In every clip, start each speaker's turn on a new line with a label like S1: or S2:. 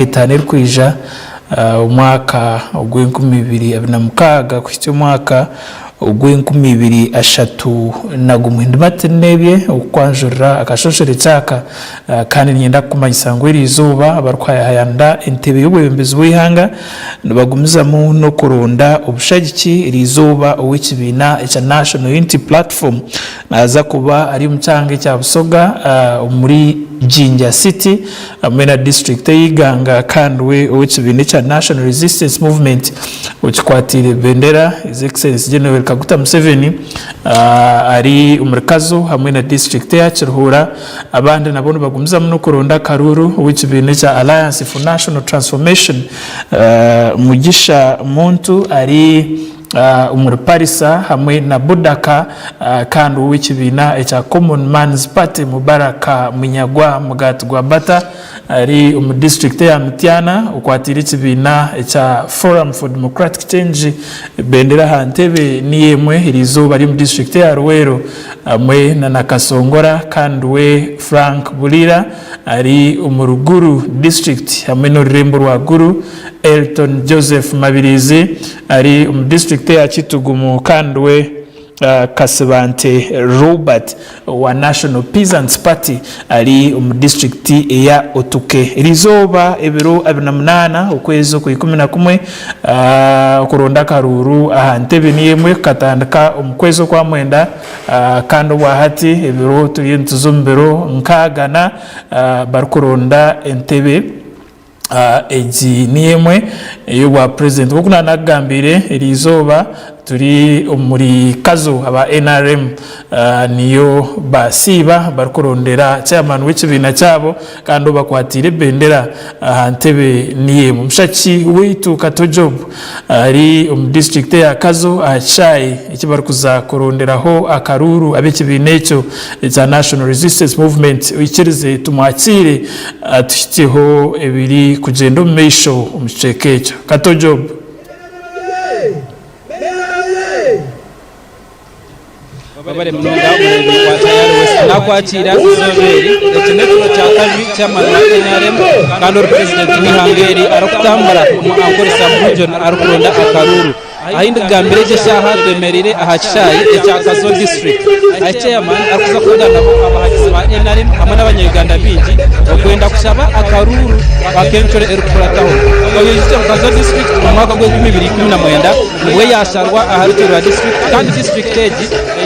S1: itanir kwija umwaka ogw'2026 kw'icyo mwaka ogw'2030 ukwanjurira akashoshore cyaka kandi nyenda kumanyisa ngo iri zuba abarkwaya hayanda entebe y'ubuyembezi bw'ihanga bagumiza mu no kurunda Obushagiki iri zuba ow'ikibina cya National Unity Platform naza kuba ari mchange cya Busoga muri Jinja City amena district y'Iganga kandi we ow'ikibina cya National Resistance Movement ukikwatire bendera His Excellency Gen. Museveni ari umuri Kazo hamwe na district ya Naasherura abandi nabo bagumiza mu kuronda Karuru w'ikibine cya Alliance for National Transformation Mugisha Muntu ari umuri Parisa hamwe na Budaka kandi w'ikibina cya Common Man's Party Mubaraka Munyagwa Mugatwa Bata ari mu district ya Mutiana ukwatira ikibina cya Forum for Democratic Change bendera hantebe niyemwe irizuba ari mu district ya Ruwero amwe na Nakasongora kandi we Frank Bulira ari umuruguru district hamwe no Rembo rwa Guru Elton Joseph Mabirizi ari mu district ya Kitugumu kandi we Kasibante Robert wa National Peasants Party ari mu district ya Otuke rizoba ebiro 28 ukwezi kwa kuronda Karuru ahantebe niyemwe katandika umukwezi kwa mwenda kandi wahati ebiro tuyentuzumbero nkagana barkuronda entebe eji niyemwe yuwa president kokuna nagambire rizoba turi umuri Kazo aba NRM niyo basiba barkurondera chairman w'ikibina cyabo kandi bakwatire bendera hantebe niye mumshaki witu Katojob ari district ya Kazo achaye ikibarukuza kuronderaho akaruru abikibinecyo cya National Resistance Movement wikirize tumwakire atushiteho ebiri kugenda umesho umcekecho Katojob
S2: babare munonga umurenge wa Tayari West nakwakira izoberi ekineturo cya kabiri cy'amana NRM kandi president w'ihangeri arokutambara umuankoresa region arukuronda akaruru ahindi gambere gishaha demerire ahacayi cya Kazo district chairman akuza kugana abahagizi ba NRM hamwe n'abanyarwanda bingi okwenda kushaba akaruru bakenchore erukurataho bayije Kazo district mu mwaka wa 2019 nibwo yasharwa aharutura district kandi district age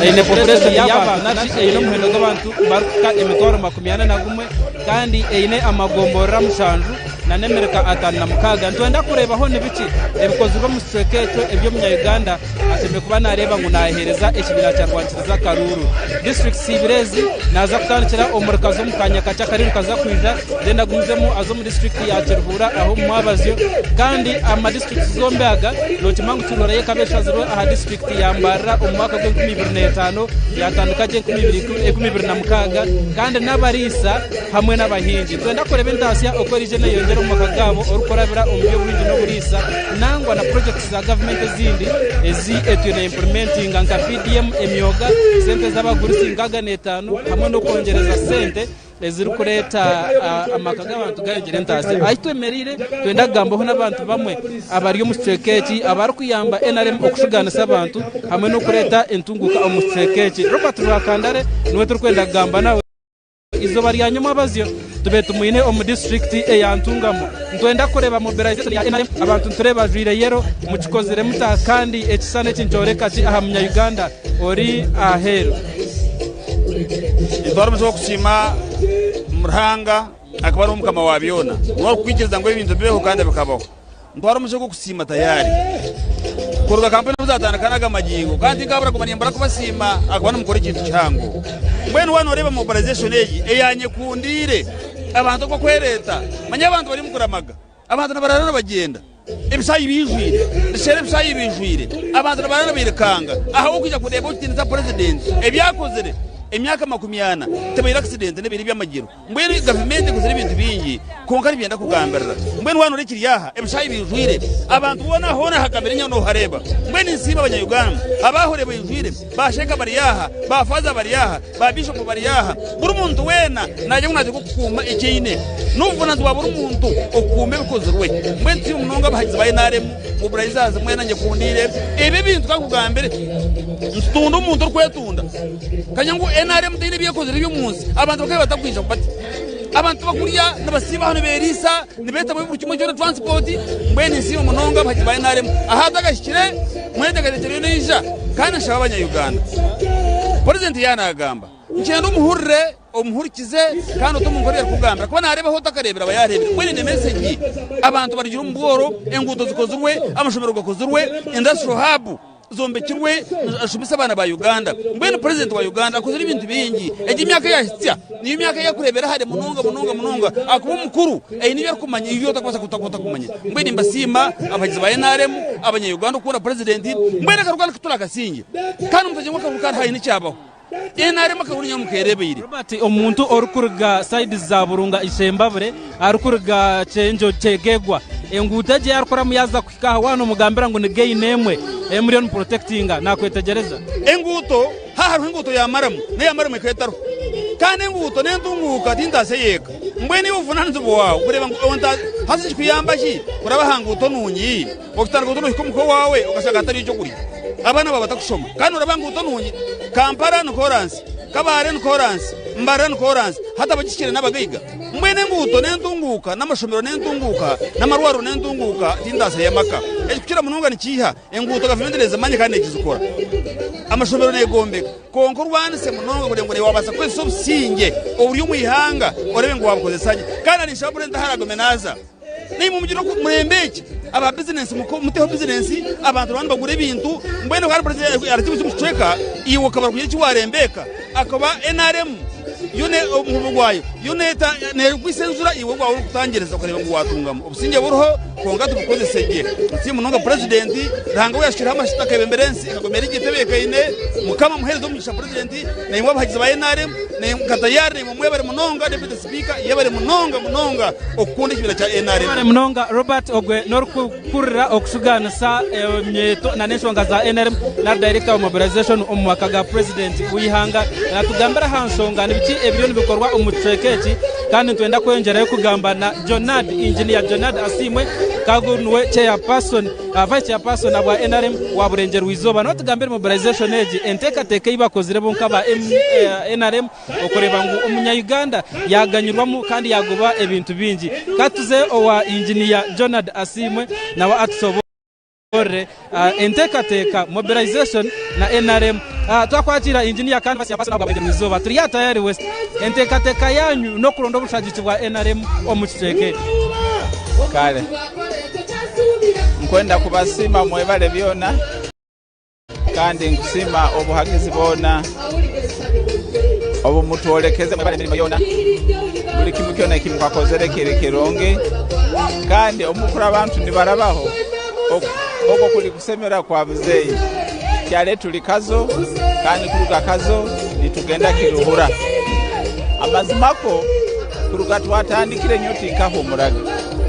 S2: ine population y'abantu naci ine muhendo z'abantu baruka emitoro 81 kandi ine amagombora mushanju na nemereka atana mukaga ntwenda kurebaho nibiki ebikozi bo musweketo ebyo mu Uganda ateme kuba nareba ngo nahereza ekibira cya Rwandiriza Karuru district Sibirezi naza kutandikira omurikazo mukanya kaca kari kaza kwija denda gumzemo azo mu district ya Naasherura aho mwabazyo kandi ama district zombaga no kimangu tunora yekabesha zero aha district ya Mbara umwaka wa 2025 yatandukaje 2026 kandi n'abarisa hamwe n'abahingi twenda kureba intasiya okorije na yongera mu makagabo orukorabira umubyo bwinji no burisa nangwa na projects za government zindi ezi etune implementing nka PDM emyoga sente z'abagurisi ngaga netano hamwe no kongereza sente eziri kureta amakaga abantu gayegere ntasi ayitwemerire twenda gambaho n'abantu bamwe abari yo mushekeki abari kuyamba NRM okushugana s'abantu hamwe no kureta entunguka omushekeki Robert Rwakandare niwe turkwenda gamba nawe izo bari yanyuma abazyo tubetu muine omu district eyantungamo ntwenda kureba mobilization ya NRM abantu tureba jwire yero mukikozere muta kandi ekisane kinchoreka ki aha mu Uganda ori ahero
S3: Idoro mzo kusima murhanga akaba ari mukama wabiona no kwikiriza ngo ibintu bibeho kandi bikabaho ntwara muje kusima tayari kuruga kampani uzatandukanaga magingo kandi ngabura kumanyembara kubasima akabana mukora ikintu cyango mbene wano reba mobilization eyanye kundire abantu ko kwereta manya abantu bari mukuramaga abantu nabarana bagenda ebisayi bijwire shere bisayi bijwire abantu nabarana birekanga aho kujya kureba utinza president ebyakozere emyaka 40 tebaira accident ne biri byamagiro mbwene government kuzira ibintu bingi konkari byenda kugambarira mbwene wano rekiriyaha ebishayi bijwire abantu bona hona hakabere nyo no hareba mbwene nsiba abanyayuganda abahore bijwire basheka bariyaha bafaza bariyaha ba bishop bariyaha buri muntu wena naje kunaje kukuma ekine nuvuna ndwa buri muntu okume bikozirwe mbwene tiri munonga bahize bayinaremu uburayizaza mwena nje kundire ibi bintu kakugambere ntunda umuntu kwetunda kanyangu NRM dine byakozere by'umunsi abantu bakaye batakwija bati abantu bakurya nabasiba hano berisa nibeta mu kimwe cyo transport mbene nsiba munonga bahize ba NRM ahata gashikire mwete gatetere n'ija kana shaba abanyayuganda president yanagamba ngendo umuhurre umuhurikize kandi utumungorera kugambira kuba nareba ho takarebera bayarebera mwene ne message abantu barigira umbworo enguto zikozurwe amashomero gakozurwe industrial hub zombekirwe ashubisa abana ba Uganda mbene president wa Uganda akozira ibintu bingi imyaka yahitya ni myaka yakurebera hade munonga akuba mukuru niyo kumanya iyo takwasa kutakota kumanya mbene mbasima abagize ba NRM abanya Uganda ukunda president mbene karugana kitula kasinge kandi mutaje mwaka rukara hayini cyabaho NRM akaburinya mukerebere
S2: Robert omuntu orukuruga side za burunga ishembabure arukuruga chenjo chegegwa enguta je yarukora muyaza kwikaha wano mugambira ngo negei nemwe emurion protectinga nakwetegereza
S3: enguto haharu enguto ya maramu ne ya maramu kwetaro kandi enguto nentunguka tindase yeka mbweni uvuna nzubo wawe kureba ngo onta hasi kuyambashi urabahanguto nunyi okitara ngo tunuko wawe ukashaka atari cyo kuri abana babata kushoma kandi urabanguto nunyi Kampala nkoransi kabare nkoransi mbara nkoransi hata bagikire n'abagaiga mbwene nguto nentunguka n'amashomero nentunguka n'amarwaro nentunguka tindase yamaka ekukira mununga nikiha enguto gavendereza manye kandi ekizukora amashomero negombe konko rwanise munonga kurengo ne wabasa kwese obusinge oburi umuyihanga orebe ngo wabukozesanye kandi ari shabure ndaharago menaza ni mu mujiro murembeke aba business muteho business abantu bandi bagure ibintu mbwene kwa president aratibuze muceka iwo kabara kuye kiwarembeka akaba NRM yune mubugwayo yuneta ne kwisenzura iwo gwa urukutangereza kureba ngo watungamo obusinge buroho konga tubukoze sege si munonga president ranga we yashira amashita kebemberensi akagomera igitebeka ine mukama muherezo mu president ne imwe bahagize ba NRM ne katayari ne mumwe bari munonga deputy speaker yebare munonga okunda kibira cha NRM
S2: munonga Robert ogwe norukurira okusugana sa myeto na neshonga za NRM na director of mobilization omwaka ga president uyihanga natugambara hansonga nibiki ebiryo bikorwa umucekeki kandi twenda kwengerayo kugamba na Jonad engineer Jonad Asimwe kagurunwe chairperson vice chairperson abwa NRM wa Burengero Wizoba no tugambira mobilization age entekateke ibakozire bonka ba NRM okoreba ngo umunya-Uganda yaganyirwamo kandi yagoba ebintu bingi katuze owa engineer Jonad Asimwe na wa atsobo entekateka mobilization na NRM twakwatira engineer kandi basi yapasa nabwo Burengero Wizoba turi tayari west entekateka yanyu no kuronda obushagiki bwa NRM omuchiteke
S4: kale nkwenda kubasima mwebale byona kandi nkusima obuhagizi bona obumutolekeze mwebale mirimo yona buli kimu kyona kimu kwakozere kironge kandi omukura abantu nibarabaho oko kuli kusemera kwa muzeyi kyale tuli Kazo kandi kuruga Kazo nitugenda kiruhura amazimako kuruga twatandikire nyoti kahumuraga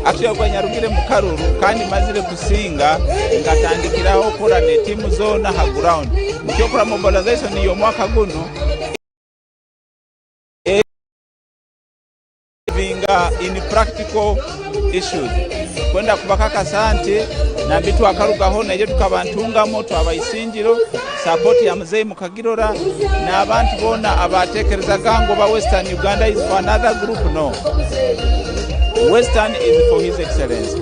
S4: atuya kwa nyarugire mukaruru kandi mazire kusinga ngatandikiraho kora ne timu zona ha ground mukyo kora mobilization yo mwaka guno vinga in practical issues kwenda kubaka kasante na bitu akarugaho naje tukabantungamo twabayisingiro support ya muzeyi mukagirora na abantu bona abatekereza gango ba Western Uganda is for another group no Western is for his excellence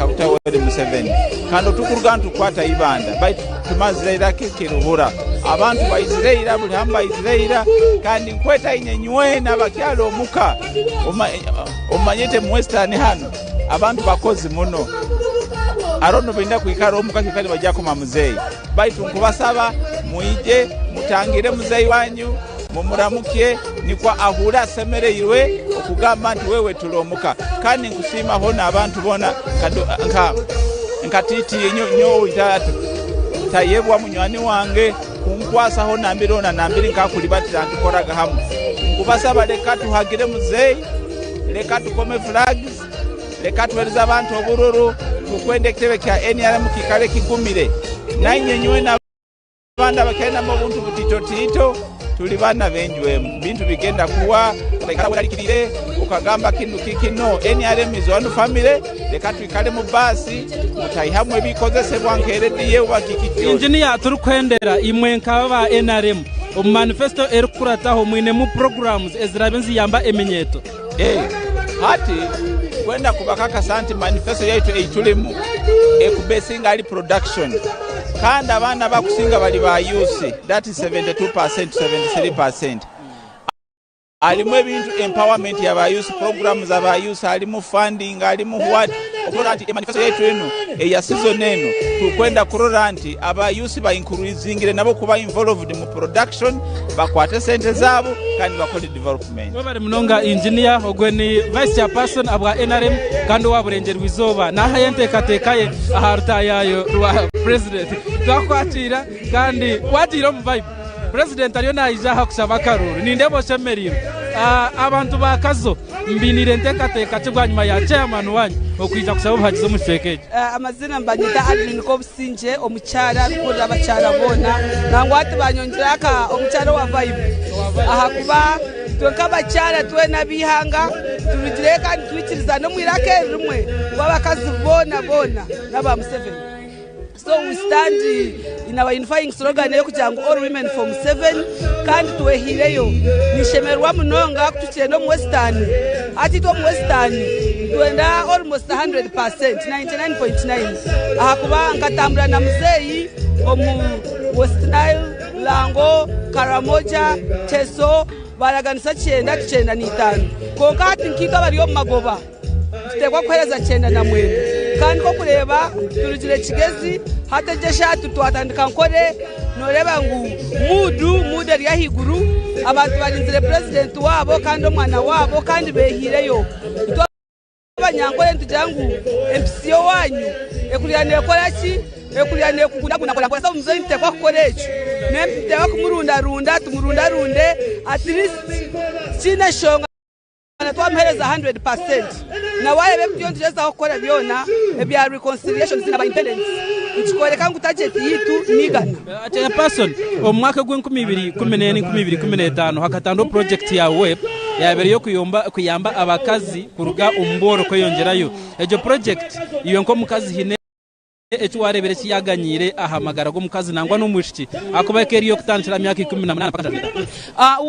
S4: Gen.Museveni kando tukurugantu kwata ibanda bait tumazira kiruhura abantu ba Israel buli hamba Israel kandi nkweta inyenywe nabakyalo muka omanyete mu Western hano abantu bakozi muno arono binda kuikara omuka kandi bajja koma muzeyi baitu nkubasaba muije mutangire muzeyi wanyu mumuramukie nikwa ahura semereirwe okugamba nti wewe tulomuka kandi nkusima hona abantu bona nkatiti nyo itatu tayebwa munywani wange kunkwasa hona mbirona nambiri nkakulibatira ntukoraga hamu kubasaba leka tuhagire muzeyi leka tukome flags leka tuweleza abantu obururu tukwende ekitebe kya NRM kikale kigumire nanyenywe n'abanda bakenda mu buntu butito tuli bana benjwemu bintu bigenda kuwa bakala bulalikirire ukagamba kintu kikino NRM is one family leka twikale mu basi mutayihamwe bikozesebwa nkerediye ubakikikyo
S2: engineer turukwendera imwe nkaba NRM o manifesto erukurataho mwine mu programs ezirabenzi yamba emenyeto
S4: hati kwenda kubakaka santi manifesto yaitu eitulemu ekubesinga ali production kandi abana bakusinga bali ba use that is 72% 73% alimu ebintu empowerment ya ba use programs za ba use alimu funding alimu what okuranti manifesto yaitu eno ya season eno tukwenda kuroranti aba use ba increasingire nabo kuba involved mu production bakwate sente zabo kandi bakole development
S2: bari munonga engineer ogweni vice chairperson abwa NRM kandi waburengerwa izoba naha yentekatekaye aharuta yayo rwa president twakwatira kandi kwatira mu vibe president ariyo nayijaha kusaba karuru nindebo shemeriro abantu ba Kazo mbinire ntekateka cy'ubwanyuma ya chairman wanyu okwiza kusaba ubuhagizo mu fekeje
S5: amazina mbanyita Adlin ko businje omucyara rukurira abacyara bona nangwate banyongeraka omucyara wa vibe aha kuba twekabacyara twe nabihanga turugire kandi twikiriza no mwirake rumwe wabakazi bona naba Museveni. So we stand in our unifying slogan yo kujango all women from 7 kandi tuwehireyo nishemerwa munonga kutukire no mu western ati to mu western twenda almost 100% 99.9 akuba nkatambura na muzeyi omu West Nile Lango Karamoja Teso baraganisa 9 konka ati nkika bari yo magoba tutegwa kwereza 9 na mwene kandi ko kureba turugire kigezi hategesha tutwatandika nkore noreba ngu mudu ari yahiguru abantu barinzire president wabo kandi omwana wabo kandi behireyo abanyankore ntujangu MCO wanyu ekulirane koraki ekulirane kukunda kwa sababu mzee ntekwa korecho nemtewa kumurunda tumurunda at least china shonga twamhereza 100% na wale bebyo tugeza gukora byona ebya reconciliation zina ba independence ukikoreka ngo budget yitu nigana
S2: ati person omwaka gw'2014 hakatando project ya web yabere yo kuyamba abakazi kuruga umboro ko yongerayo ejo project iyo nko mukazi hine etuwarebere kiyaganyire ahamagara go mukazi nangwa n'umushiki akubakeri yo kutanshira myaka 18 pakatanda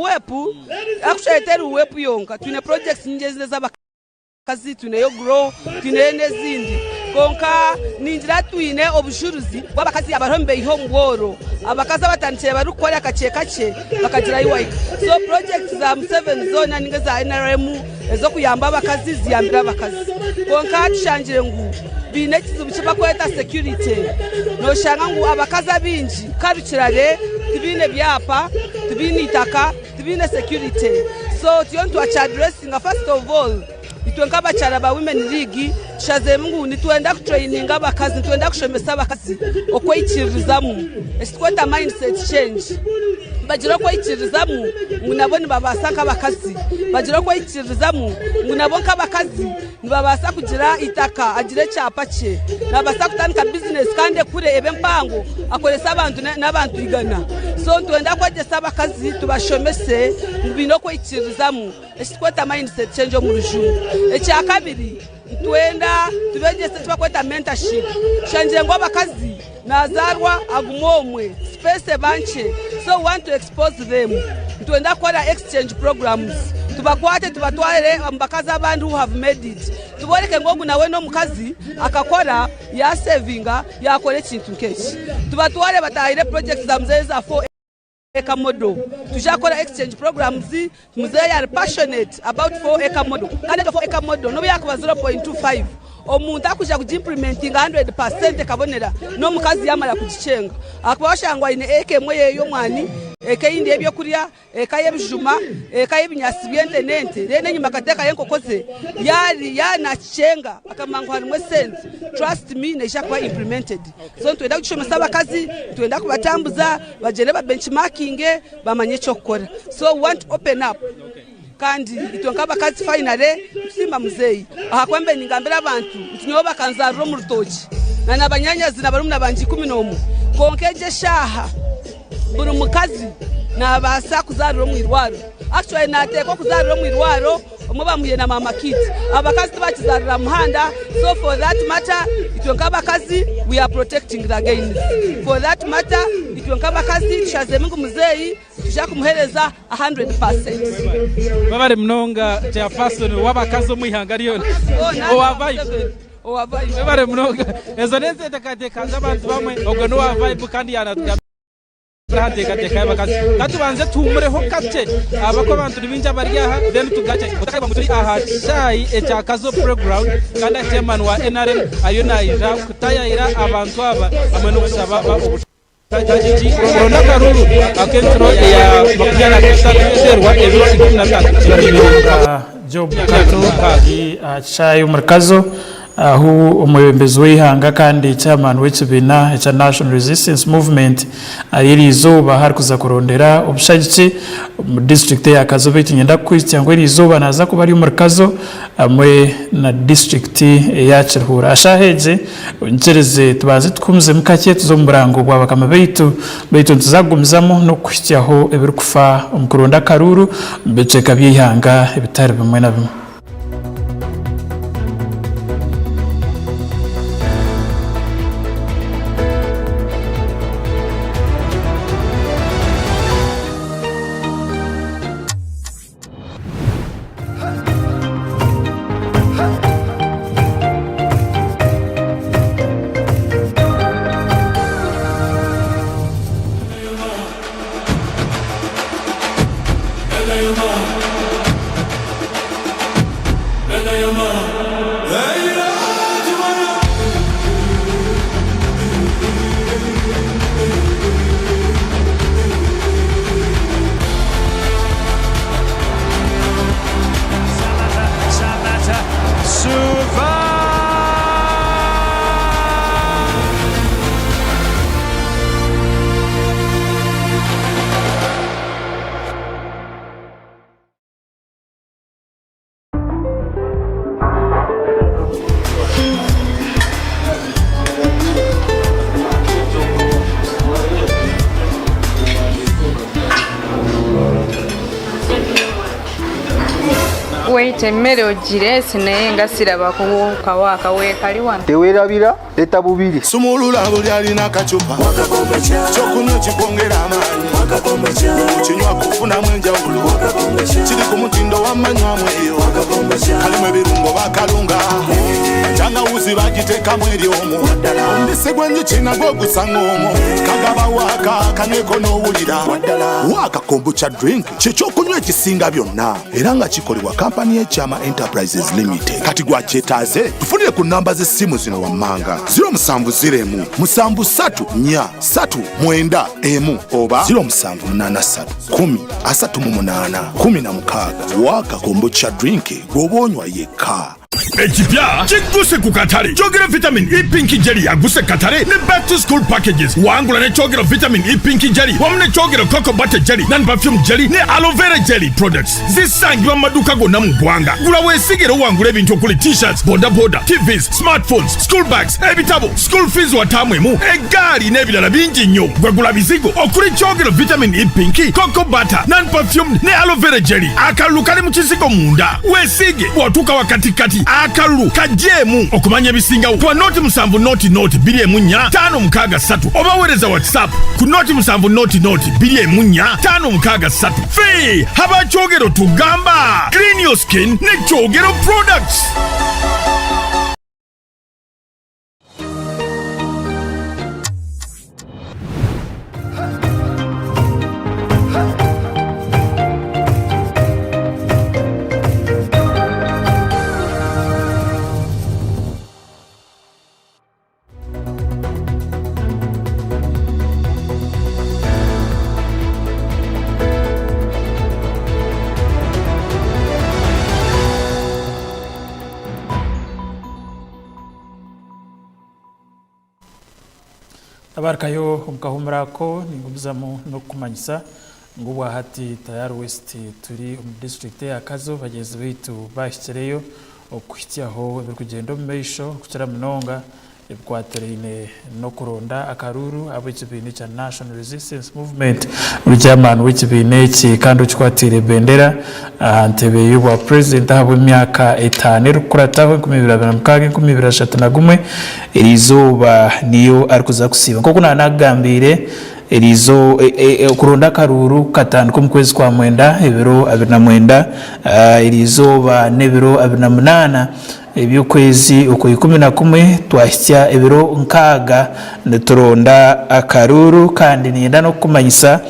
S5: wepu akushetera wepu yonka tune projects njezine z'abakazi tune yo grow tune nezindi konka ninjira twine obushuruzi bw'abakazi abarombe iho mboro abakazi abatandikire barukora kace bakagira iwayi so projects za 7 zone ninge za NRM ezo kuyamba abakazi ziyambira abakazi konka tushangire ngu bine kizubu kibakweta security no shanga ngu abakazi abinji karukirare tibine byapa tibine itaka tibine security so tiontu addressing first of all itwenka bacyara ba women league shaze mungu nitwenda kutraining abakazi twenda kushomesa abakazi okweikirizamu esikweta mindset change bagira kwikirizamu ngunabone babasaka abakazi bagira kwikirizamu ngunabonka abakazi nibabasa kugira itaka agire cyapa cye nabasa kutandika business kandi kure ebe mpango akoresa abantu n'abantu igana so twenda kwagesa abakazi tubashomese bino kwikirizamu esikweta mindset change mu rujungu ekya kabiri twenda tubegese tubakweta mentorship shanje ngo abakazi nazarwa agumomwe space banche so we want to expose them twenda kora exchange programs tubakwate tubatware ambakazi abantu who have made it tuboreke ngo nawe no mukazi akakora ya savinga yakore kintu nkechi tubatware batahire projects za mzeza 4 acre model tujakora exchange programs muzeyi are passionate about 4 acre model kandi 4 acre model no yakuba 0.25 omuntu akuja kujimplementing 100% kabonera no mukazi yamara kugicenga akubashangwa ine eke mwe yo mwani eke indi ebyo kuriya eka yebijuma eka yebinyasi byentenente rene nyuma kateka yenkokoze yari yanacenga akamangwa rimwe sense trust me nesha kwa implemented so twenda kushomesa abakazi twenda kubatambuza bagere ba benchmarking bamanye cyo gukora so we want to open up kandi itwe nk'abakazi finale tusimba muzeyi ahakwembe ningambira abantu ntinyo bakanzaruro mu rutoki na nabanyanyazi na barumuna banje 11 konkeje shaha buri mukazi nabasa kuzaruro mu irwaro actually nateko kuzaruro mu irwaro muba muye na mama kids abakazi bakizarira muhanda so for that matter itwe nk'abakazi we are protecting the gains for that matter itwe nk'abakazi tushaze mungu muzeyi tuja kumuhereza 100%.
S2: babare mnonga chairperson wabakazi omwihanga lyona owa vibe babare mnonga ezo neze tekatekanza abantu bamwe ogwo no wa vibe kandi yanatuga katubanze tumureho kate abako abantu binja baryaha then tugacha kutaka muturi aha chai echa Kazo program kandi chairman wa NRM ayona ira kutayira abantu aba amano kusaba Obushagiki Ronda Karuru akentro ya makujana kusaterwa ebisi 13
S1: job kato chai umurkazo aho umuyobozi w'ihanga kandi chairman w'ikibina cya National Resistance Movement ayiri izuba hari kuza kurondera Obushagiki mu district ya Kazo bitingenda kwitangwa iri izuba naza kuba ari umurkazo amwe na district ya Kirhura ashaheje ngereze tubaze tukumze mukake tuzomurango bwa bakama beitu tuzagumizamo no kwityaho ebiri kufa umukuronda Karuru mbeceka byihanga ibitari bimwe na bimwe.
S6: Emmere ogire sinaye nga siraba kawaka weekali wano
S7: teweerabira leta bubiri
S8: sumulula buli alina akacupa kyokunywa kikwongera amaanyi kinywa kufunamu enjawulo kiri ku mutindo w'amanywamu eyo kalimu ebirungo bakalunga tangawuzi bagiteekamu eri omwo ombisi gw'enjuki nagwo gusanga omwo kagaba waaka kaneko n'owulira waaka kombucha drink kyekyokunywa ekisinga byonna era nga kikolebwa kampani y'ekyama Enterprises Limited kati gwakyetaaze tufunire ku namba z'essimu zino wammanga 0701 734 339 oba 0783 10 38 16 waaka kombucha drink gw'oba onywa yekka.
S9: Ekipya kiguse ku katale kyogera vitamin E Pink Jelly yaguse katale ne back to school packages wangula ne kyogera vitamin E Pink Jelly wamu ne kyogera cocoa butter jelly ne perfume jelly ne aloe vera jelly products zisangibwa mu maduuka gonna mu ggwanga gula weesigero wangula ebintu okuli t-shirts boda TVs smartphones school bags ebitabo school fees watamwemu egaali n'ebirala bingi nnyo gwegula bizigo okuli kyogera vitamin E Pink cocoa butter ne perfume ne aloe vera jelly akalulu kali mu kizigo munda weesige bw'otuuka wakatikati akalulu kajjeemu okumanya ebisingawo kuba noti 7 noti 2 563 oba weereza whatsapp ku noti 7 noti 2 563 fee haba kyogero tugamba clean your skin ne kyogero products.
S1: abarkayo umkahumrako ningumzamo no kumanyisa ngubu hati tayari West turi mu district ya Kazo bageze bitu bashyireyo okwikiaho birukugendo meisho kuchera mnonga ebikwaterine no kuronda akaruru ab'ekibine kya National Resistance Movement urujyaman w'ekibine ki kandi ukikwatire bendera ntebe y'ubwa president habo imyaka 5 rukurataho 2026 irizuba niyo arikuza kusiba koko nanagambire irizo kuronda karuru katandika mu kwezi kwa mwenda ibiro 29 irizoba nebiro 28 eby'ukwezi uko 11 twahitya ibiro nkaga neturonda akaruru kandi nienda no kumanyisa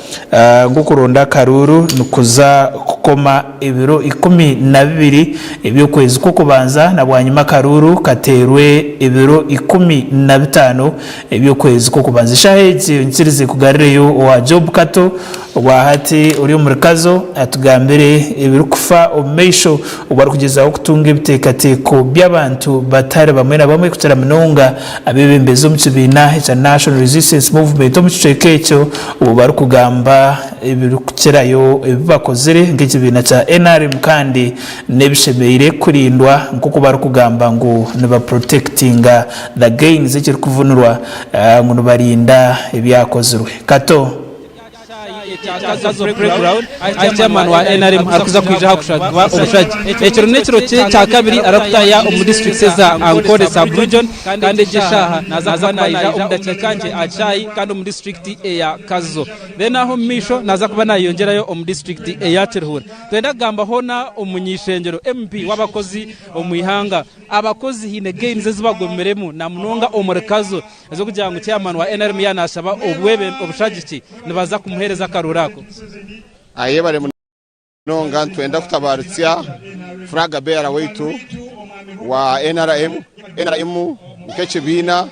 S1: ngo kuronda akaruru nukuza kukoma ibiro 12 eby'ukwezi kukubanza na bwanyuma akaruru katerwe ibiro 15 eby'ukwezi kukubanza shahezi nsirize kugareyo wa job kato wa hati uri muri Kazo atugambire ibiro kufa omeisho ubari kugeza okutunga ibitekateko by'abantu batari bamwe na bamwe kutera mnonga abebembezo mu kibina cya National Resistance Movement mu cyekecho ubu bari kugamba ibiri kukerayo bakozere ng'ikibina cya NRM kandi nebishemeire kurindwa nkuko bari kugamba ngo neba protectinga the gains zikiri kuvunurwa ngo barinda ibyakozerwe kato
S2: Kazo playground chairman wa NRM akuza kwija hakushaka Obushagiki ekiro nekiro cya kabiri arakutaya mu district za Ankole sub region kandi gishaha naza naija umudakikanje achayi kandi mu district ya Kazo then aho misho naza kuba nayongerayo mu district ya Cherhura twenda gamba hona umunyishengero MP w'abakozi omuyihanga abakozi hine gains zibagomeremu na mnonga Omuri Kazo ezo kugira ngo chairman wa NRM yanashaba obwebe Obushagiki nibaza kumuhereza karurako
S10: ayebare mnonga twenda kutabarutsia fraga beara wetu wa NRM nk'ekibina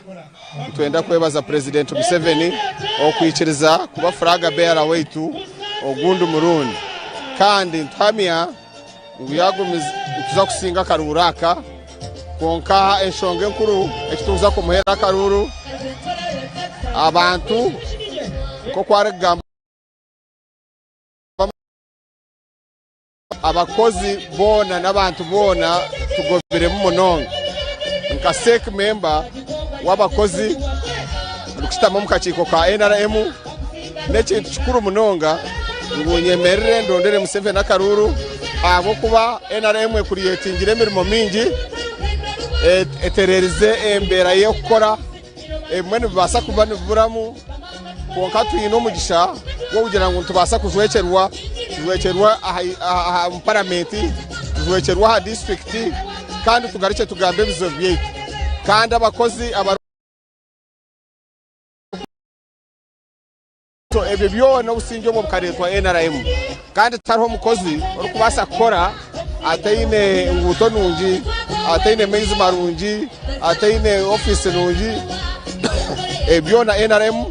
S10: twenda kwebaza President Museveni okwikiriza kuba fraga beara wetu ogundu murundi kandi ntamya nguyagumiza tuza kusinga karuraka konka eshonge nkuru ekituza kumuhera karuru abantu ko kwaregamba abakozi bona n'abantu bona tugobere mu munonga nka sek member w'abakozi rukitamo mu kachiko ka NRM n'ekintu kikuru munonga ngunyemerere ndondere Museveni n'akaruru abo kuba NRM creatingire mirimo mingi etererize embera yo gukora mwene basa kuba nivuramu konka tuyino mugisha wo kugira ngo tubasa kuzwekerwa mu parliament tuzwekerwa ha district kandi tugarice tugambe bizo byetu kandi abakozi to ebyo byona usinge mu karetwa NRM kandi tariho mukozi uri kubasa kora ataine nguto nungi ataine mezi marungi ataine office nungi ebyo na NRM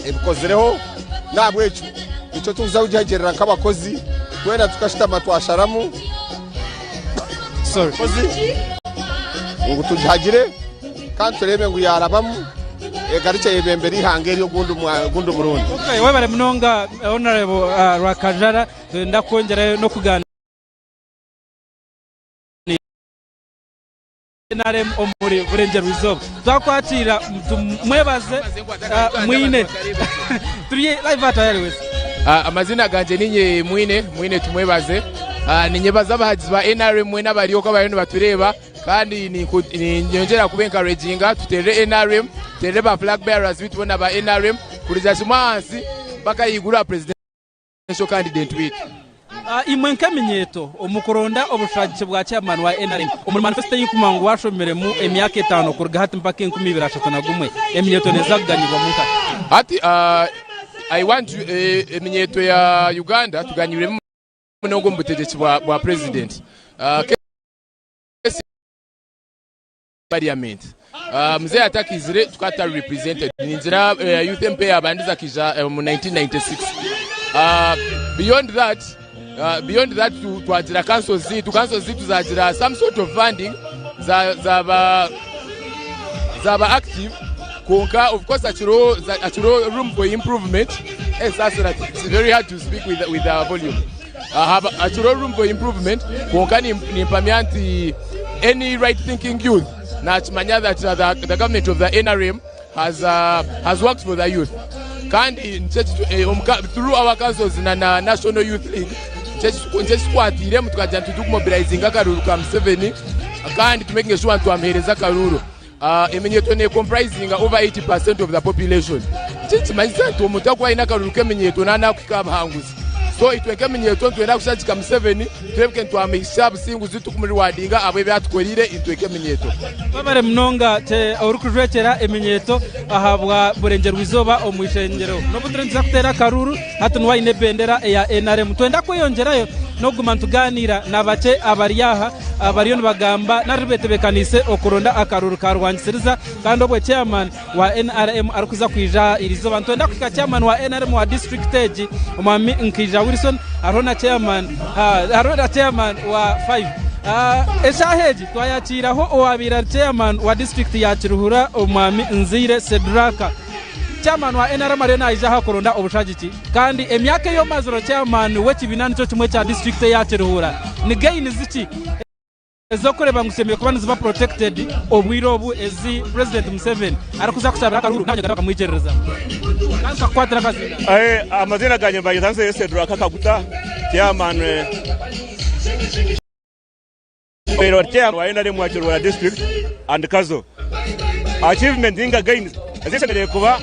S10: ebikozereho nabwo icyo tuza ujagerera nk'abakozi twena tukashita matwasharamu kozi ngo tujagire kandi turebe ngo yarabamu egarice yebembere ihangeri yo gundu murundi
S2: okay webare mnonga honorable Rwakajara ndakongera no kuganira NRM Omuri Burengero Reserve twakwatira mwebaze mwine turiye live atayari wese
S11: amazina ganje ninye mwine tumwebaze ninyebaza abahagizi ba NRM mwena bariyo ko bayino batureba kandi nyongera kubencouraginga tutere NRM tutere ba flag bearers bitubona ba NRM kuriza simansi baka yigura presidential candidate witu
S2: imwe nkamenyeto omukoronda Obushagiki bwa chairman wa NRM omuri manifesto y'ikumangu washomere mu emyaka 5 kurga hati mpaka 2031 eminyeto nezaganirwa munka
S11: hati I want eminyeto ya Uganda tuganyire mu mnongo mbutegeki bwa president parliament mzee atakizire tukata represented ninzira youth MP abandiza kija mu 1996 beyond that twazira councils tuzagira some sort of funding zaba active konka of course achiro room for improvement it's very hard to speak with our volume. Have actual room for improvement. Kuongani nimpamianti any right-thinking youth. Nachmanya that the government of the NRM has worked for the youth. Kandi through our councils in the National Youth League, just kwatire mutukajja tukumobilizing akaruru ka Museveni kandi tumaking sure tuamhereza akaruru. Eminyeto ne comprising over 80% of the population. Chimanyisa nti omuntu akwalina akaruru keminyeto nanakukika bahanguzi. So itweke minyeto twenda kushakika Museveni twebke ntwamisha businguzi tukumuriwadinga abwe byatukolire itweke minyeto
S2: babare mnonga te orukujwekera eminyeto ahabwa burengero wizoba omwishengero no butrenza kutera karuru hatunwa ine bendera ya NRM twenda kwiyongerayo no gumantuganira nabace abariyaha abariyo bagamba naribete okuronda akaruru karwanyisiriza kandi obwe chairman wa NRM arukuza kwija irizoba twenda kukika chairman wa NRM wa district age omami nkija Wilson arona chairman wa 5 esaheji twayakiraho owabira chairman wa district ya Kiruhura omami Nzire Sedraka chairman wa NRM arena ijaha kuronda Obushagiki kandi emyaka yo maziro chairman wekibinani cyo kimwe cya district ya Kiruhura ni gain ziki ezokoreba ngusemiye kuba niziba protected obwirobu ezi president Museveni arakuza kusabira akaruru kanya garaka mwigereza kanka kwatira kazi
S12: amazina ganye mbaye tanse Sedraka kaguta chairman pero chairman wa NRM wa Kiruhura district and Kazo achievement inga gain azisendele kuba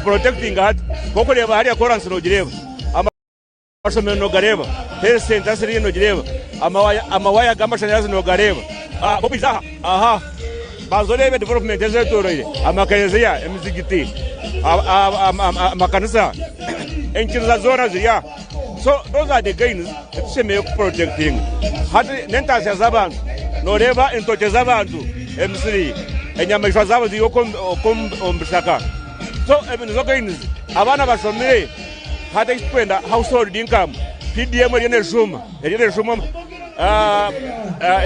S12: protecting hat kokoreba hari akoranse no gireba amasomero no gareba health center siri no gireba amawaya gamashanyarazi no gareba bobiza aha bazolebe development ezetoroire amakanisa emizigiti amakanisa enchiriza zona ziriya. So those are the gains tusemeye protecting hati nentasi zabantu noreba entoke zabantu emsiri enyamishwa zabo ziri ombishaka. So even zo gains abana basomere hati kwenda household income PDM erine shuma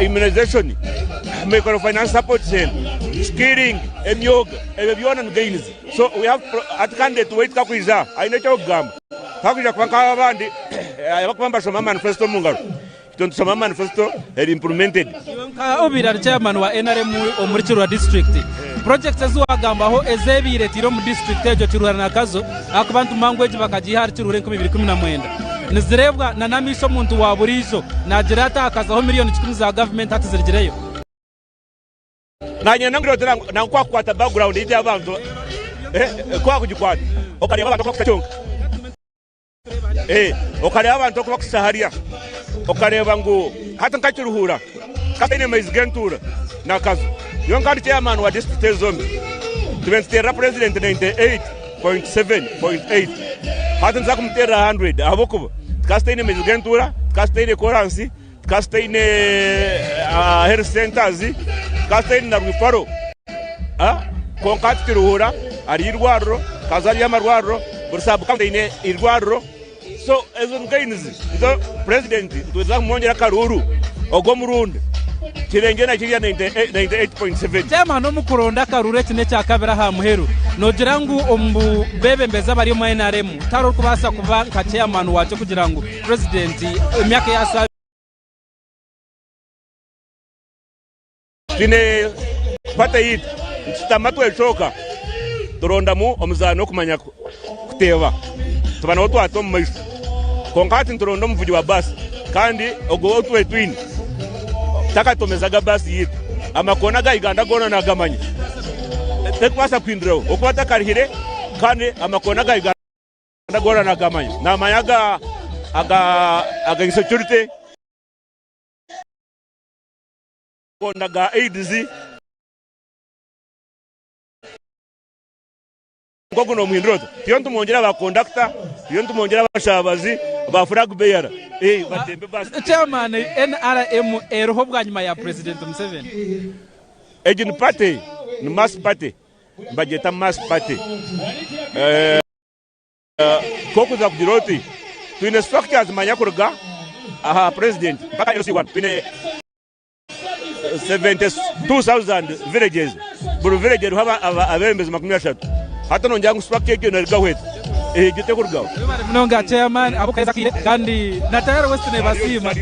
S12: immunization microfinance support cell skilling emyoga ebyona gains. So we have at candidate wait kakwiza ainecho gamba hakuja kwa abandi abakubamba shoma manifesto mungaro don't shoma manifesto implemented
S2: obira chairman wa NRM Omuri Kiruhura district projects ezuwagambaho ezebire tiro mu district ejo Kiruhura na Kazo akubantu mangweji bakajihari Kiruhura 2019 nizirebwa na namisho muntu wa burizo nagira atakazaho miliyoni 10 za government hatizirigireyo
S12: nanye nangiro nankwa kwata background ije abantu kwa kujikwata okareba abantu kwakachonga okareba abantu kwakusaharia okareba ngo hata nkakiruhura kaine maizigentura na Kazo yonkandi chairman wa district zombi tuvenstera president 98.7.8 hata nzakumtera 100 abokuba kasteine maizigentura kasteine koransi kasteine health centers kasteine na rwifaro konkati Kiruhura ari irwaro Kazari yamarwaro bursabu kasteine irwaro. So as on gains the president tuza mwongera karuru ogomurundi kirengena kiriya 98.7
S2: chairman no mukuronda karure kine cya kabira ha muheru nogira ngo ombu bebe mbeza bari mu NRM taro kubasa kuba nka chairman wacho kugira ngo president emyaka yasa
S12: tine pata yit tamato echoka turonda mu omuzano kumanya kuteva tubana otu atom maisha konkati nturondo mvuji wa basi kandi ogo otu etwini taka tomezaga basi yitu amakona ga iganda gona na gamanya tekwasa kwindro okwata karihire kandi amakona ga iganda gona na gamanya na mayaga aga insecurity kona ga AIDS ngoguno mwindroto tiyontu monjera ba conductor tiyontu monjera bashabazi ba flag bearer batembe basi
S2: chairman NRM eroho bwanyuma ya president Museveni
S12: agent party ni mass party budgeta mass party kokuza kujiroti twine structures manyakurga president baka yosi twine 72,000 villages buru village haba abembezi 30 hata nonjangu structure yake na rigawet gitego rugabo
S2: munonga chairman abo kaiza kire kandi na tayari west ne basima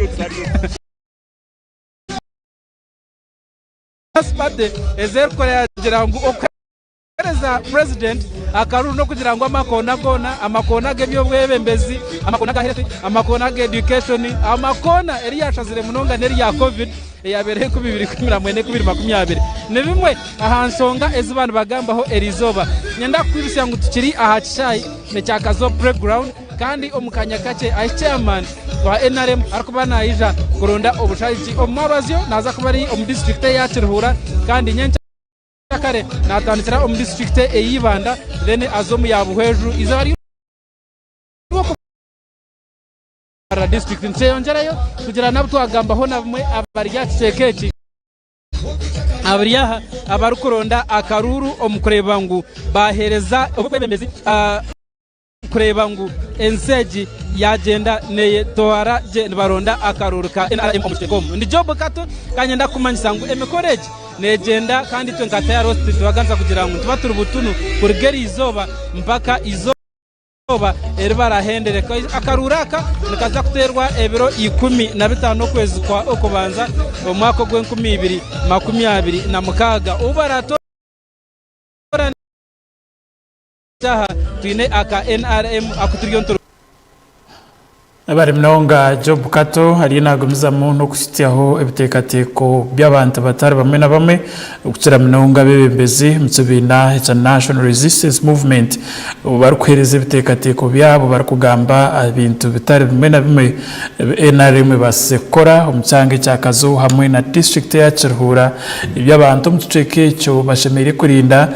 S2: spade ezer korea jirangu okereza president akaruru no kugira ngo amakona gebyo bwebembezi amakona ga health amakona ga education amakona eri yashazire munonga neri ya covid yabereye ku 2020 ne bimwe ahansonga ezibana bagambaho erizoba nyenda kwirusya ngo tukiri ahacyayi ne cyakazo playground kandi omukanya kake ai chairman wa NRM arakubana ija kuronda obushagiki omwabazyo naza kubari district ya Kirhura kandi nyencha kare natandikira district eyibanda then azomu yabuheju izari para district nseyongerayo kugira nabwo agambaho namwe abarya cekeki abariya abarukuronda akaruru omukureba ngo bahereza obwebembezi kureba ngo enseji yagenda neye toara je baronda akaruru ka NRM Obushagiki ndi job kato kanyenda kumanyisa ngo emekoreje negenda kandi twe nkataya roast tubaganza kugira ngo tubaturu butunu kurigeri izoba mpaka izoba eribara hendere akaruraka nikaza kuterwa ebiro 15 kwezi kwa okubanza omwaka gwe 2026 ubarato taha twine aka NRM akuturiyo
S1: abari mnonga job kato hari nagumiza muntu kusitiaho ebitekateko by'abantu batari bamwe na bamwe ukira mnonga bebembezi mtsubina cha National Resistance Movement barukwereza ebitekateko byabo barakugamba ibintu bitari bimwe na bimwe NRM basekora umcyange cya Kazo hamwe na district ya Kirhura iby'abantu mutceke cyo bashemere kurinda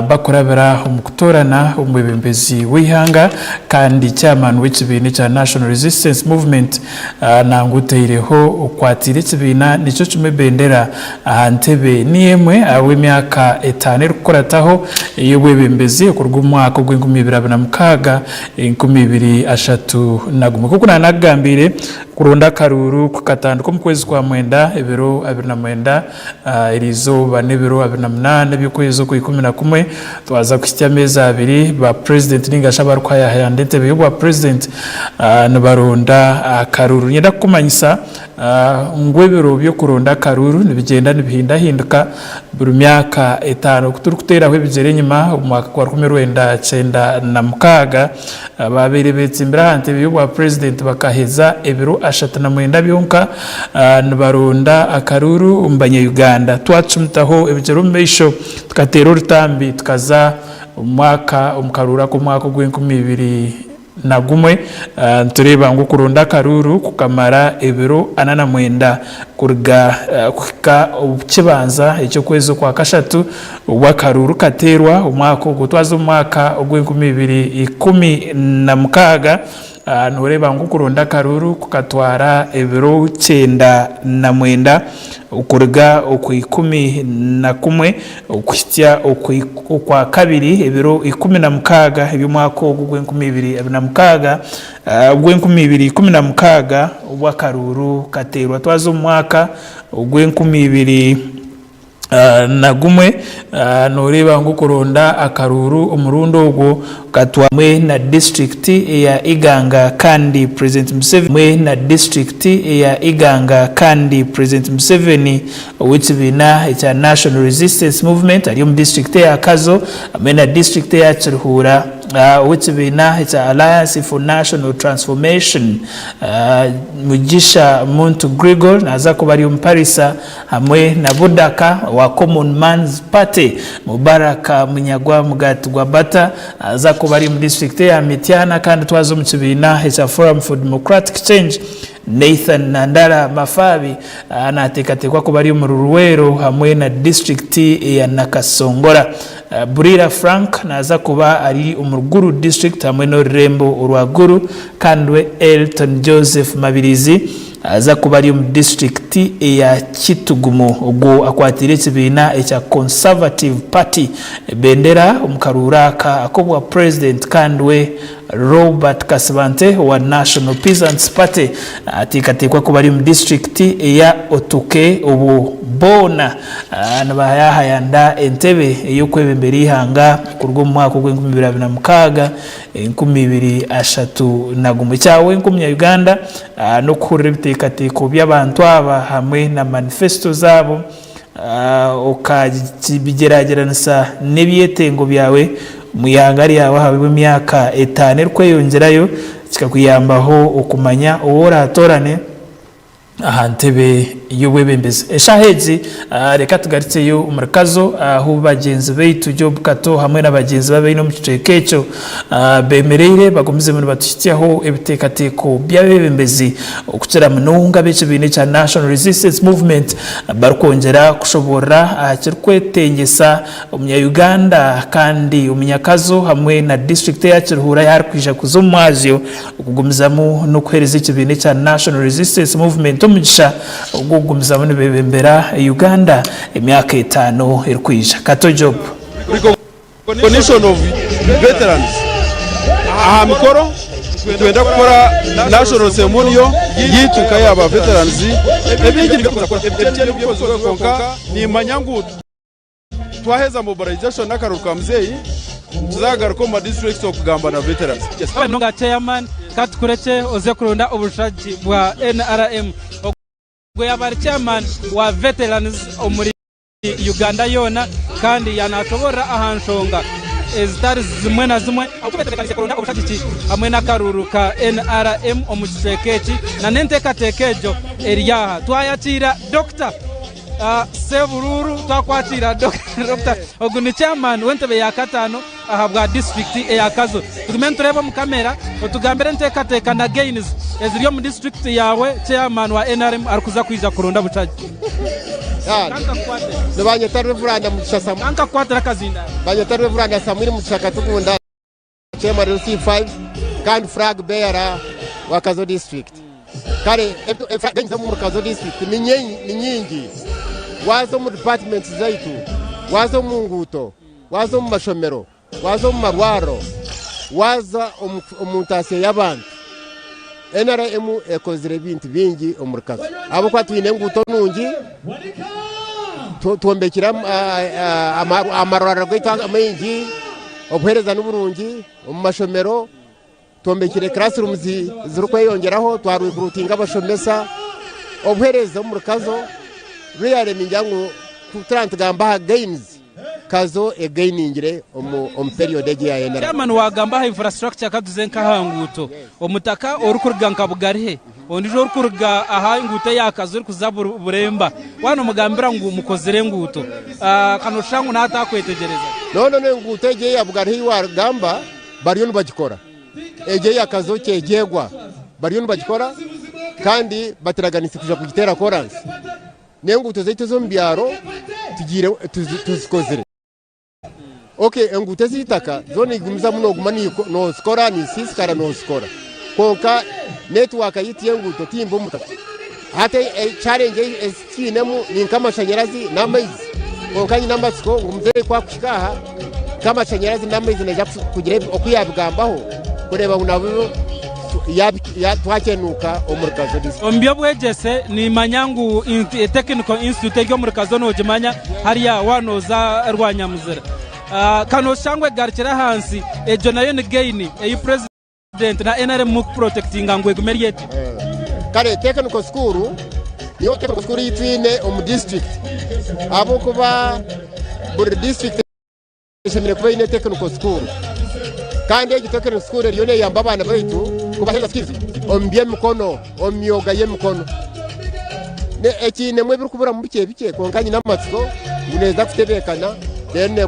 S1: bakorabera umukutorana umubembezi wihanga kandi chairman w'ikibini cha National Resistance Movement nanguteireho ukwatira ikibina nico cume bendera ahantebe niyemwe aw'imyaka 5 rukorataho y'ubwebembezi kurwa umwaka gw'2026 2023 kuko nanagambire kuronda karuru kukatanduko mu kwezi kwa mwenda ebiro 29 irizoba nebiro 28 by'ukwezi kwa 11 twaza kusitya meza abiri ba president ningasha barukwaya yandete byo president baronda akaruru nyenda kumanyisa ngwebero byo kuronda karuru nibigenda nibihindahinduka buri myaka 5 kuturukuteraho bizere nyuma umwaka kwa 1996 babere betsimbira hante byo president bakaheza ebiro 39 byonka baronda akaruru umbanye Uganda twacumtaho ebijero mesho tukatero rutambi tukaza umwaka umkarura ku mwaka gw'2022 nagumwe tureba ngo kuronda karuru kukamara ebiro 89 kurga kuka ukibanza icyo kwezo kwa kashatu wa karuru katerwa umwaka gutwaza umwaka gw'2016 nureba ngo kuronda karuru kukatwara ebiro 9 ukurga ukwi11 ukwisya ukwa kabiri ebiro 16 eby'umwaka gw'2026 gw'2016 wa karuru katerwa twaza umwaka gw'2000 nagumwe nureba ngo kuronda akaruru umurundo ubwo katwamwe na district ya Iganga kandi President Museveni na district ya Iganga kandi President Museveni w'ikibina cya National Resistance Movement ari mu district ya Kazo amena district ya Kirhura w'ikibina cya Alliance for National Transformation Mugisha Muntu Grigor naza ko bari umparisa hamwe na Budaka wa Common Man's Party Mubaraka Munyagwa Mugatwa Bata aza ko bari mu district ya Mityana kandi twazo mu kibina cya Forum for Democratic Change Nathan Nandara Mafabi anatekwa ko bari mu Ruruwero hamwe na district ya Nakasongora Burira Frank naza kuba ari umuruguru district hamwe no Rembo urwaguru kandi Elton Joseph Mabirizi aza kuba ari mu district ya Kitugumo ubwo akwatire kibina cya Conservative Party bendera umukaruraka akobwa president kandi Robert Kasabante wa National Peasants Party atikatekwa ko bari mu district ya Otuke ubu bona nabahayahayanda entebe y'okwebembera ihanga kurwo mu mwaka gw'2026 2031 cyawe nk'umunya Uganda no kuhurira ibiteekateko by'abantu aba hamwe na manifesto zabo ukabigerageranisa n'ibyetengo byawe mu ihanga ryawe hawe imyaka 5 kweyongerayo kikakuyambaho okumanya oworatorane ahantebe y'ubwebembezi eshahezi reka tugaritseyo umurikazo aho bagenzi beitu Job Kato hamwe n'abagenzi babe no mu kicekecho bemereire bagomize muri batushyitiyeho ibitekateko by'abebembezi okucera mununga bice bine cya National Resistance Movement barukongera kushobora kirkwetengesa umunya Uganda kandi umunyakazo hamwe na district ya Kiruhura yari kwija kuzomwazyo okugumizamo no kwereza ikibine cya National Resistance Movement umugisha ugugumizamo n'ibebembera Uganda emyaka 5 irkwija Kato Job
S13: condition of veterans aha mikoro twenda gukora national ceremony yituka y'aba veterans ebingi bikakora byo konka ni manyangu twaheza mobilization n'akaruka mzeyi tuzagaruka mu districts okugamba na veterans
S2: nonga chairman katukureke oze kurunda obushagi bwa NRM gwe yabari chairman wa veterans omuri Uganda yona kandi yanatobora ahanshonga ezitari zimwe na zimwe akubetekanise kurunda obushagi hamwe n'akaruru ka NRM omukisekeki na nentekatekejo eriyaha twayatira Dr. Sebururu twakwatira Dr. Oguni chairman wentebe ya katano ahabwa district ya Kazo tumentureba mu kamera otugambere ntekateka na gains eziriyo mu district yawe chairman wa NRM arikuza kwiza kurunda bucaji
S10: nabanye tarevuranda mu kishasa
S2: anka kwatira kazinda
S10: banye tarevuranda samwiri mu kishaka tukunda chairman C5 kandi flag bearer wa Kazo district kare gains mu Kazo district ni nyingi wazo mu department zaitu wazo mu nguto wazo mu mashomero wazo mu marwaro waza omuntase y'abantu NRM ekozire bintu bingi omurikazo abo kwa twine nguto nungi tuombekira amarwaro gitanga mengi obuhereza n'uburungi mu mashomero tuombekire classrooms zirukweyongeraho twarwikurutinga abashomesa obuhereza omurikazo really minjangu kutrant gamba gains Kazo egainingire om period ya NRM
S2: chairman wagamba infrastructure kaduzenka hanguto omutaka orukurga nkabugarihe ondijo orukurga aha nguto ya Kazo uri kuzabura buremba wano mugambira ngo mukozere nguto kanoshangu nata kwetegereza
S10: no nguto eje ya bugarihe wagamba bariyo nubagikora eje ya Kazo cyegegwa bariyo nubagikora kandi batiraganise kuja kugitera chorus nenguto zaitu zo mbyaro tugire tuzikozere okay enguto zitaka zone igumiza muno gumani no skora ni siskara no skora konka network yiti enguto timbo mutaka hata challenge estinemu ni kama shanyarazi n'amaizi konka nyina mbatsiko ngumzeye kwa kushikaha kama shanyarazi n'amaizi naja kugira okuyabigambaho kureba unabo ya twakenuka omurikazo
S2: ombyo bwegese ni manyangu technical institute yo murikazo no jimanya hariya wanoza rwanyamuzira kano shangwe garkira hansi ejo nayo ni gain e president na NRM protecting angwe gumeriete
S10: kare technical school yo technical school yitwine om district abo kuba bur district ishemire kuba ine technical school kandi technical school yone yamba bana baitu kubaheza skills ombye mikono omyoga ye mikono ne ekine mwe birukubura mu bike konkanyi n'amatsiko uneza kutebekana then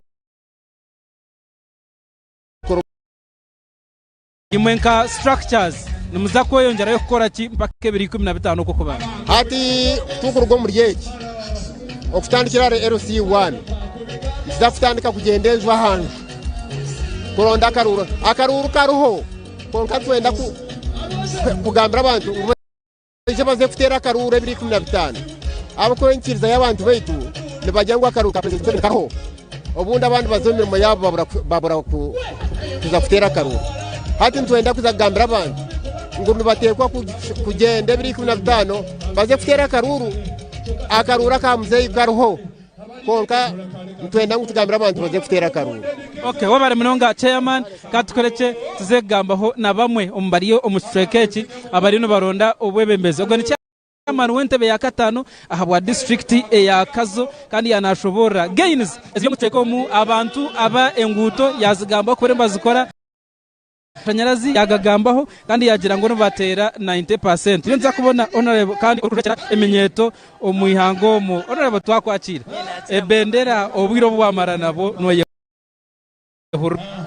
S2: imwenka structures nimuza koyongera yo gukora ki mpaka 2015 koko bana
S10: hati tukurgo muri yeki okutandikira RC1 zafutandika kugendezwa hantu kuronda akaruru karuho konka twenda kugambira abantu ije baze kutera akaruru 2015 abakorenkiriza y'abantu baitu nibajyangwa akaruka president kaho obundi abantu bazomira mu yabo babura kuza kutera akaruru hati twenda kuzagambira abantu ngo nibatekwa kugenda 2015 baze kutera akaruru akarura ka muzeyi kariho konka ntwenda ngutugambira abantu baze kutera akarura.
S2: Okay, wabare munonga chairman katukoreke tuzegambaho na bamwe ombariyo omushrekeki abarino baronda obwebembezi ubwo ni chairman wentebe ya katano ahabwa district ya Kazo kandi yanashobora gains ezyo muteko mu abantu aba enguto yazigamba ko remba zikora Kanyarazi yagagambaho kandi yagira ngo batera 90%. Iyo nza kubona honorable kandi ururekera emenyeto omuihango mu honorable twakwakira ebendera obwiro bwamara nabo noye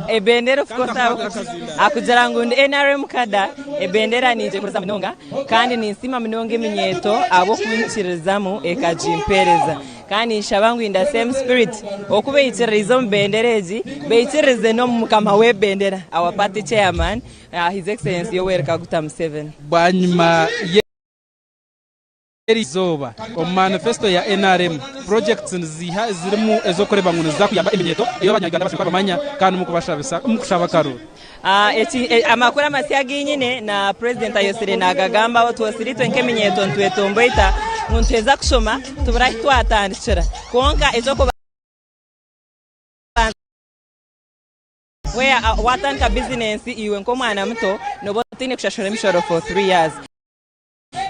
S14: ebendera of course akujara ngo ndi NRM kada ebendera nije kuruza minonga kandi ni nsima minonga emenyeto abo kwinchirizamu ekajimpereza kandi shabangu in the same spirit okube ichirizo mbendereji beichirize no mukama we bendera our party chairman his excellency Yoweri Kaguta Museveni
S2: banyuma Erizoba o manifesto ya NRM projects ziha zirimu ezokoreba ngo zakuyamba emenyeto iyo abanyarwanda bashaka bamanya kandi mukubashabisa mukushaba karuru
S14: amakuru amasiagi nyine na president ayosere nagagamba aho twosirito nkemenyeto ntwetomboita munteza kushoma tubura twatandikira konka ezoko where watanka business iwe nkomwana muto nobotine kushashora mishoro for 3 years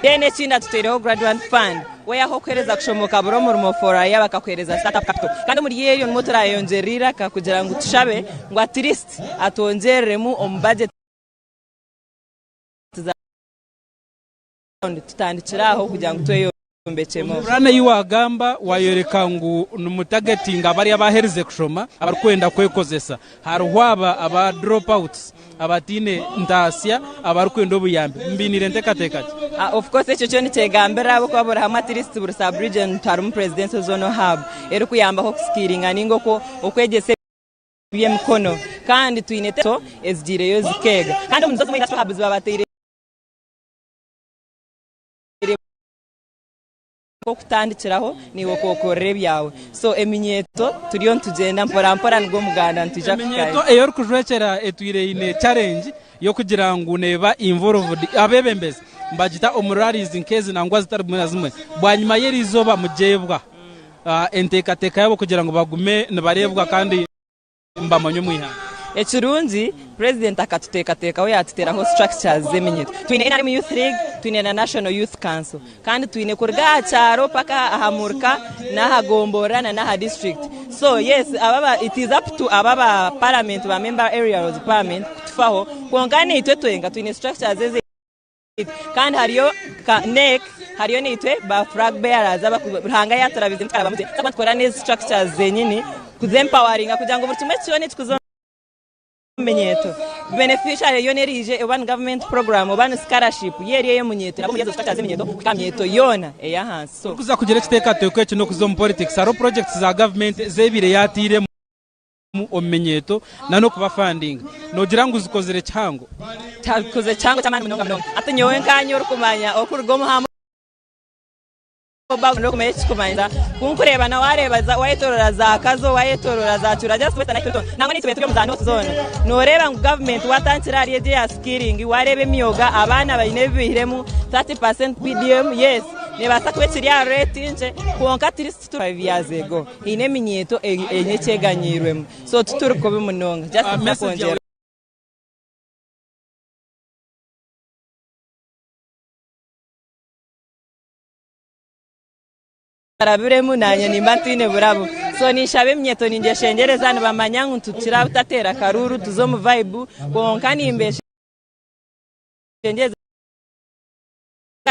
S14: dene chinda tutereho graduate fund where hokwereza kushomoka buromurmo fora yaba kakwereza startup capital kandi muri yeyo motora yongerira kakugira ngo tushabe ngo at least atongereremu on budget tutandikiraho kugira ngo tweyo mbechemo
S2: rana yiwagamba wayoreka ngo numutagetinga bari abaherize kushoma abarkwenda kwekozesa haruhwaba aba dropouts abatine ndasya abarkwenda obuyambi mbinire ntekateka
S14: of course echo cyo nitegambera abo kwabora hamatirist bur sub region tarum presidential zone hub eri kuyamba ho skilling aningo ko okwegese byemkono kandi tuineto ezgire yo zikega kandi umuntu zose mu hubs babatire kutandikiraho niwo kokore byawe so eminyeto turiyo tugenda mpora ngo muganda ntija
S2: eminyeto eyo kujwekera etwire ine challenge yo kugira ngo neba involved abebembeze mbagita omurarizing case nangwa zitarumwe zimwe bwanyuma yerizoba mujebwa entekateka yabo kugira ngo bagume nabarebwa kandi mbamanyo mwihanga
S14: ekirungi president akatutekateka we yatuteraho structures zeminyeto twine NRM Youth League twine na National Youth Council kandi twine kurga cyaro paka ahamurka na hagombora na district so yes ababa it is up to ababa parliament ba member area of parliament kutufaho kongane itwe twenga twine structures zeze kandi hariyo neck hariyo nitwe ba flag bearers abahanga yatarabize mukarabamuze twakora neza structures zenyini kuzempowering kugira ngo buri kimwe cyone tukuzo menyeto beneficiary yonerije one government program one scholarship yeri yemunyeto nabo yezo stataze menyeto kamyeto yona eya hansi so
S2: kuza kugera kiteka tekwecho no kuzo mu politics aro projects za government zebire yatire mu omenyeto nano kuba funding no girango uzikozere cyango
S14: takoze cyango cyamana minonga atanyowe nkanyo rukumanya okurgomo hamo no kumechi kumanza kunkureba na wareba wayetorora za Kazo wayetorora za Chura just weta na kito nango nitwe muzano zone noreba ngo government watansira ari ya skilling warebe miyoga abana bayinebihiremu 30% PDM yes ne basakwekiri ya rate nje konka 5 years ago ine minyeto enye cheganyirwemo so tuturiko bimunonga just nakongera arabiremu nanye nimbantine burabo so nishabe mnyeto ninjeshengereza nibamanya ntutira utatera karuru tuzo mu vibe konka nimbeshe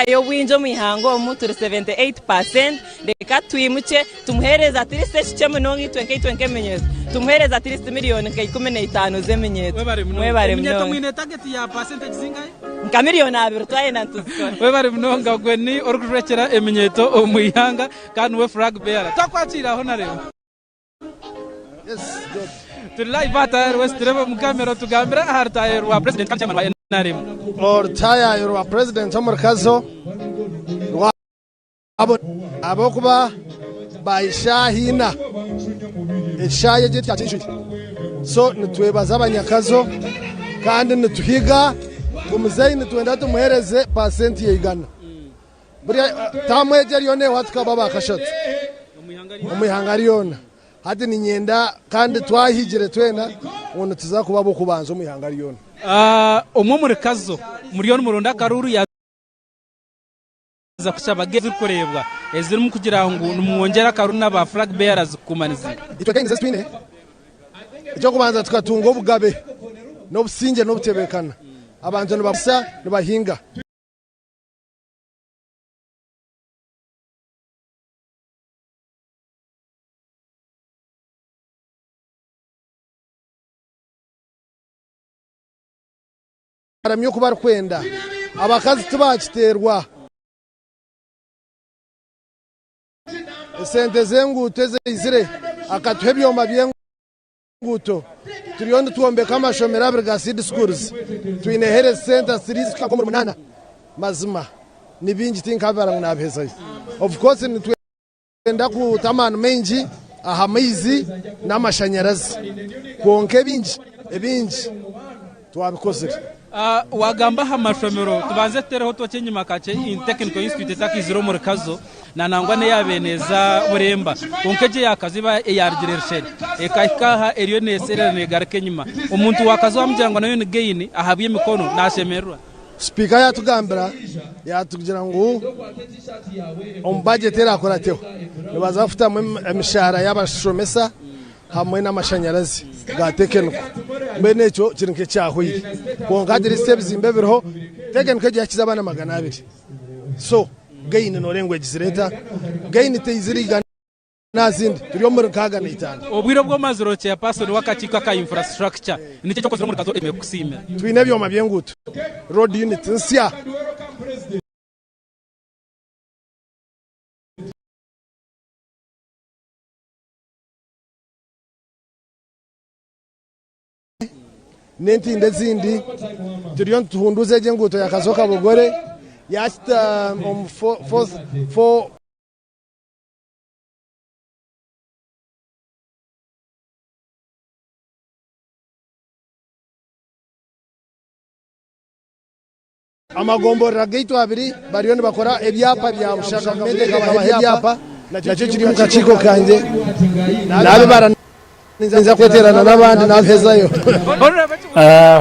S14: yo winjo mihango mutu 78% deka twimuche tumuhereza at least cyo munongi 2020 menyezo tumuhereza at least million 15 zemenyezo webare
S2: mnyeto mwine target ya percentage zingaye
S14: nka million abiri twaye nantuzikora
S2: webare mnonga gweni orukujekera emenyeto omuyanga kandi we flag bearer takwatira aho narebo
S15: yes good
S2: to live at West Rebo mu camera tugambira hartayer wa president kan chairman wa NRM
S15: taya yorwa president Omuri Kazo abo kuba bayishahina eshaye je cyacishije so nitwebaza abanyakazo kandi nituhiga umuzeyi nitwenda tumuhereze % ye igana buri tamwegera yone watukaba bakashatu umihangari yona hadi ni nyenda kandi twahigire twena umuntu tuzakuba bo kubanza umihangari yona
S2: Omuri Kazo muri muronda karuru ya za kuchabagezi kurebwa ezirimo kugira ngo numwongera karuna ba flag bearers kumaniza
S15: itwekenze twine icyo kubanza tukatunga obugabe no businge no butebekana abantu nibasa nibahinga aramyo kubar kwenda abakazi tubakiterwa sente zenguto zizire akatuhe byoma byenguto turiyo tuombeka amashomera Brigade Schools twine health center series kwa 8 mazima nibingi tinkabara nabeza of course nitwenda kutamana menji ahamizi n'amashanyarazi konke ebinji twabikoze
S2: wagamba hamashomero tubanze tereho tokenyima kace in technical institute takiziro muri Kazo nanangwa ne yabeneza buremba konkeje yakaziba yargirershere ekahikaha eriyo nesere ne garkenyima umuntu wakazo amujyangwa nayo ni gain ahabiye mikono Naasherura
S15: speaker yatugambira yatugira ngo budget erakora teo nibazafuta emishara y'abashomesa hamwe n'amashanyarazi gatekenko mbe neco kirinke cyahuye konkadiri steps imbebirho tekenko yakiza abana 200 so gain no lengwe gisireta gain teiziriga nazindi turiyo muri kaga n'itanu
S2: obwiro bwo maziro cya person wakachika ka infrastructure nicyo cyo kozira muri Kazo emekusime
S15: twine byoma byengutu road unit nsya nenti ndezindi turiyo tuhunduze jenguto yakazoka bugore yasta for amagombora gaitu abiri bariyo bakora ebyapa bya Obushagiki kama ebyapa nacyo kiri mu kachiko kanje nabe bara nza kweterana n'abandi nabezayo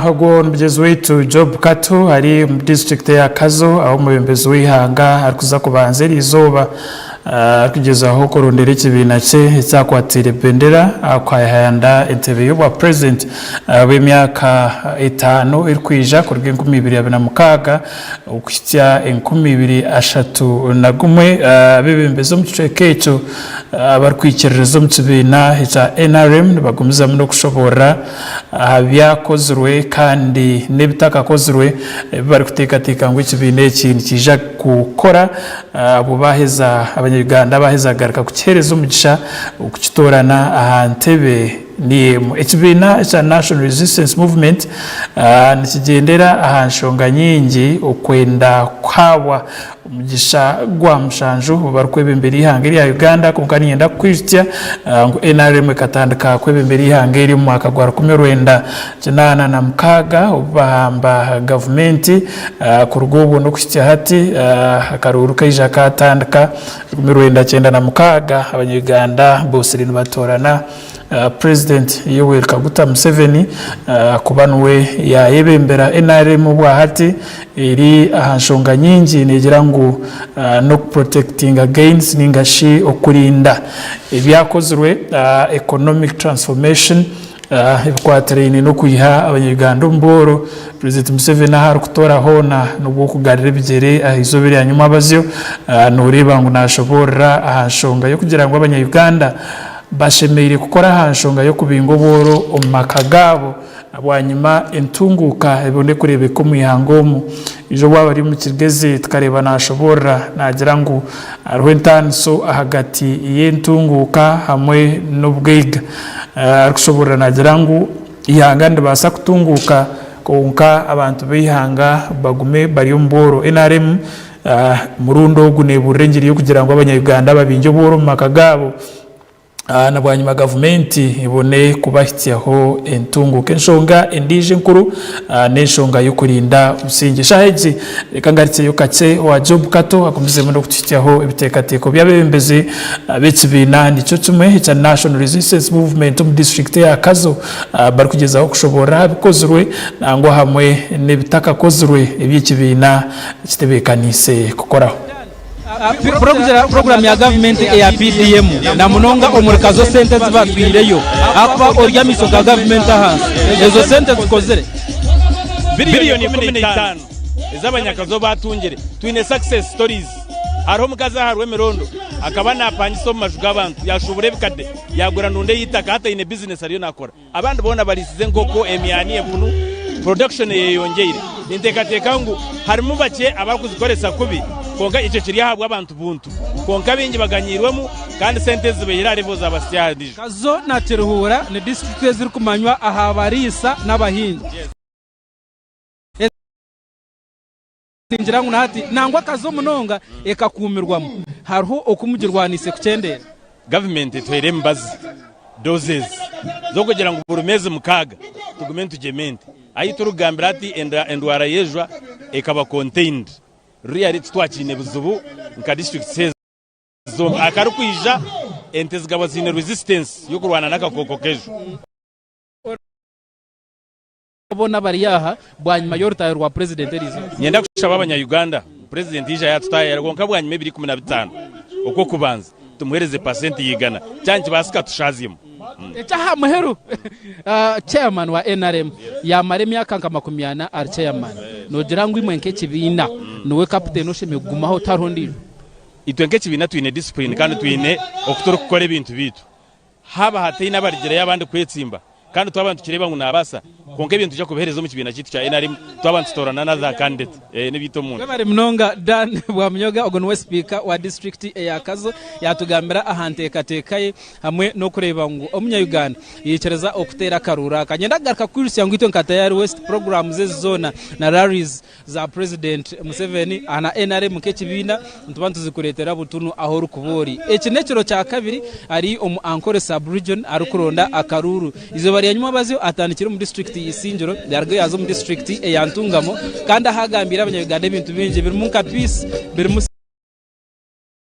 S1: hago mugezi wetu Job Kato ari mu district ya Kazo aho mubembezi wihanga ari kuza kubanza izuba kugeza aho kurondera ikibina cye cyakwatira bendera akwayahanda interview wa president w'imyaka 5 iri kwija ku rwego 2026 ukitya 2031 bibembezo mu cyekecho abarkwikiririzo mu kibina cya NRM bagumiza no kushobora byakozwe kandi nebitakakozwe bari kutekateka ngo ikibine kintu kija gukora abo baheza Uganda bahezagaruka kukereza umugisha ukukitorana ahantebe ni ekibina cha National Resistance Movement nikigendera ahanshonga nyingi ukwenda kwawa umugisha gwa mushanju barukwebemberi ihangeri ya Uganda kunkani yenda kwitya ngo NRM katandika kwebemberi ihangeri mu mwaka gwa 1986 ubahamba government ku rugobo no kusitya hati akaruru kayija katandika 1996 abanyuganda bose rintu batorana President Yoweri Kaguta Museveni kubanwe ya ebembera NRM bwahati iri ahanshonga nyingi negira ngo no protecting against ningashi okurinda ibyakozwe economic transformation ibikwaterine no kuyiha abanyuganda mboro President Museveni ahari kutora hona nubwo kugarira bigere ahizobere yanyuma bazyo nureba ngo nashobora ahanshonga yo kugira ngo abanyuganda bashemeye gukora hanshonga yo kubingoboro omakagabo abwanyuma entunguka ibone kurebe ko muyihangomu ijo wabari mu kigeze tukareba nashobora nagira ngo arwentanso hagati yentunguka hamwe n'ubwiga arikushobora nagira ngo ihangande basa kutunguka konka abantu bihanga bagume bari mboro NRM murundo guneburengeri yo kugira ngo abanyayuganda babinjye boro makagabo na bwanyuma gavumenti ibone kubahitiyaho entunguka enshonga endije nkuru n'enshonga yo kurinda ubusingisha hegi reka ngaritse yokatse wa job kato akomeze no kutitiyaho ibitekateko by'abembezi b'ekibina nicyo kimwe cya National Resistance Movement mu district ya Kazo bari kugezaho kushobora bikozwe nangwa hamwe n'ibitakakozwe iby'ekibina kitebekanise kukoraho
S2: program ya government ya PDM na munonga Omuri Kazo sentence batwireyo akwa oryamiso ga government hansi ezo sentence kozere
S16: biliyoni 15 ezabanyakazo batungere twine success stories hariho mukaza harwe mirondo akaba napanyiso mu majuga abantu yashobore bikade yagura nunde yitaka hata ine business ariyo nakora abandi bona barisize ngoko emyani evunu production yeyongere nintekateka ngo harimo bake abakuzikoresa kubi konka icyo kiri yahabwa abantu buntu konka bingi baganyirwemo kandi sentence behirare boza abasyadije
S2: Kazo na Teruhura ni district ziri kumanywa ahabarisa n'abahinzi tingira ngo nati nangwa Kazo munonga ekakumirwamo hariho okumugirwanise kucendera
S16: government twere mbazi doses zo kugira ngo burumeze mukaga tugume tugemente ayi turugambira ati endwara yejwa ekaba contained really twakine buzubu nka district says zo akarukwija ente zigaba zine resistance yo kurwana nakakoko kejo
S2: bona bari yaha bwanyuma yorutaye rwa president erizo
S16: nyenda kushaba abanya Uganda president ija yatutaye yargonka bwanyuma 2015 uko kubanza tumuhereze % yigana cyanki basika tushazimo
S2: echaha muheru chairman wa NRM ya maremi yakanka 20 ar chairman no jirangu imwenke kibina nowe captain osheme gumaho tarondiro
S16: itwenke kibina twine discipline kandi twine okutoro kukora ibintu bitu haba hateyina barigere yabandi kwetsimba kandi twabantu kireba ngo nabasa konke ibintu cyo kubereza mu kibina kitu cya NRM twabantu torana na za candidate n'ibito muntu
S2: bari mnonga Dan bwa myoga ogonwe speaker wa district ya Kazo yatugambira ahantekatekaye hamwe no kureba ngo omunya Uganda yicereza okutera karura kagenda garuka kwirusya ngo ito nkatayari West programs zona na rallies za President Museveni ana NRM kekibina ntubantu zikuretera butunu aho rukubori ekinekiro cya kabiri ari omu Ankole sub-region arukuronda akaruru izo bari yanyuma bazyo atandikira mu district yisinjiro yargo yazo mu district eyantungamo kandi ahagambira abanyaganda ibintu binje biri mu kapisi biri mu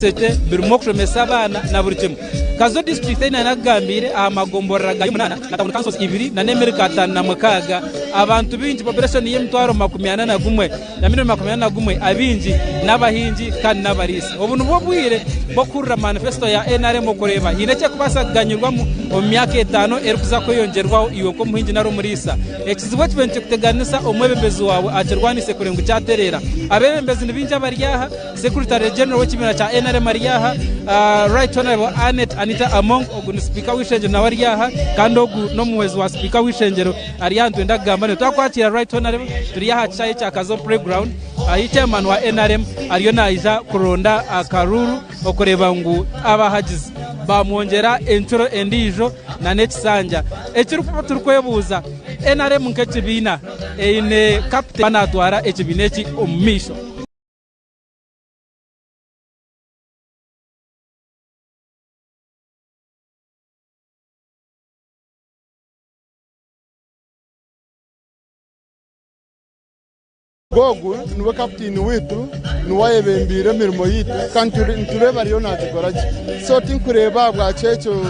S2: sete biri mu kushomesa abana na buri kimwe Kazo district ina nagambire amagomboreraga y'umunana natabona kansos ibiri na America 5 na mukaga abantu binji population y'emtwaro 81 na 81 abinji n'abahinji kandi n'abarisi obuntu bwo bwire bwo kurra manifesto ya NRM kureba hineke kubasaganyirwa mu myaka 5 erikuza ko yongerwaho iyo ko muhinji naro murisa ekizibo kibente kuteganisa omwebembezi wawe acerwanise kurenga cyaterera abebembezi nibinja baryaha secretary general w'ikibina cha NRM aryaha right honorable Anet Anita among ogun speaker wishenje na waryaha kandi ogu no muwezi wa speaker wishenjero ariyantu ndagamba twakwatira right honorable turiyaha cyayi cya Kazo playground ayi chairman wa NRM ariyo naija kuronda akaruru okureba ngo abahagize bamwongera enchuro endijo na nekisanja ekiruko turukwebuza NRM nkekibina ine captain banatwara ekibineki omumisho
S17: gogu niwe kapitini witu niwayebembire mirimo yitu kandi ntureba ariyo natikoraje so tinkureba bwacyeco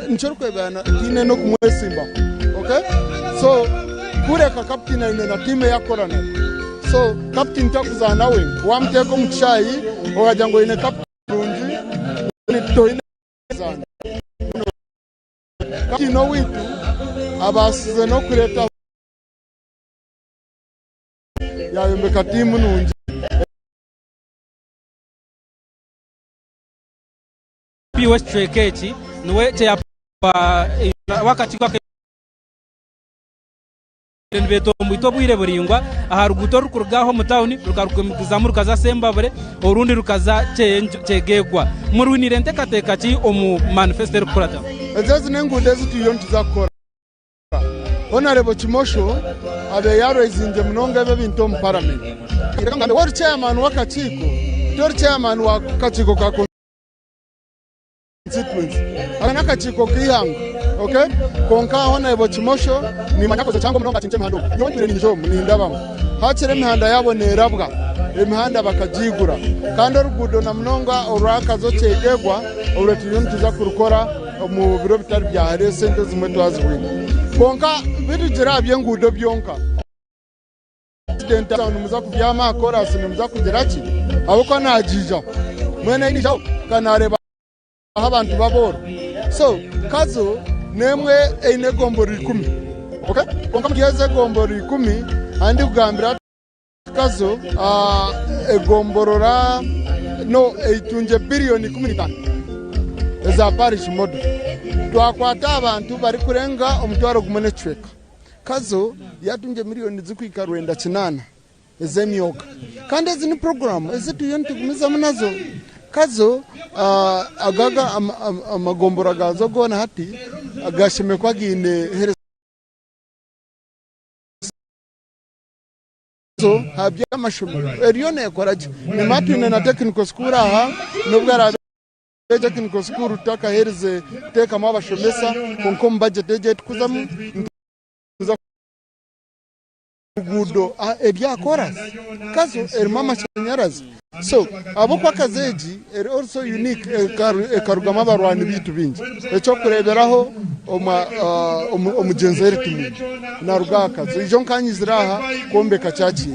S17: nicyo kwebana tine no kumwesimba okay so kureka kapitini ine na time yakorana so kapitini takuza nawe wamteko muchayi okaja ngo ine kapitini rungi to ine zana kapitini witu abasize no kureta yayombeka timu nungi
S2: piwe strekechi niwe cya wakati kwa nbetombo itobwire buringwa aharuguto rukurgaho mutawuni rukarukumizamu rukaza sembabure orundi rukaza cegegwa murunire ntekateka ki omu manifesto rukurata
S17: ezezi nengude zituyo ntizakora Honorable Chimosho abe yarezinze munonga ebe bintu mu parliament kandi wari chairman wakachiko tori chairman wa kachiko ka constituency anaka chiko kihanga okay konka hona ebo chimosho ni manyakoze cyangwa mnonga cince mihando yongire ni njomu ni ndabamo hacire mihanda yabo nerabwa imihanda bakajigura kandi orugudo na mnonga orakazo cegegwa uretiyontuza kurukora mu biro bitari bya hare sente zimwe twazibwe konka birugira byengudo byonka president muza kubyama akora simuza kugera ki abuko najija mwene ni jaw kanareba abantu baboro so Kazo nemwe eine gombori 10 okay konka mugeze gombori 10 andi kugambira Kazo egomborora no eitunje billion 15 eza parish model twakwata abantu bari kurenga omutwaro gumene chweka Kazo yatunje miliyoni zikwika 9 ezemyoga kandi ezi ni program ezitu yonti kumiza munazo Kazo agaga amagombora gazo gona hati agashime kwa gine so habya amashumo erione yakoraje ni matine na technical school aha nubwo technical school taka herize teka mabashomesa konkom budget kuzamu gudo ebya chorus Kazo mama chanyarazi so abo kwa kazeji also unique karugama barwani bitu bingi echo kureberaho omugenzeri timu na rugakazo ijo nkanyiziraha kombe kachachi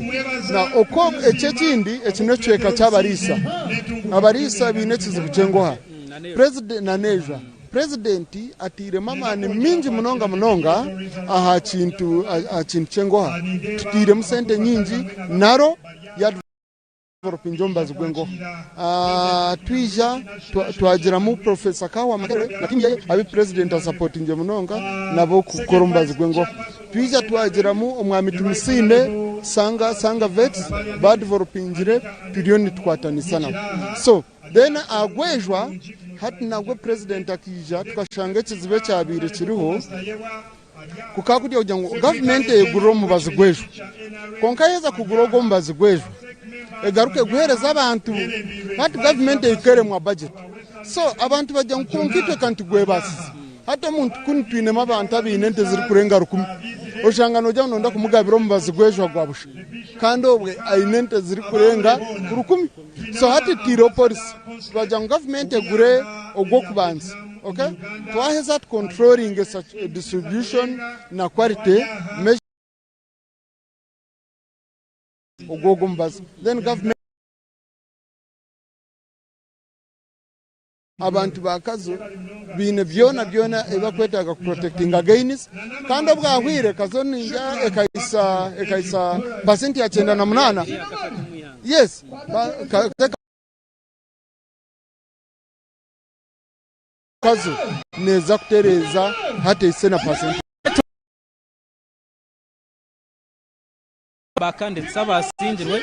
S17: na oko echekindi ekinecweka cyabarisa abarisa binekizi bucengoha president na neja president atire mamani mingi munonga aha kintu chengoha tutire musente nyingi naro ya Njomba zigwengo twija twagira mu professor Kawa Makere lakini yeye abi president support nje munonga nabo kukoromba zigwengo twija twagira mu omwami tumusine sanga vets bad developingire tulioni twatani sana so then agwejwa hati nagwe president akija tukashanga kizibe cyabire kiriho kukakujya ujya ngo government eguro mu bazigwejwa konka yeza kugurogo mu bazigwejwa egaruke guhereza abantu hati government ikere mu budget so abantu bajya nkunkitwe kanti gwebasi hata muntu kuntwine mabantu abinente ziri kurenga 10 oshanga no jano nda kumugabiro mu bazigwejwa gwabusha kandi obwe ainente ziri kurenga 10 so hati tiro police bajya government egure ogwo kubanza okay twaheza controlling such distribution na quality ogogombas then government abantu bakazo bine byona ebakwetaga protecting against kandi obwahwire Kazo ninja ekaisa percent ya 98 yes Kazo neza kutereza hata isena percent
S2: bakande sabasinjirwe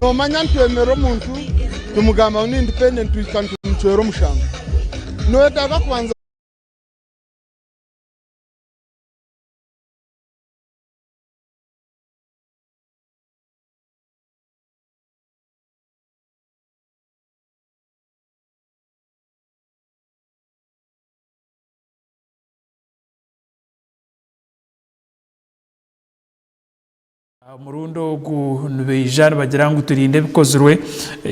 S17: no manyantu emero muntu tumugamba uni independent wikantu mchwero mushanga no etaga kwanza
S1: murundo gunubejana bagira ngo turinde bikozwe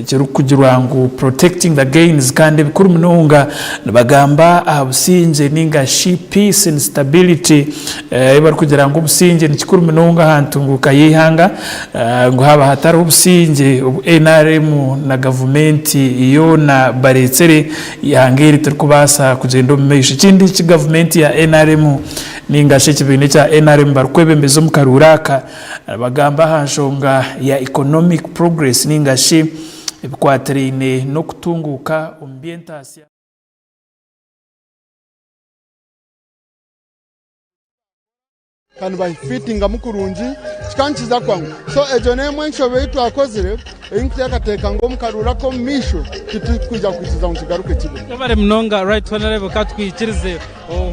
S1: cyo kugira ngo protecting the gains kandi bikuru mununga bagamba abusinje ningashi peace and stability bari kugira ngo ubusinje nikikuru mununga hantunguka yihanga ngo haba hatari ubusinje NRM na government iyo na baretsere yangeri turi kubasa kugenda mu meshi kindi ki government ya NRM ningashi kibine cya NRM barkwebembezo mu karuraka bagamba hanshonga ya economic progress ningashi bikwaterine no kutunguka ambientation
S17: kandi bafitinga mukurungi kikankiza kwangu so ejo nemwe nshobe yitu akozire inkuteka ngo mukarura ko misho kitukuja kwitiza mukigaruke kigo
S2: bare mnonga right honorable katwikirize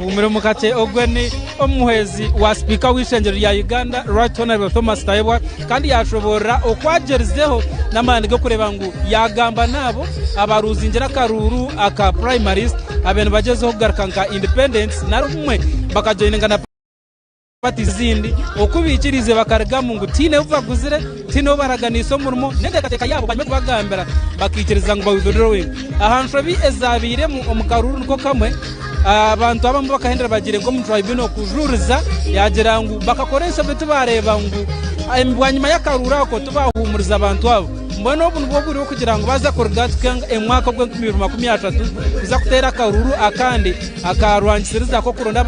S2: umiro mukate ogweni omuhezi wa speaker w'ishengero ya Uganda right honorable Thomas Tayebwa kandi yashobora okwagerizeho namani go kureba ngo yagamba nabo abaruzingira karuru aka primaries abantu bagezeho kugaruka independence narumwe bakajoininga na pati zindi okubikirize bakarega mu ngutine uvaguzire tino baraganiso murimo nedekateka yabo banywe bagambera bakikiriza ngo bawithdrawing ahanshobi ezabire mu omukaruru nko kamwe abantu abamwe bakahendera bagire ngo mu tribunal kujuriza yagira ngo bakakoresha bitu bareba ngo embwanyuma yakarura ko tubahumuriza abantu abo mbona ubu nubwo buri kugira ngo baza korgatkenga emwaka gwe 2023 kuza kutera karuru akandi akarwangisiriza ko kuronda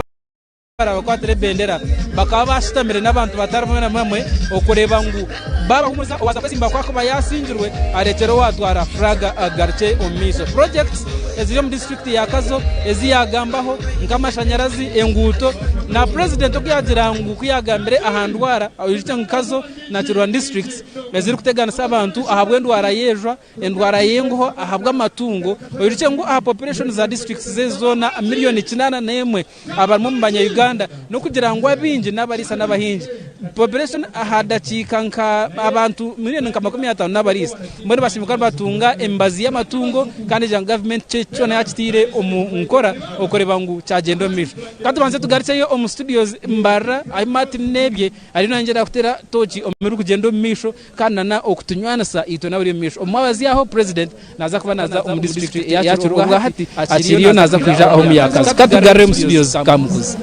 S2: barabakwatire bendera bakaba bashitamire n'abantu batarabona namwe okureba ngo baba humuza waza kwesimba kwako bayasinjirwe arekero watwara fraga agarche omiso projects eziri mu district ya Kazo eziyagambaho nkamashanyarazi enguto na president okuyagira ngo kuyagambire ahandwara ayirite Kazo na Kirwa districts eziri kutegana sabantu ahabwe ndwara yejwa endwara yengo ahabwa amatungo ayirite ngo a population za districts zezona miliyoni 8 abarimo mu Uganda no kugira ngo abinje n'abarisa n'abahinji population ahadakika nka abantu miliyoni 50 n'abarisa mbone bashimika batunga embazi y'amatungo kandi ja government cyo na yakitire omunkora okoreba ngo cyagendo misho kandi banze tugaritse yo omu studios mbara ay Martin nebye ari nangera kutera tochi omeru kugendo misho kandi na okutunywana sa ito na buri misho omwabazi yaho president naza kuba naza omu district yacyurwa hati akiriyo naza kwija aho muyakaza katugarre mu studios kamukuzi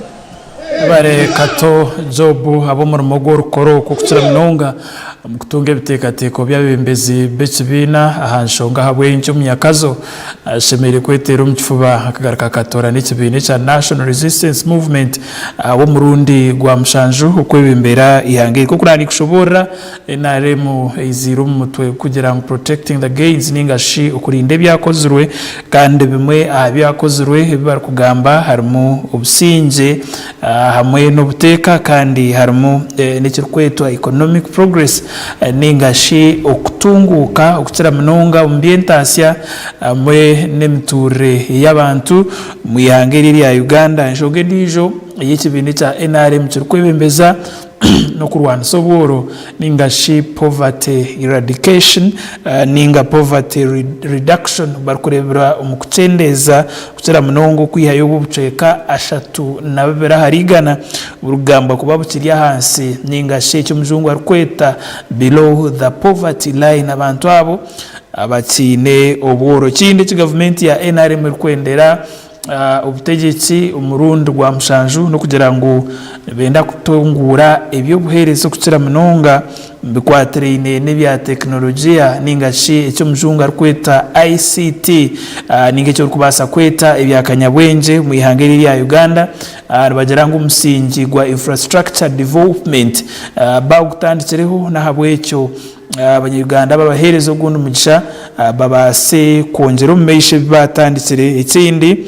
S1: bare kato jobu abo mu mugoro koro kukira mnonga mukutunge bitekateko byabembezi bekibina ahanshonga habwe incho myakazo ashemere kwetera umkifuba akagaraka katora n'ikibine cha National Resistance Movement abo murundi gwa mushanju ukwebembera ihange ko kurani kushobora enaremu iziro mutwe kugira ngo protecting the gains ningashi ukurinde byakozurwe kandi bimwe abyakozurwe bibar kugamba harimo ubusinje hamwe n'ubuteka kandi harimo n'ikirkwetwa economic progress ningashi okutunguka okutira munonga umbientasya mwe nemiture y'abantu mu ihangeri ya Uganda nshoge ndijo y'ikibine cha NRM kirkwebembeza no kurwana soboro ningashi poverty eradication ninga poverty reduction barkurebera umukutendeza kutira munongo kwihayo buceka ashatu nabera harigana urugamba kuba bukiriya hansi ningashi cyo muzungu arkweta below the poverty line abantu abo abakine oboro kindi government ya NRM kwendera ubutegetsi umurundi rwa mushanju no kugira ngo benda kutungura ibyo buherezo kutira munonga bikwatrine n'ibya teknolojia ningashi icyo mjunga kweta ICT ninge cyo kubasa kweta ibya kanyabwenje mu ihangeri ya Uganda bagira ngo umusingi gwa infrastructure development bagutandikiriho na habwecho abanyuganda babaherezo gundi mugisha babase kongera ummeishe batandikire ikindi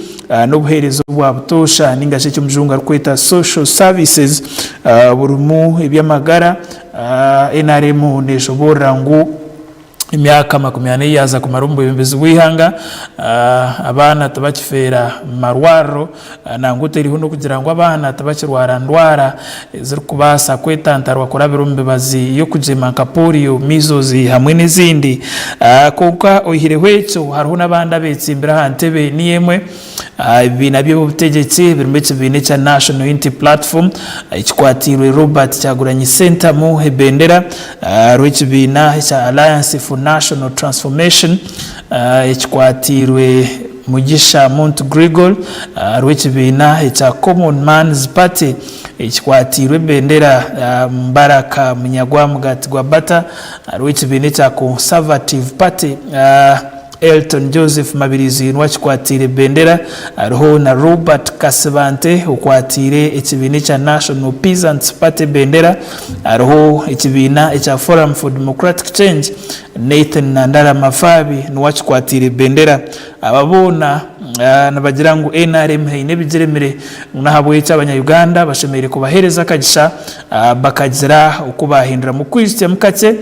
S1: n'ubuherezo bwa butosha ningashe cyo mjunga kweta social services burumu ibyamagara NRM neshobora ngo imyaka 40 yaza kumarumbu bembezi wihanga abana tabakifera marwaro nanguteri no kugira ngo abana tabakirwara ndwara ziri kubasa kwetantarwa kora birumbe bazi yo kujema kapolio mizozi hamwe n'izindi kuko ohirehwecho hariho nabanda betsimbira hantebe niyemwe binabyo ubutegetsi birumbe bine cha National Unity Platform ikwatirwe Robert Chaguranyi Center mu hebendera rw'ikibina cha Alliance for National Transformation ikwatirwe Mugisha Mount Grigol rw'ikibina cha Common Man's Party ikwatirwe bendera Mbaraka Munyagwa Mugati gwa Bata rw'ikibina cha Conservative Party Elton Joseph Mabirizi nwakikwatire bendera hariho na Robert Kasebante ukwatire ekibina kya National Peasants Party bendera hariho ekibina ekya Forum for Democratic Change Nathan Nandara Mafabi nwakikwatire bendera ababona nabagira ngo NRM haine bijiremire nahabwe cy'abanyayuganda bashemere kubahereza kagisha bakagira uko bahindura mu kwistya mukake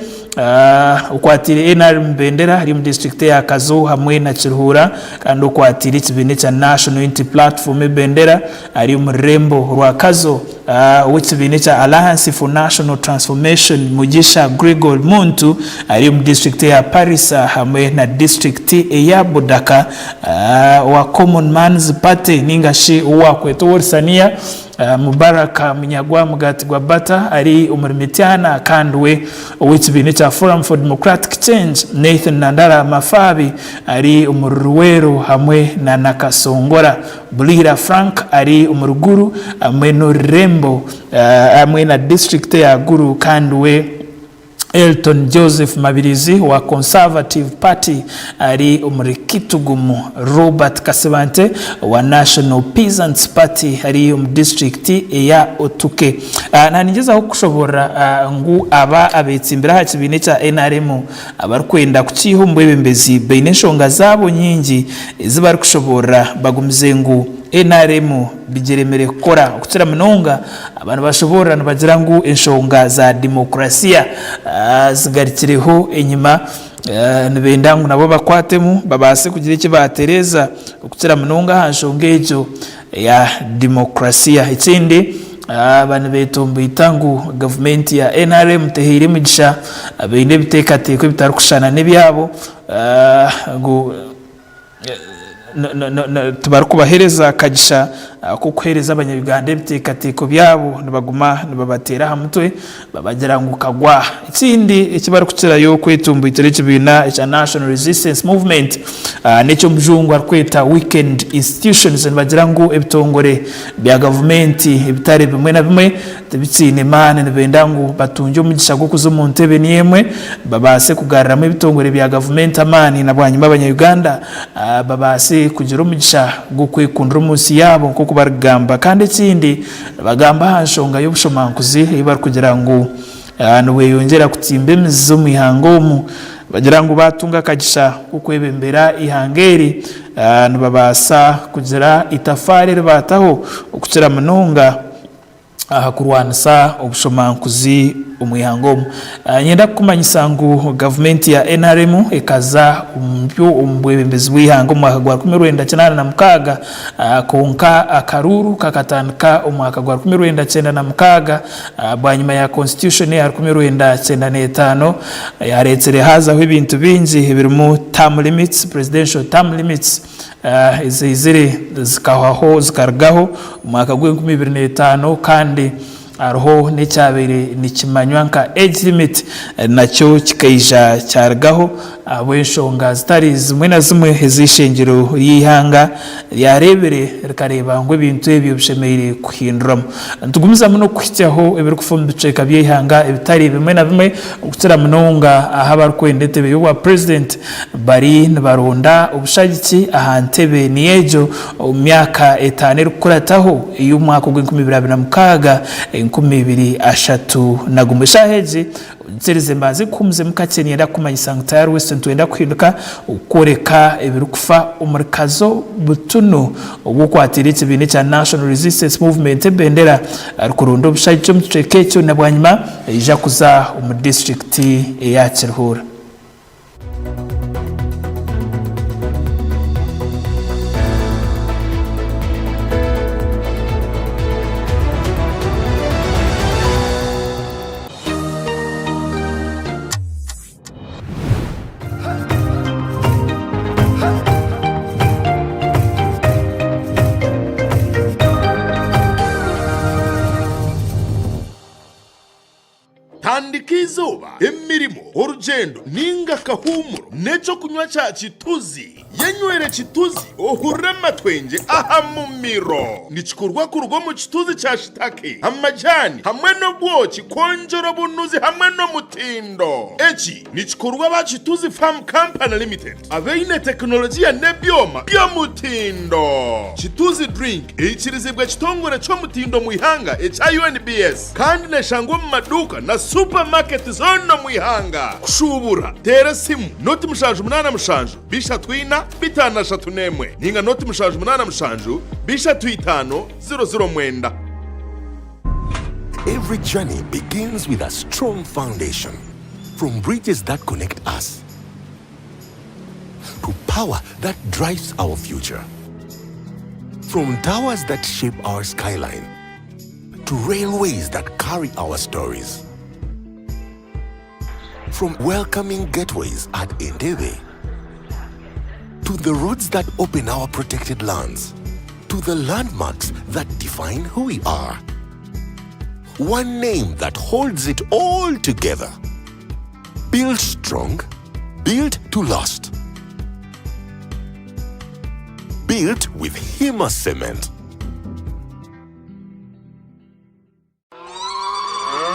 S1: ukwatire NRM bendera ari mu district ya Kazo hamwe na Kiruhura kandi ukwatire ikibine cya National Unity Platform bendera ari mu rembo rwa Kazo w'ikibine cya Alliance for National Transformation Mugisha Gregor Muntu ari mu district ya Paris hamwe na district ya Budaka wa Common Man's Party ningashi uwakweto worsania Mubaraka Munyagwa Mugati gwa Bata ari umurimityana kandi we w'ikibine cya Forum for Democratic Change Nathan Nandara Mafabi ari umuruwero hamwe na Nakasongora Bulira Frank ari umuruguru hamwe no Rembo hamwe na district ya Guru kandi we Elton Joseph Mabirizi wa Conservative Party ari umurikitugumu Robert Kasebante wa National Peasants Party ari district ya Otuke nanigeza ho kushobora ngu aba abetsimbira hakibine cya NRM abarkwenda kukihumbwe bembezi beineshonga zabo nyingi zibari kushobora bagumize ngu NRM bigeremere kora ukutira munonga abantu bashobora nabagira ngo enshonga za demokrasiya zigarikireho enyuma nibendangu nabo bakwatemu babase kugira iki batereza ukutira munonga hanshongejo ya demokrasiya ikindi abantu betombo itangu government ya NRM tehire mugisha abende bitekateko bitarukushana nebyabo ngo tubari kubahereza kagisha kukohereza abanyabigande bitekateko byabo nibaguma nibabatera hamutwe babagira ngo kagwa ikindi ikibari kucira yo kwetumba itereke bina cha National Resistance Movement n'icyo mjungu arkweta weekend institutions nibagira ngo ebitongore bya government ibitare bimwe na bimwe tebitsine mane nibenda ngo batunje umugisha gwo kuzo mu ntebe niyemwe babase kugararamo ibitongore bya government amani nabwanyuma abanyayuganda babase kugira umugisha gwo kwikundira umunsi yabo kuko baragamba kandi ikindi bagamba hanshonga y'ubushomankuzi ibar kugira ngo nuwe yongera kutimba imizo mu ihangomu bagira ngo batunga kagisha kuko ebembera ihangeri nibabasa kugira itafari bataho ukutira munonga kurwanisa ubushomankuzi umwihangomu nyenda kumanyisa ngo government ya NRM ekaza umbwebembezi w'ihango mwaka gwa 1996 konka akaruru kakatandika umwaka gwa 1996 bwanyuma ya constitution ya 1995 yaretsere hazaho ibintu binzi birimo term limits presidential term limits izire zikahaho zikargaho umwaka gwa 2005 kandi aroho n'icyabere nikimanywa nka age limit nacyo kikayija cyargaho abweshonga zitari zimwe na zimwe hezishengero yihanga yarebere rikareba ngo ibintu ebyo bishemeye kuhinduramo tugumiza muno kwityaho ebiri kufumbiceka byihanga ibitari bimwe na bimwe ukutira munonga ahaba kwendete beyo president bari baronda ubushagiki ahantebe niyejo myaka 5 rukurataho iyo mwaka gwa 2026 2023 nagumisha heje nzerize mbazi kumze mukakeni yenda kumanyisanga tayari wese ntwenda kwinuka ukoreka ebirukufa umurikazo butuno ubukwatira ikibine cya National Resistance Movement bendera rukurundo bushayicyo mutrekecyo nabwanyuma ija kuza mu district ya Kiruhura.
S9: Izuba, emirimo, urugendo, ninga kahumuro, neco kunywa cha chituzi.
S8: yenywere chituzi ohurema twenje aha mumiro nichikurwa kurwo mu chituzi cha shitake amajani hamwe no bwoki konjoro bunuzi hamwe no mutindo echi nichikurwa ba chituzi farm company limited aveine teknolojia nebyoma byo mutindo chituzi drink ichirizibwa chitongore cyo mutindo muihanga echa UNBS kandi neshango mu maduka na supermarket zono muihanga kushubura tera simu noti mushanju munana mushanju bisha twina bitana shatunemwe ninga noti mushanju munana mushanju bisha twitano 00 mwenda.
S18: Every journey begins with a strong foundation, from bridges that connect us to power that drives our future, from towers that shape our skyline to railways that carry our stories, from welcoming gateways at Entebbe to the roads that open our protected lands, to the landmarks that define who we are. One name that holds it all together. Built strong, built to last. Built with Hima Cement.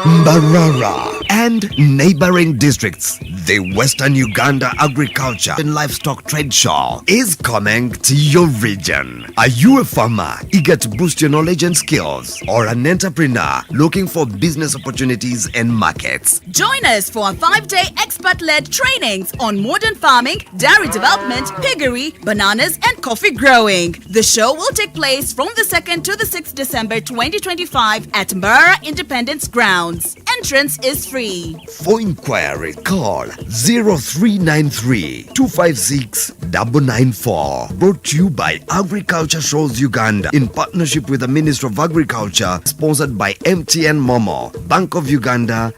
S19: Mbarara and neighboring districts. The Western Uganda Agriculture and Livestock Trade Show is coming to your region. Are you a farmer eager to boost your knowledge and skills, or an entrepreneur looking for business opportunities and markets?
S20: Join us for our 5-day expert-led trainings on modern farming, dairy development, piggery, bananas, and coffee growing. The show will take place from the 2nd to the 6th December 2025 at Mbarara Independence Grounds. Entrance is free.
S19: For inquiry, call 0393 256 994. Brought to you by Agriculture Shows Uganda in partnership with the Ministry of Agriculture, sponsored by MTN Momo, Bank of Uganda.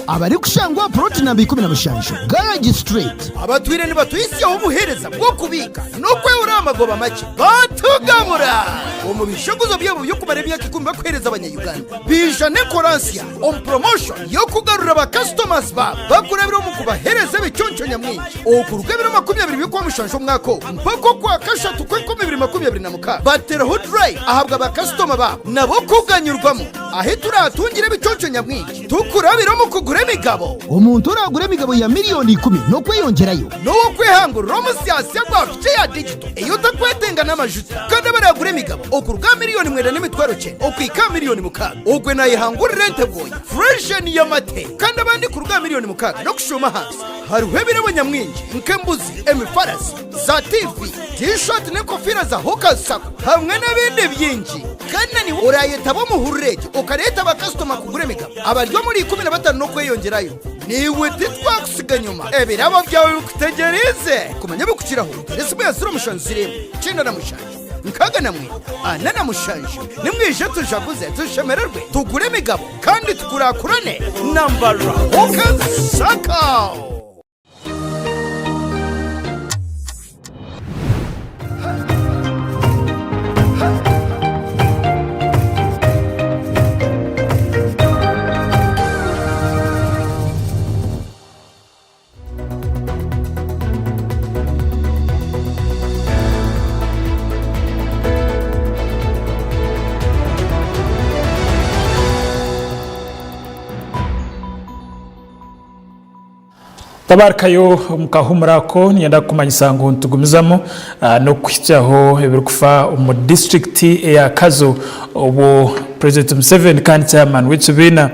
S21: abari kushangwa proti namba 17 garage street
S22: abatwire ni batwisiyeho ubuhereza bwo kubika no kwewura amagoba make batugabura umubishoguzo byabo byo kumara imyaka 10 bakwereza abanyayuganda bijane koransia on promotion yo kugarura aba customers ba bakurabira mu kubahereza bicyonco nyamwinshi okurugabira 20 byo mushanjo mwako mpako kwa kashatu kwe 2024 batera hood drive ahabwa aba customer ba nabo kuganyurwamo ahe turatungire bicyonco nyamwinshi tukurabira mu kugura imigabo
S21: umuntu uragura imigabo ya miliyoni 10 no kwiyongerayo
S22: no kwihangura romusiyasi gwafice ya digital iyo takwetenga n'amajuti kandi baragura imigabo okuruga miliyoni 1 n'imitwaro 9 okwika miliyoni 6 ogwe nayihangura rente boy fresh ni yamate kandi abandi kuruga miliyoni 6 no kushoma hasi haruhe birabonyamwinji nkembuzi emifarasi za TV t-shirt n'ekofira za hokasako hamwe n'ibindi byinshi kandi ni urayetabo muhureje ukareta aba customer kugura imigabo abaryo muri 15 no kwiyongerayo niwe titwakusiga nyuma ebirabo byawe bikutegereze kumenya bukukiraho resimo ya 0 mushanzire cyenda na mushanje nkaga namwe ana na mushanje nimwishe tujaguze tushemererwe tugure imigabo kandi tukurakurane nambara ukasaka.
S1: tabarkayo mukahumurako niyenda kumanyisa ngo ntugumizamo no kwicaho ebirikufa mu district ya Kazo obo President Museveni kandi chairman w'ikibina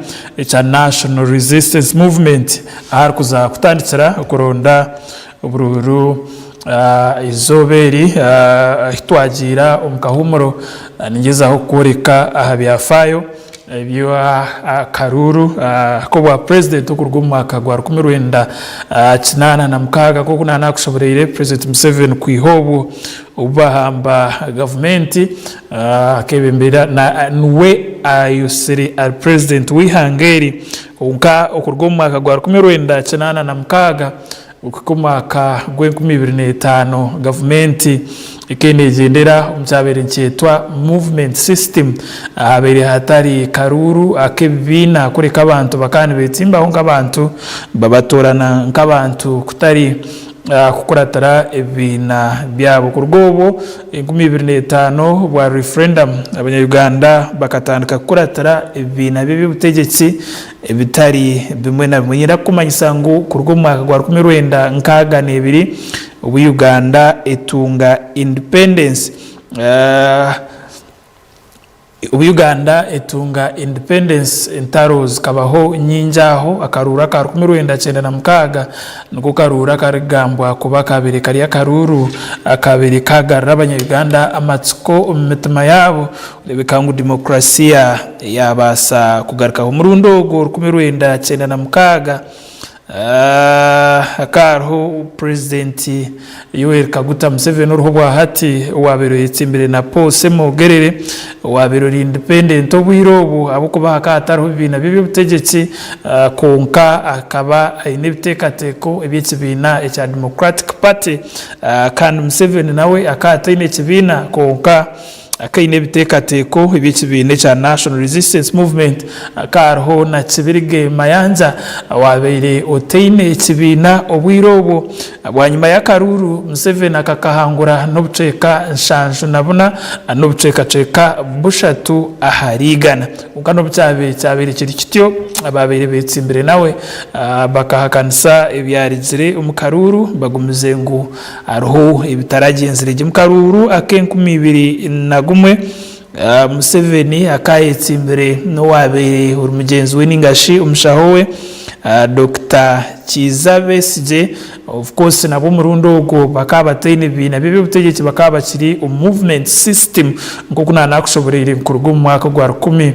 S1: cha National Resistance Movement kuza kutandikira kuronda ubururu izoberi hitwagira omukahumuro ningezaho kureka ahabyafayo ebyo karuru ko president okurwumwaka gwa 1996 ko kunana kushoborere President Museveni kwihobo ubahamba government akebembera na nwe ayusiri al president wihangeri unka okurwumwaka gwa 1996 ku mwaka gw'2025 gavumenti ikendegendera umcyabere cyetwa movement system ahabere hatari karuru akebina kureka abantu bakandi betsimbaho nk'abantu babatorana nk'abantu kutari kukuratara ebina byabo ku rwobo 2025 bwa referendum abanyarwanda bakatandika kukuratara ebina bibi butegetsi bitari bimwe na bimwe kumanyisa ngo ku rwo mwaka gwa 1962 ubu Uganda etunga independence Uganda etunga independence entaros kabaho nyinjaho akarura ka 1996 nuko karura karigambwa kuba kabiri kari akaruru akabiri kagarra abanyarwanda amatsiko umutima yabo lebekangu demokrasia yabasa kugaruka mu rundogo 1996 akarho president Yoweri Kaguta Museveni uruhobwa hati wabero yitsimbere na pose mogerere wabero independent obwirobu abuko bahakataro bibina bibi butegetsi konka akaba inebtekateko ebyekibina echa Democratic Party kandi Museveni nawe akata inekibina konka akaine bitekateko ebyekibine cha National Resistance Movement akarho na kibirige mayanja wabeire oteine ekibina obwirobo abwanyuma yakaruru Museveni akakahangura nobuceka nshanju nabuna nobuceka bushatu aharigana ukano byabere kiri kityo ababeire betsimbere nawe bakahakanisa ebyarizire umukaruru bagumize ngo arho ibitaragenzire mukaruru akenkumibiri na gumwe Museveni akayetsimbere no wabere urumugenzi we ningashi umushahowe Dr. Kizabesije of course nabo murundogo bakabatene bina bibi butegetsi bakabakiri movement system ngo kunana kushoborera ku rwo mwaka gwa 10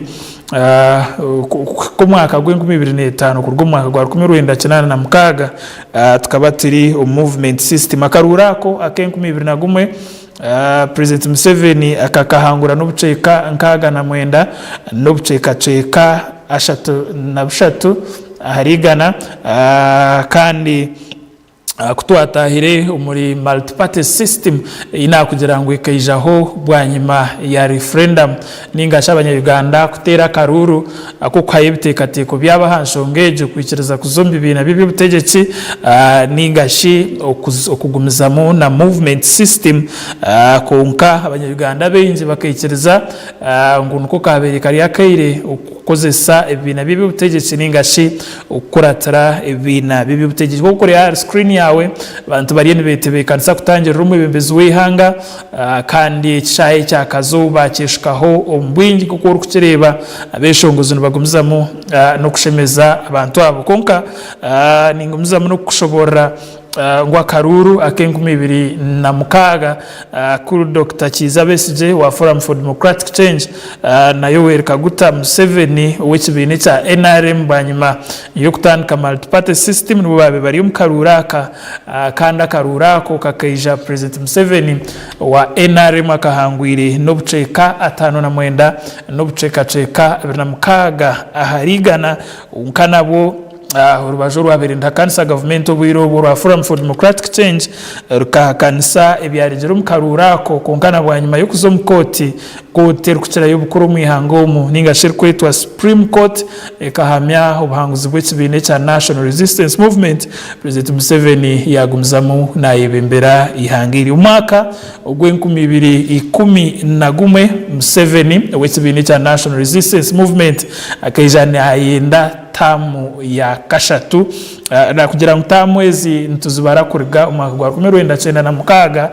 S1: ku mwaka gw'2025 ku rwo mwaka gwa 1996 tukaba turi movement system akarurako akenkumibiri President Museveni akakahangura n'ubuceka nkaga na mwenda n'ubuceka ashatu na bushatu harigana kandi kutwatahire umuri multi-party system kugira ngo ikayijaho bwanyuma ya referendum ningasha abanyarwanda kutera karuru akuko hayibitekateko byabahanshongeje kwikiriza kuzombi bina bibi butegetsi ningashi okugumizamo na movement system konka abanyarwanda benzi bakikiriza ngo nuko kabere kari akaire kozesa ebina bibi butegetsi ningashi ukuratara ebina bibi butegetsi ko kuri screen yawe abantu bariyene betebe kanisa kutangira rumwe bembezi wihanga kandi cyaye cya Kazo bakishikaho ombwingi kuko urukireba abeshongozo bagumizamo no kushemeza abantu abo konka ningumizamo no kushobora ngwa karuru akenkumibiri na mukaga kuri Dr. Kizabesije wa Forum for Democratic Change na Yoweri Kaguta Museveni w'ekibine cha NRM banyuma yo kutandika multi-party system n'ubabe bari mukaruraka kandi akarurako kakayija President Museveni wa NRM akahangwire n'obuceka 59 n'obuceka 26 aharigana unkanabo urubajo rwaberenda kanisa government obwirobo rwa Forum for Democratic Change rukakanisa ebyarigero mukarurako konkana bwanyuma yo kuzomukoti kote rukira y'ubukuru mwihango mu ningashir kwetwa Supreme Court ekahamya ubuhanguzi bw'ekibine cha National Resistance Movement President Museveni yagumzamo na yebembera ihangiri umwaka ogw'2011 Museveni w'ekibine cha National Resistance Movement akayijana ayenda tamu ya kashatu na kugira ngo tamwezi ntuzubara kuriga umwaka gwa 1996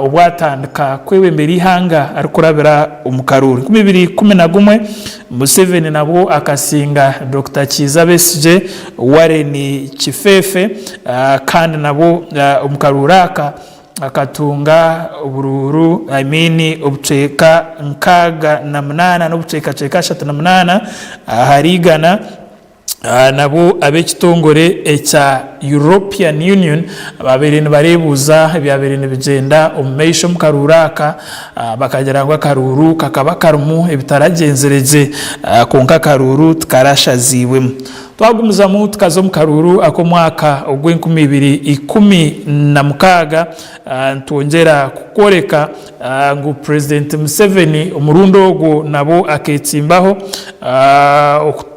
S1: obwatandika kwewembera ihanga arikurabira umukaruru 2011 Museveni nabo akasinga Dr. Kizabesije Warren Kifefe kandi nabo umukaruraka akatunga ubururu obuceka nkaga na 8 n'obuceka 8 harigana nabo abekitongore echa European Union babiri barebuza byabiri bigenda ummeisho mukaruraka bakagira ngo akaruru kakaba karumu ibitaragenzereze konka karuru tkarashaziwe twagumuza mu tukazo mukaruru ako mwaka ogw'2016 twongera kukoreka ngo President Museveni umurundo ogo nabo aketsimbaho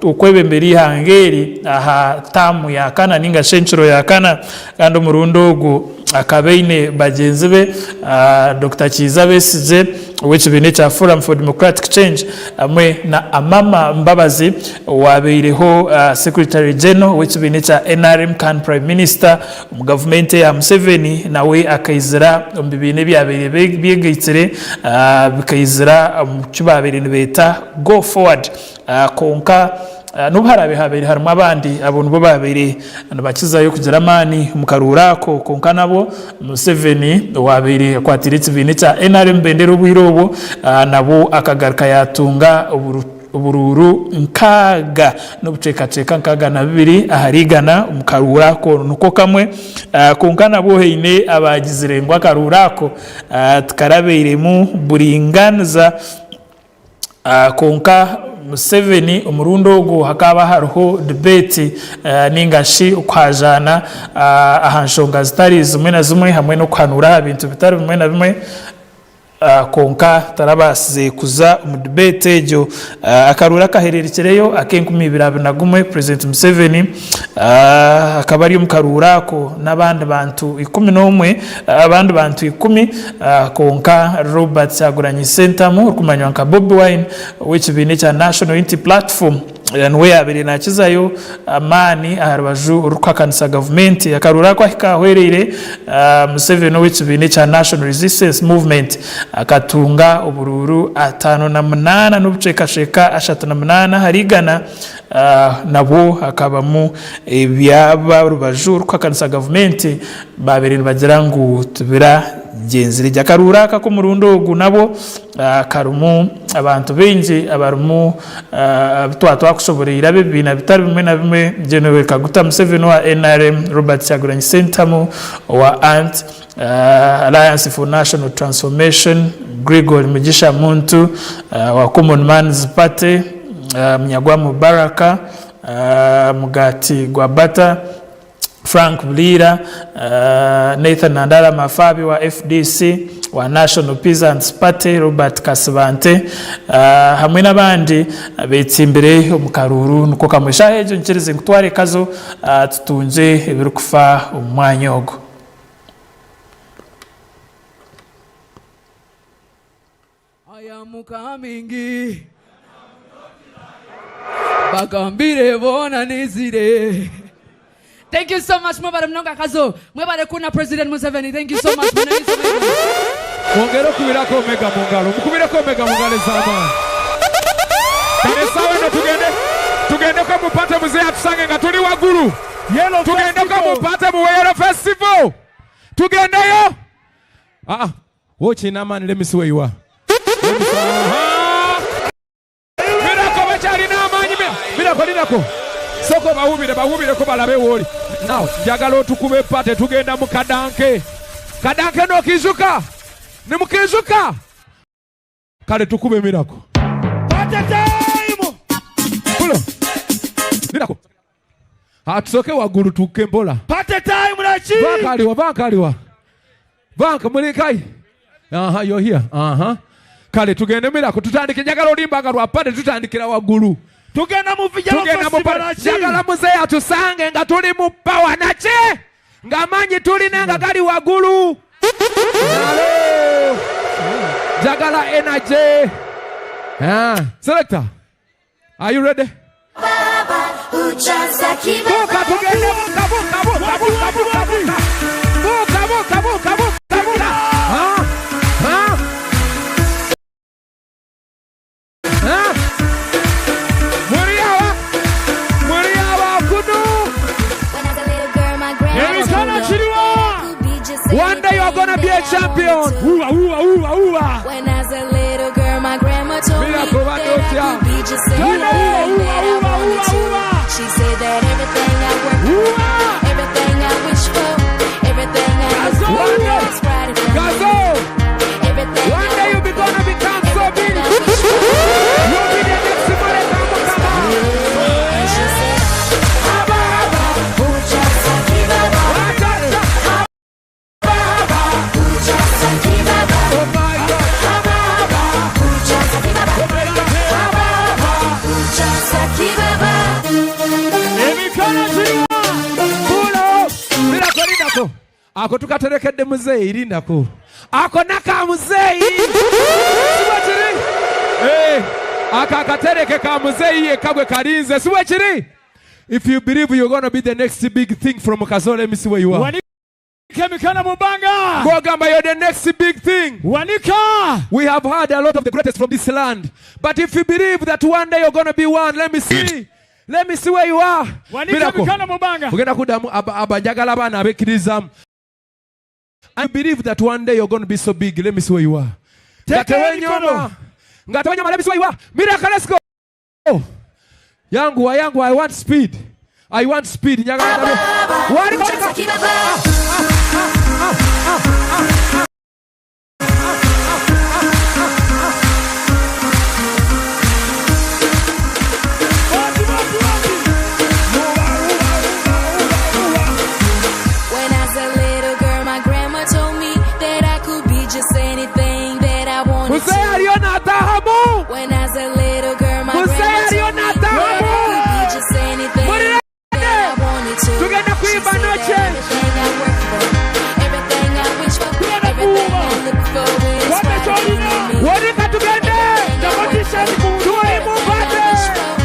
S1: ukwebemberi hangeri aha tamu ya kana ninga centro ya kana kandi umurundo ogo akabeine bagenzi be Dr. Kiza Besigye w'ekibine kya Forum for Democratic Change amwe na Amama Mbabazi wabeireho Secretary General w'ekibine kya NRM kan Prime Minister mu government ya Museveni nawe akayizira mu bibine byabere byegeitsire bikayizira mu kibabere nibeta go forward konka nubharabe habere harimo abandi abuntu bo babere bakizayo kugira amani mukarurako konka nabo Museveni wabere kwatiritse ibintu cya NRM bendero bwirobo nabo akagaruka yatunga ubururu nkaga n'ubucekaceka nkaga na bibiri aharigana mukarurako nuko kamwe konka nabo heine abagizirengwa karurako tukarabeiremu buringaniza konka Museveni umurundo ogo hakaba hariho debate ningashi ukwajana ahanshonga zitari zimwe na zimwe hamwe no kwanura ibintu bitari bimwe na bimwe konka tarabasize kuza mu debate ejo akarura kahererekereyo akenkumibirabinagumwe President Museveni akaba ari mukarura ko nabandi bantu 11 abandi bantu 10 konka Robert Saguranye Center mu kumanywa nka Bobi Wine w'ikibine cya National Unity Platform yanwe yabiri nakizayo amani aharubaju urukakanisa government yakarura kwa hikahwerere Museveni w'ikibine cya National Resistance Movement akatunga ubururu 5 n'ubucekasheka 38 harigana nabo akabamu byaba rubaju urukakanisa government babiri bagira ngo tubira genzire jakarura ka ko murundo ogu nabo karumu abantu benji abarumu twatwa kusoborera bibina bitari bimwe na bimwe General Kaguta Museveni wa NRM Robert Saguranye Center wa ANT Alliance for National Transformation Gregory Mugisha Muntu wa Common Man's Party Mnyagwa Mubaraka Mugati Gwabata Frank Bulira Nathan Nandala Mafabi wa FDC wa National Peasants Party Robert Kasibante hamwe n'abandi betsimbere umukaruru nuko kamwisha ejo nkirize ngutware Kazo tutunze ibiri kufa umwanyogo
S3: ayamukamingi bagambire bona nizire. Thank you so much, Mwebare Mnonga Kazo. Mwebare kuna President Museveni. Thank you so much.
S4: Mwongero kubirako mega mungalo. Mukubirako mega mungalo sama. Kane sawa na tugende kwa mupate muzee atusange nga tuli waguru. Tugende kwa mupate mu Yellow Festival. Tugende yo. Watch in man, let me see where you are. Mirako bachari na amanyi mirako. Soko bahubire ko balabe woli. Now, jagalo tukube pate tugenda mu kadanke. Kadanke no kizuka. Ni mukizuka. Kale tukube mirako. Pate time. Pulo. Mirako. Atsoke waguru tukembola. Pate time rachi. Bakaliwa. Banka mulikai. You're here. Kale tugende mirako tutandike jagalo limbaga rwa pate tutandikira waguru. Tugenda mu vijalo festival jagala muzee atusange nga tuli mu power nache nga manyi tuli nenga gali wagulu jagala energy selector, are you ready? Buka tugende buka one day you're gonna be a champion. When I was a little girl, my grandma told me that I could be just anything that I wanted to. She said that everything I worked for, everything ako tukaterekedde muzeeyi lindako ako naka muzeeyi siwe kiri aka akatereke ka muzeeyi ekagwe kalinze siwe kiri. If you believe you're going to be the next big thing from Kazo, let me see where you are.
S5: Wanika mubanga.
S4: Go Gamba, you're the next big thing.
S5: Wanika.
S4: We have heard a lot of the greatest from this land. But if you believe that one day you're going to be one, let me see. Let me see where you are.
S5: Wanika mubanga.
S4: Ugenda kudamu abajagala bana abekirizamu. I believe that one day you're going to be so big. Let me see where you are. Ngatewenyoma. Let me see where you are. Miracle, let's go. Yangu, I want speed. I want speed. When I
S6: was a little girl, my grandma told me that I could be just anything that I wanted to. When I was a little girl, my grandma told me that I could be just anything that I wanted to. She said everything I work for, everything I wish for, everything I look for is fighting in me. Everything I work for,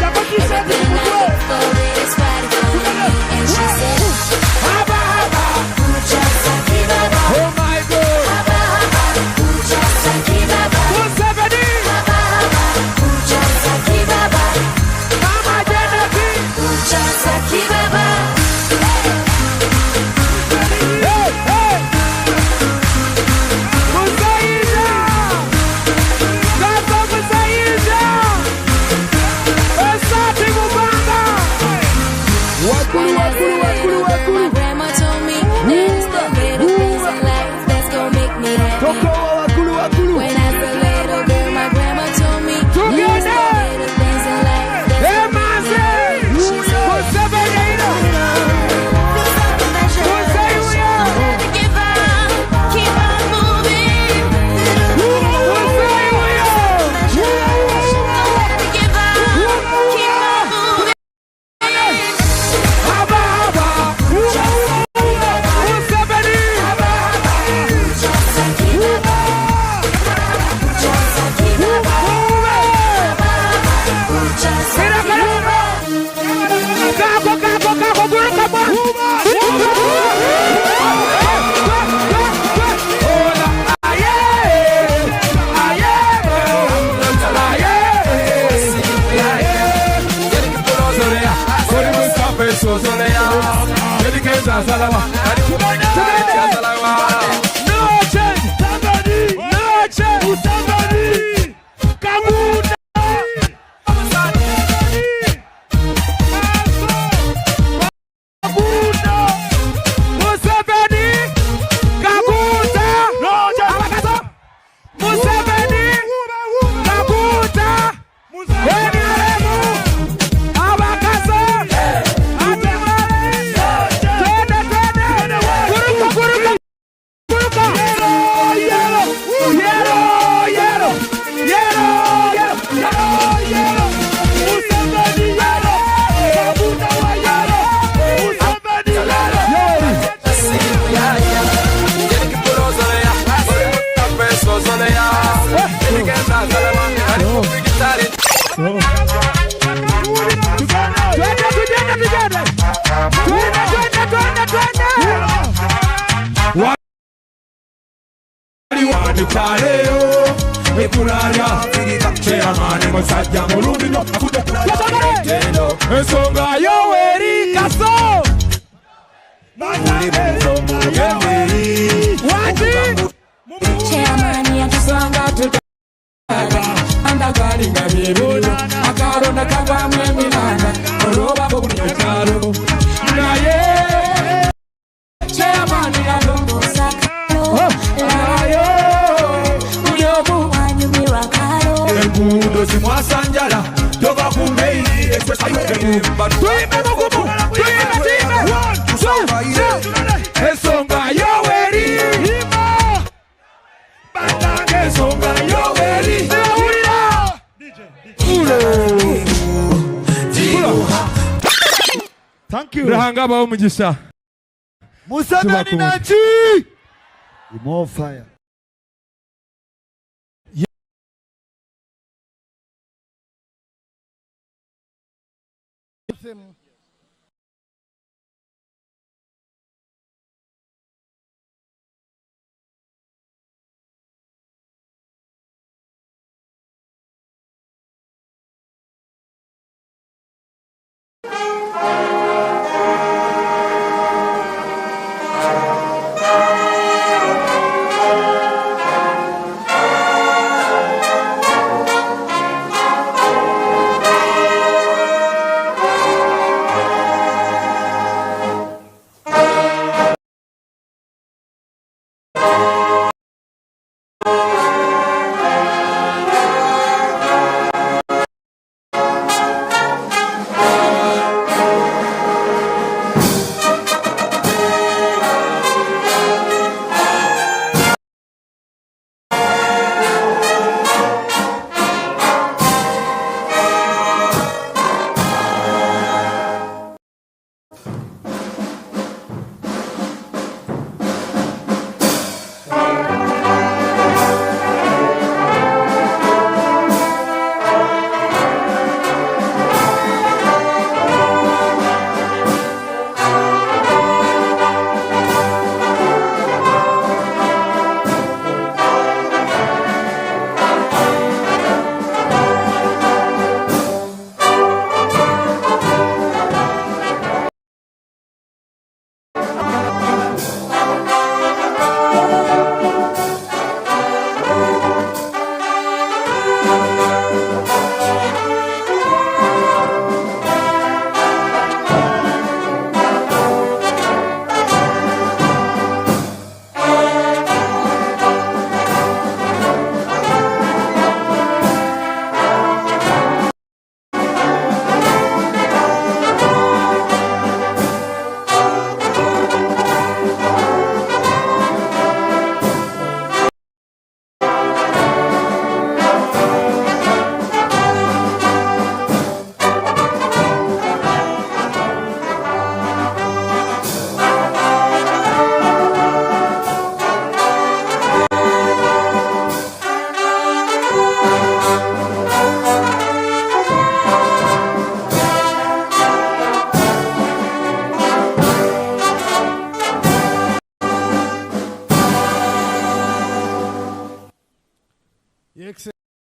S6: everything I look for is fighting for me. And she said,
S4: oh my God.
S21: Museveni Nachi! More fire.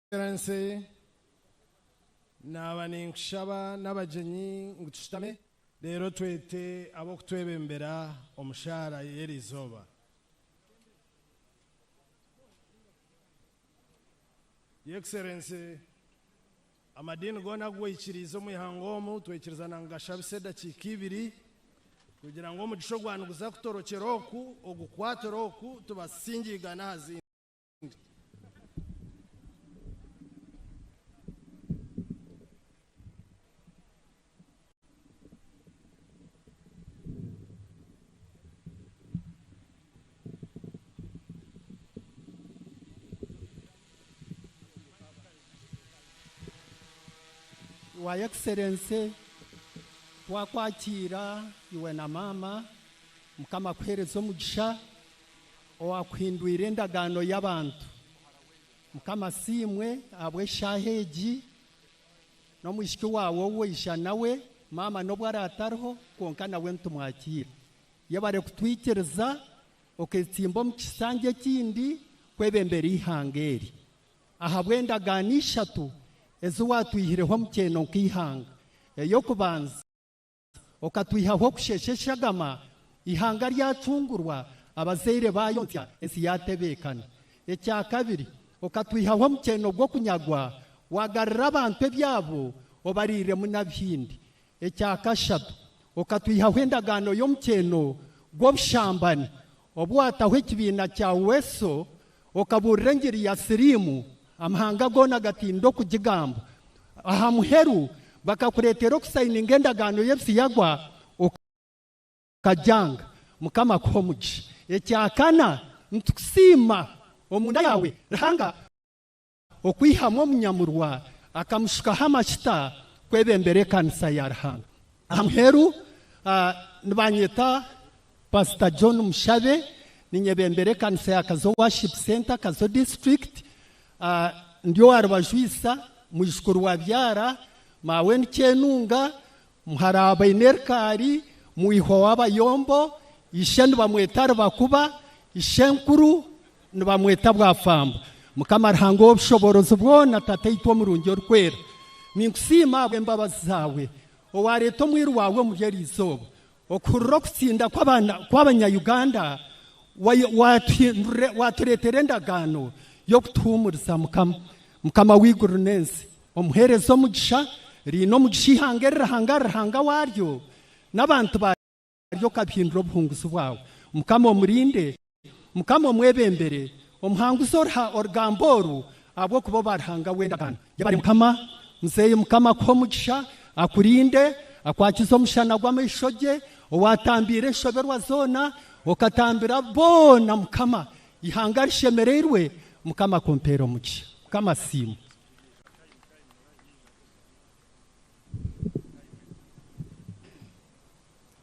S15: Excellency, nabani nkushaba n'abagenyi ngutushitame rero twete abo kutwebembera omushara yerizoba. Excellency, amadini gona gwikirizo muhango mu twekirizana ngashabise dakika 2 kugira ngo mugisho gwanuguza kutorokeroku ogukwatoroku tubasingigana hazi
S7: wa Excellency twakwakira iwe na mama mukama kwerezo mugisha owakwindwira endagano y'abantu mukama simwe abwe shaheji no mwishiki wawo wisha nawe mama no bwaratariho konka nawe ntumwakira yabare kutwikiriza oketsimbo mukisange kindi kwebembera ihangeri ahabwe endagano 3 ezo watwihireho mukeno nkihanga eyo kubanza okatwihaho kushesheshagama ihanga ryacungurwa abazeire bayontya esi yatebekana ekya kabiri okatwihaho mukeno gwo kunyagwa wagarra abantu byabo obarire munabindi ekya kashatu okatwihaho endagano y'omukeno gwo bushambani obwataho ekibina kya weso okaburira ngiri ya sirimu amahanga gona gatindo kugigamba aha muheru bakakuretera okusayininga endagano y'ebisi yagwa okajanga mukama komugi ekyakana ntukusima omunda yawe rahanga okwihamu omunyamurwa akamushukaho amashita kwebembera ekanisa ya rahanga aha muheru nibanyeta Pastor John Mushabe ninyebembere kanisa ya Kazo Worship Center Kazo District ndio arabajwisa mujukuru wa byara mawe n'icyenunga muharaba inerkari muiho w'abayombo ishendu bamwetara bakuba ishenkuru nibamweta bwafamba mukamarhango obshoborozo bwona tateitwa murungi orkwera ninkusima bwembabazi zawe owareto mwiru wawe mugeri izobo okurro kutsinda kw'abanya-Uganda waturetere endagano yo kutuhumuriza mukama w'iguru nensi omuherezo omugisha rino omugisha ihanga waryo n'abantu baryo kabihindura obuhunguzi bwawe mukama omurinde mukama omwebembere omuhanguzi orugamboru abo kubo barihanga wendagano yabari mukama muzeye mukama ko omugisha akurinde akwakiza omushana gw'amaisho ge owatambire enshoberwa zona okatambira bona mukama ihanga rishemererwe mukama kompera omugisha mukama simu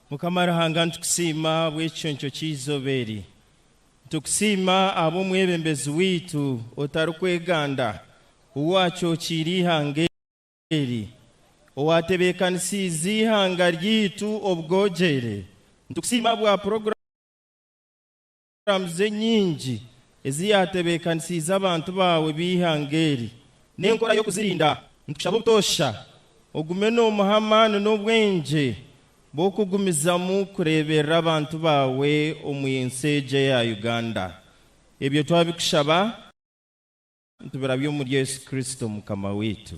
S11: mukama rahanga ntukusima bw'ekyoncho cy'izoberi ntukusima abo mwebembezi witu otarukweganda uwacyokiri ihanga eri owatebekanisiza ihanga ryitu obwogere ntukusima bwa programs nyingi eziyatebekanisiza abantu bawe b'ihanga eri n'enkora yo kuzirinda ntukushaba obutosha ogume n'omuhamano n'obwenje bokugumizamu kureberera abantu bawe omu ensi ya Uganda ebyo twabikushaba ntubirabye muri Yesu Kristo mukama witu.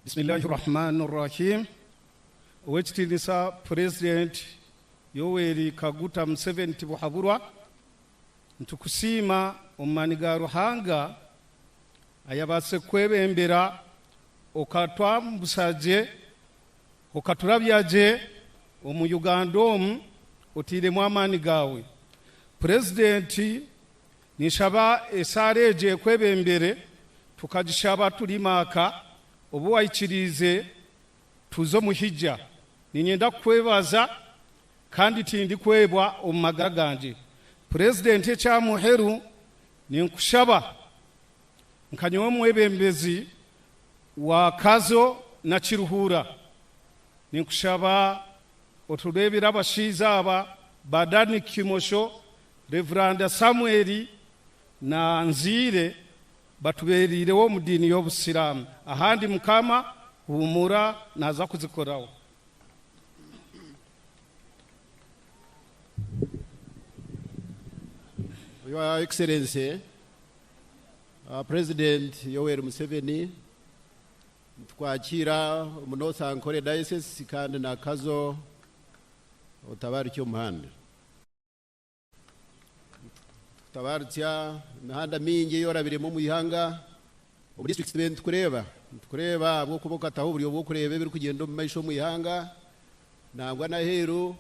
S12: Bismillahirrahmanirrahim. Uwechitinisa President Yoweri Kaguta Museveni Tibuhaburwa ntukusima omumaniga ruhanga ayabase kwebembera okatwambusaje okaturabyaje omu Uganda omu otiremu amaani gawe. President nishaba esareje kwebembere tukagishaba tulimaka obuwayikirize tuzo muhijja ninyenda kwebaza kandi tindi kwebwa omu magara ganje. President ekyamuheru ninkushaba nkanyowe mwebembezi wa Kazo na Kiruhura ninkushaba oturebera abashiza aba Badani Kimosho Reverend Samuel na Nzire batuberirewo mu dini y'Obusiramu ahandi mukama humura naza kuzikoraho.
S23: Your Excellency President Yoweri Museveni twakira umunosa ankore diocese kandi na Kazo utabari cyo muhanda tabartya imihanda mingi yorabire mu ihanga ubu district bent kureba abo kuboka taho buri bwo kureba biri kugenda mu maisho mu ihanga nangwa na heru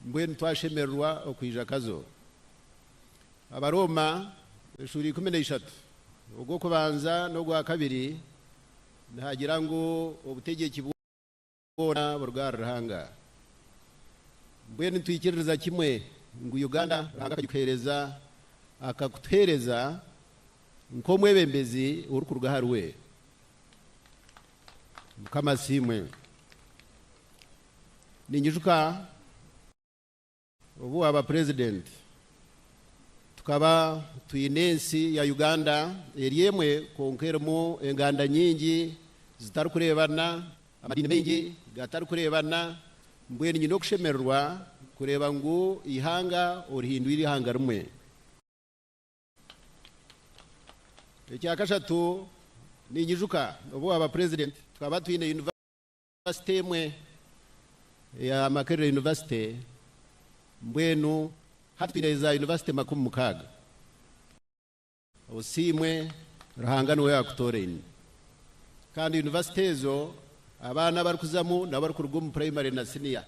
S23: mbwe twashemerwa okwija Kazo abaroma ishuri 13 ubwo kubanza no gwa kabiri ntagira ngo ubutegeki bwona burgarahanga mbwe nitwikiririza kimwe ngo Uganda akakwereza akakutereza nko mwebembezi uri ku rugaharwe kama simwe ningijuka ubu aba president tukaba tuyinensi ya Uganda eriyemwe konkeramo enganda nyingi zitari kurebana amadini mengi gatari kurebana mbwe nyino kushemerwa kureba ngo ihanga orihindura ihanga rumwe. Ekyakashatu ningijuka ubu aba president tukaba tuyine university emwe ya Makerere University mbwenu hatwireza university makumu mukaga osimwe rahangano yakutoreni kandi university ezo abana bari kuzamu nabari ku rugo mu primary na senior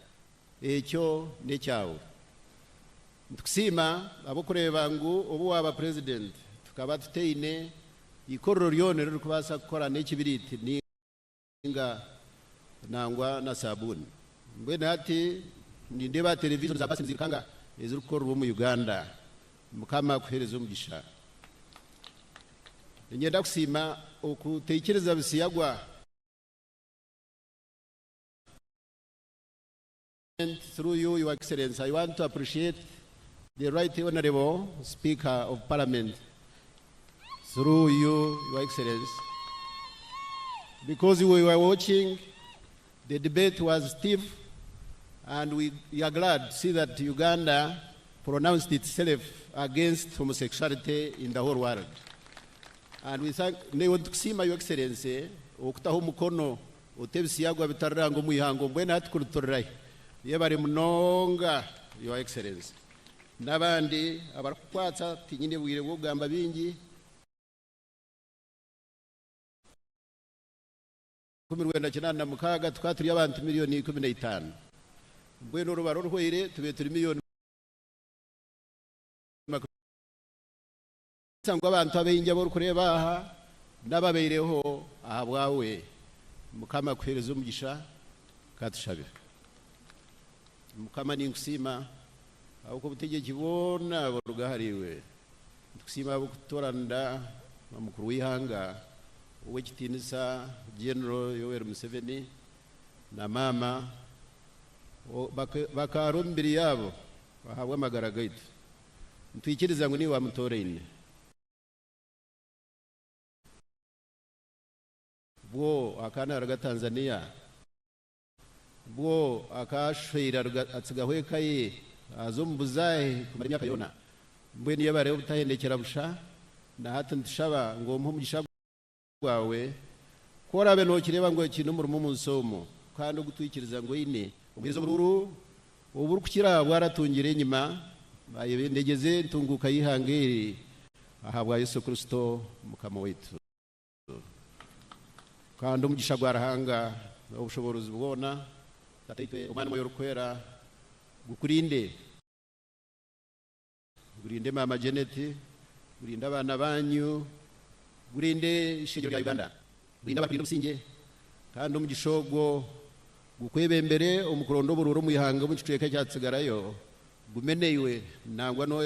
S23: ekyo necyawo ntukusima abo kureba ngo ubu aba president tukaba tuteine ikororo ryone ruri kubasa gukora n'ikibiriti ninga nangwa na sabuni mbwene hati ndeba televiziyo za basi zikanga ezirukora mu Uganda mukama kuhereza umugisha ngenda kusima okutekereza bisiyagwa through you, Your Excellency. I want to appreciate the Right Honorable Speaker of Parliament through you, Your Excellency, because we were watching, the debate was stiff, and we are glad to see that Uganda pronounced itself against homosexuality in the whole world. And we thank Your Excellency, okutaho mukono otebisiyagwa bitarrango muyihango mbwena hatukurutorai yebari munonga, Your Excellency, n'abandi abarakwatsa tinyine bwire bwo gamba bingi kumirwenda kinana mukaga twaturi abantu miliyoni 15 mbweno rubaro rwere tube turi miliyoni sangwa abantu abinjye bo kureba aha n'ababeireho aha bwawe mukama kuhereza umugisha katushabira mukama ninkusima uko butegeki bona borugahariwe kusima bukutoranda mukuru wihanga uwekitinisa Gen.Museveni na mama bakarumbiri yabo bahabwa amagaragayito ntwikiriza ngo ni wa mutorene bwo akana raga Tanzania bwo akashwira atsigahwekaye azombuzaye kumara imyaka yona mbweni yabare ubutahendekera busha na hata ndishaba ngo mpumugisha bwawe korabe no kireba ngo kintu mu munsomo kandi ugutwikiriza ngo ine ubwizo bururu uburu kukira bwaratungire nyuma baye ndegeze ntunguka yihangeri ahabwa Yesu Kristo mukama wetu kandi umugisha gwarahanga ubushobozi bwona tatite umwana moyo rukwera gukurinde mama Janet, gurinde abana banyu, gurinde ishingiro rya Uganda, gurinde abakirindo businge kandi umugishogo gukwebe mbere umukurondo bururu muyihanga mu ciceke cyatsigarayo gumeneiwe nangwa no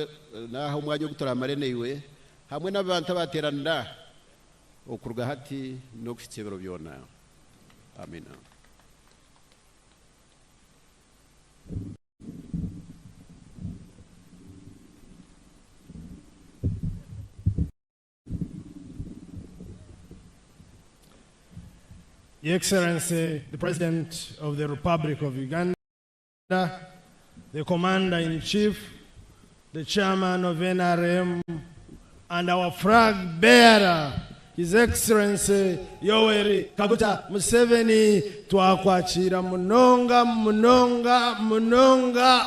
S23: naho umwanya wo gutora amareneiwe hamwe n'abantu bateranda okurga hati no kushitsebero byona. Amina.
S10: Your Excellency, the President of the Republic of Uganda, the Commander-in-Chief, the Chairman of NRM, and our flag bearer, His Excellency Yoweri Kaguta Museveni, twakwachira munonga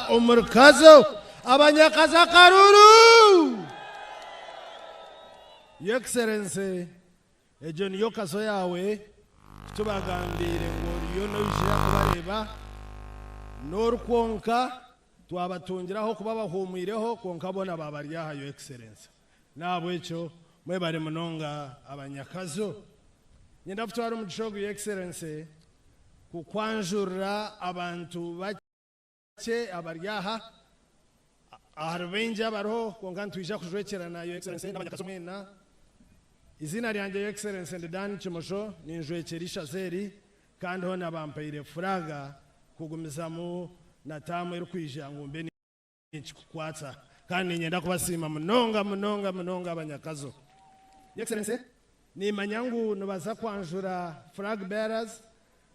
S10: Omuri Kazo abanyakaza karuru. Your Excellency, ejo niyo kazo yawe tubagambire ngo yono yishira kubareba norkonka twabatungiraho kuba bahumuireho konka bona babaryaha. Your Excellency, nabo echo mwebare munonga abanyakazo nyenda futwara umugishogo. Your Excellency, kukwanjura abantu bake abaryaha aharbenje abaro konka ntwija kujwekerana. Your Excellency, n'abanyakazo mwena izina ryanjye Your Excellency ndani Chimosho ninjwekerisha zeri kandi ho nabampaire furaga kugumizamo natamu irukwijja ngombe n'ikikukwatsa kandi nyenda kubasima munonga abanyakazo. Your Excellency, ni manyangu nubaza kwanjura flag bearers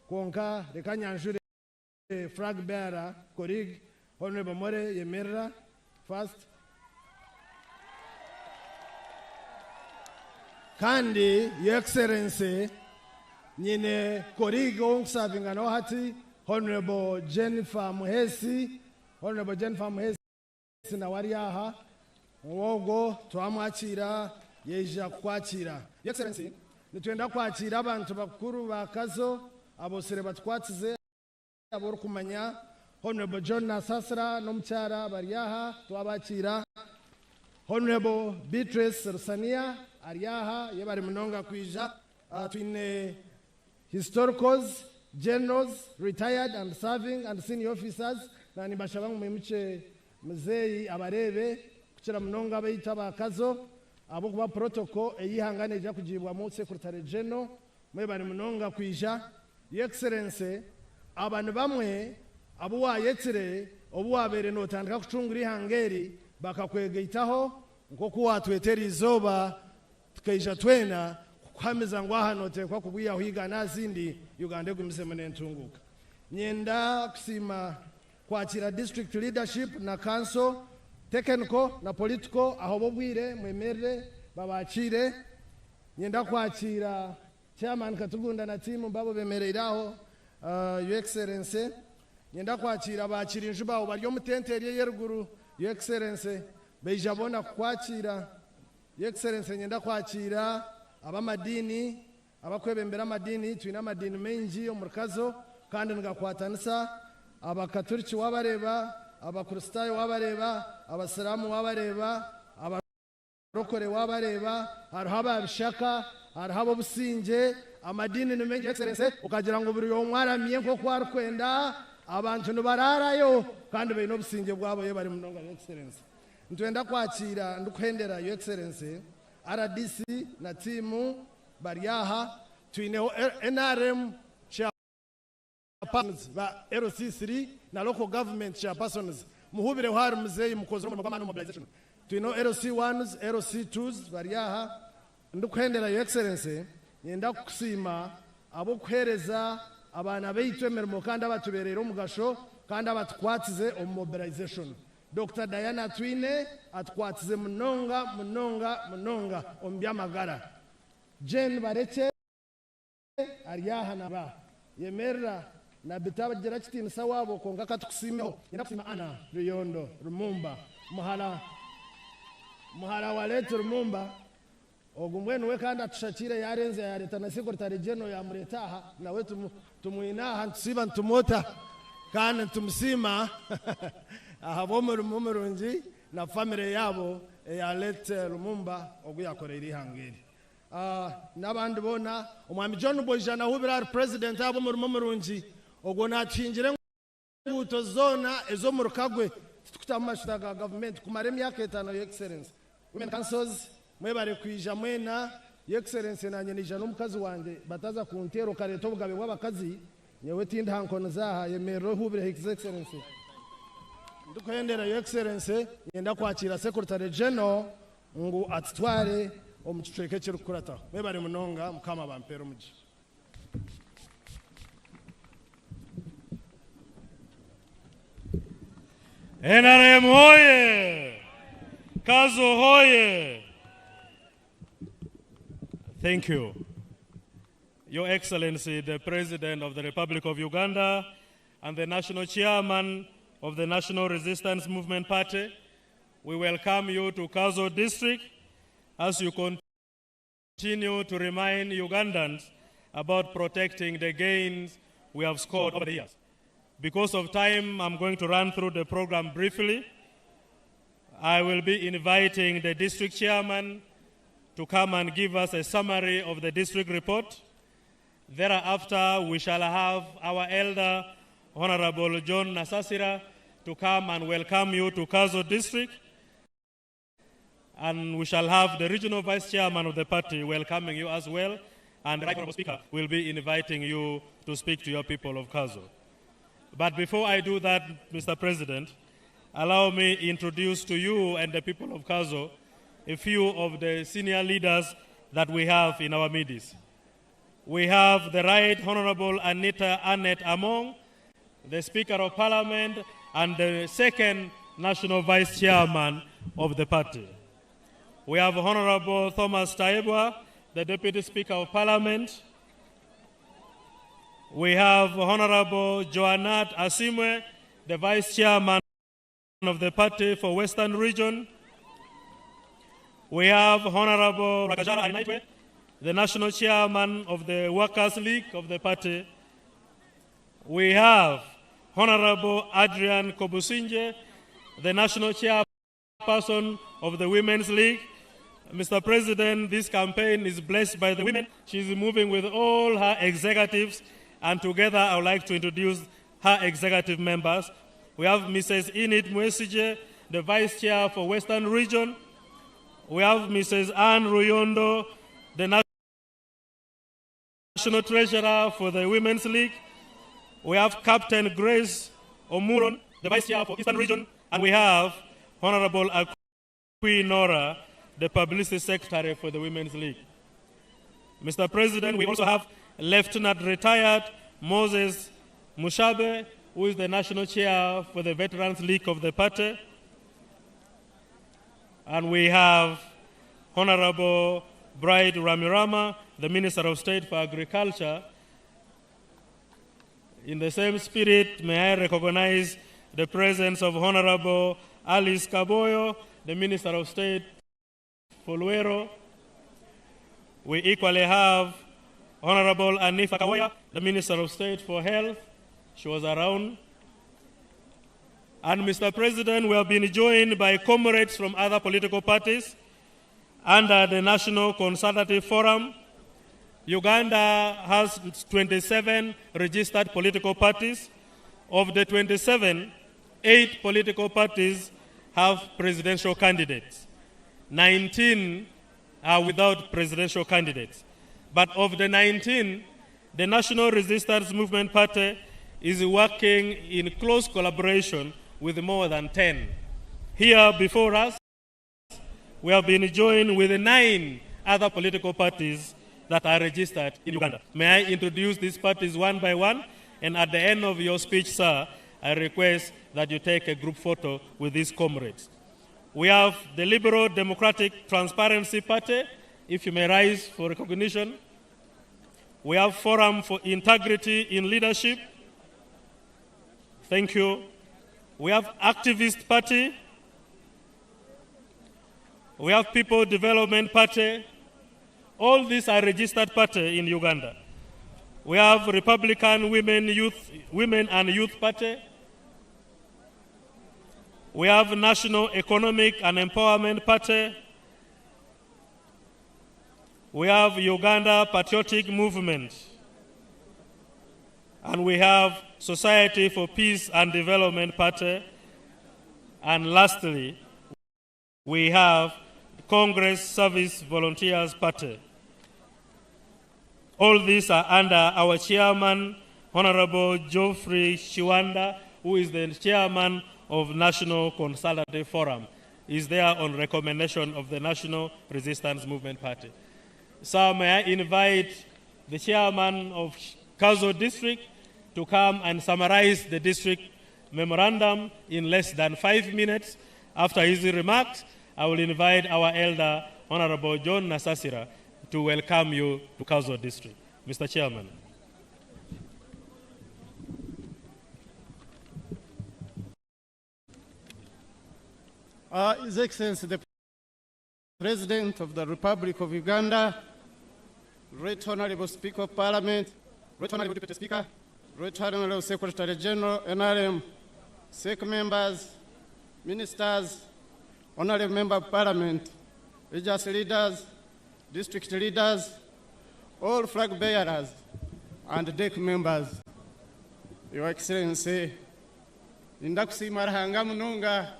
S10: konka reka nyanjure flag bearer colleague Honorable More Yemerera first. Kandi Your Excellency, nyine colleague onsavinga no hati Honorable Gen.Museveni, Honorable Gen.Museveni na wariaha wogo twamwakira yeja kwakira. Your Excellency, nitwenda kwakira abantu bakuru bakazo abosere batwatsize abor kumanya Honorable John Naasherura nomchara bariaha twabakira. Honorable Beatrice Rusania ariaha yebari munonga kwija twine historicals generals, retired and serving, and senior officers, na nibashabangu mwimuche mzei abarebe, kuchira mnonga abayita ba Kazo, abo kuba protocol eyihangane ija kujibwa mu Secretary General, mwebali mnonga kuija, Your Excellency, abantu bamwe abo wayetire obu wabere notandika kucungura ihangeri bakakwegeitaho nko kuwatwetera izoba tukaija twena kuhamiza ngo hano tekwa kubwiya huiga nazindi Uganda gumisemo nentunguka nyenda kusima kwakira district leadership na council technical na political aho bobwire mwemerere babakire nyenda kwakira chairman Katugunda na timu babo bemereiraho Your Excellency nyenda kwakira bakira injubaho baryo mutenteriye yeruguru Your Excellency beijabona kwakira Your Excellency nyenda kwakira abamadini abakwebembera amadini twina amadini menji omurkazo kandi ngakwatanisa abakatoliki wabareba abakristayo wabareba abasiramu wabareba abarokore wabareba hariho ababishaka hariho abobusinge amadini ni menji Excellency ukagira ngo buri yomwaramiye nko kwarikwenda abantu nibararayo kandi bayino obusinge bwabo ye bari munonga Your Excellency ntwenda kwakira ndukhendera Your Excellency RDC na timu bariyaha tuineho NRM chairpersons ba LC3 na local government chairpersons muhubire hari muzeyi mukozi mu kwamana mobilization tuineho LC1s LC2s bariyaha ndukhendera Your Excellency nyenda kusima abo kuhereza abana beyitwe mermo kandi abatuberera umugasho kandi abatkwatize mobilization Dr. Diana Twine atkwatize munonga ombyamagara Gen bareke ariyaha naba yemerera na bitaba gira kitini sawabo konga katukusimeho inakusima ana Ruyondo Rumumba muhala waletu Rumumba ogumwenu we kandi atushakire yarenze ya leta na Secretary General ya muretaha nawe tumuinaha ntusiba ntumota kandi tumusima ahabo murungi na family yabo ya lete Rumumba oguyakorera ihangeri n'abandi bona umwami John Bojana hubira president abo murungi ogo nathinjire nguto zona ezo murukagwe tukutamashitaga government kumare myaka 5 Your Excellency women councils mwebare kwija mwena Your Excellency nanye nija n'umukazi wanje bataza kuntero kareto bugabe bw'abakazi nyewe tinda hankono zaha yemero hubire His Excellency ndukhendera Your Excellency yenda kwakira Secretary General ngo atware omuchweke chirukurata mwebare munonga mukama bampero muji
S13: NRM hoye! Kazo hoye! Thank you. Your Excellency, the President of the Republic of Uganda and the National Chairman of the National Resistance Movement Party, we welcome you to Kazo District as you continue to remind Ugandans about protecting the gains we have scored over the years. Because of time, I'm going to run through the program briefly. I will be inviting the district chairman to come and give us a summary of the district report. Thereafter, we shall have our elder, Honorable John Naasherura, to come and welcome you to Kazo District. And we shall have the regional vice chairman of the party welcoming you as well. And the right honorable speaker will be inviting you to speak to your people of Kazo. But before I do that, Mr. President, allow me to introduce to you and the people of Kazo a few of the senior leaders that we have in our midst. We have the Right Honorable Anita Annette Among, the Speaker of Parliament and the second National Vice Chairman of the party. We have Honorable Thomas Taibwa, the Deputy Speaker of Parliament. We have Honorable Joanat Asimwe, the Vice Chairman of the party for Western Region. We have Honorable Rakajara Ainaitwe, the National Chairman of the Workers' League of the party. We have Honorable Adrian Kobusinje, the National Chairperson of the Women's League. Mr. President, this campaign is blessed by the women. She's moving with all her executives And together, I would like to introduce her executive members. We have Mrs. Enid Mwesije, the Vice Chair for Western Region. We have Mrs. Anne Ruyondo, the National Treasurer for the Women's League. We have Captain Grace Omuri, the Vice Chair for Eastern Region. And we have Honorable Akwi Nora, the Publicity Secretary for the Women's League. Mr. President, we also have Lieutenant Retired Moses Mushabe, who is the National Chair for the Veterans League of the party. And we have Honorable Bride Ramirama, the Minister of State for Agriculture. In the same spirit, may I recognize the presence of Honorable Alice Kaboyo, the Minister of State for Luero. We equally have Honorable Anifa Kawaya, the Minister of State for Health. She was around. And Mr. President, we have been joined by comrades from other political parties under the National Consultative Forum. Uganda has 27 registered political parties. Of the 27, 8 political parties have presidential candidates. 19 are without presidential candidates. But of the 19, the National Resistance Movement Party is working in close collaboration with more than 10. Here before us, we have been joined with 9 other political parties that are registered in Uganda. May I introduce these parties one by one? And at the end of your speech, sir, I request that you take a group photo with these comrades. We have the Liberal Democratic Transparency Party, if you may rise for recognition. We have Forum for Integrity in Leadership. Thank you. We have Activist Party. We have People Development Party. All these are registered parties in Uganda. We have Republican Women and Youth Party. We have National Economic and Empowerment Party. We have Uganda Patriotic Movement. And we have Society for Peace and Development Party. And lastly, we have Congress Service Volunteers Party. All these are under our chairman, Honorable Geoffrey Shiwanda, who is the chairman of National Consultative Forum. Is there on recommendation of the National Resistance Movement Party. So may I invite the chairman of Kazo District to come and summarize the district memorandum in less than 5 minutes. After his remarks, I will invite our elder, Honorable John Nasasira, to welcome you to Kazo District. Mr. Chairman.
S12: His Excellency the President of the Republic of Uganda, Right Honorable Speaker of Parliament, Right Honorable Deputy Speaker, Right Honorable Secretary General, NRM, SEC members, ministers, Honorable Member of Parliament, religious leaders, district leaders, all flag bearers, and deck members. Your Excellency, ndakusiima Ruhanga munonga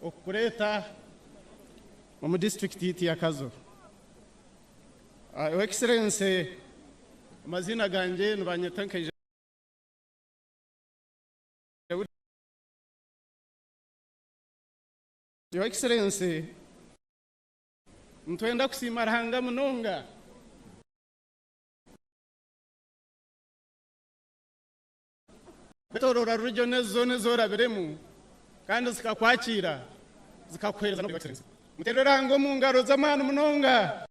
S12: okukuleta mu district yiti ya Kazo. Your Excellency, amazina ganje nubanyeta nkaije Your Excellency, ntwenda kusiima Ruhanga munonga betorora regional zone zora biremu kandi zikakwakira zikakuhereza no Your Excellency. Muterera ngo mu ngaro z'amana munonga.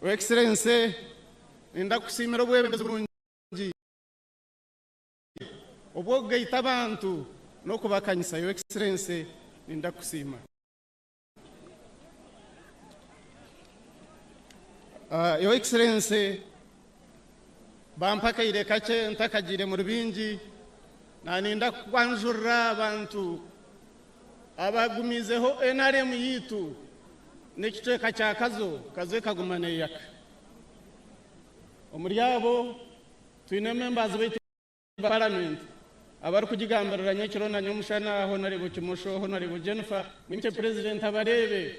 S12: Your Excellency, ndakusiimira obwebembezi bulungi obwogaita abantu n'okubakanyisa. Your Excellency, ndakusiima. Your Excellency, bampakaire kake ntakagire mu rubingi na ninda kwanjurira abantu abagumizeho NRM yitu n'ekiteka kya Kazo kagumane yaka. Omuri abo twine members b'Itu Parliament abari kugigambarira nyekiro na nyomushana Honorable Kimosho Honorable Jennifer Minche President abarebe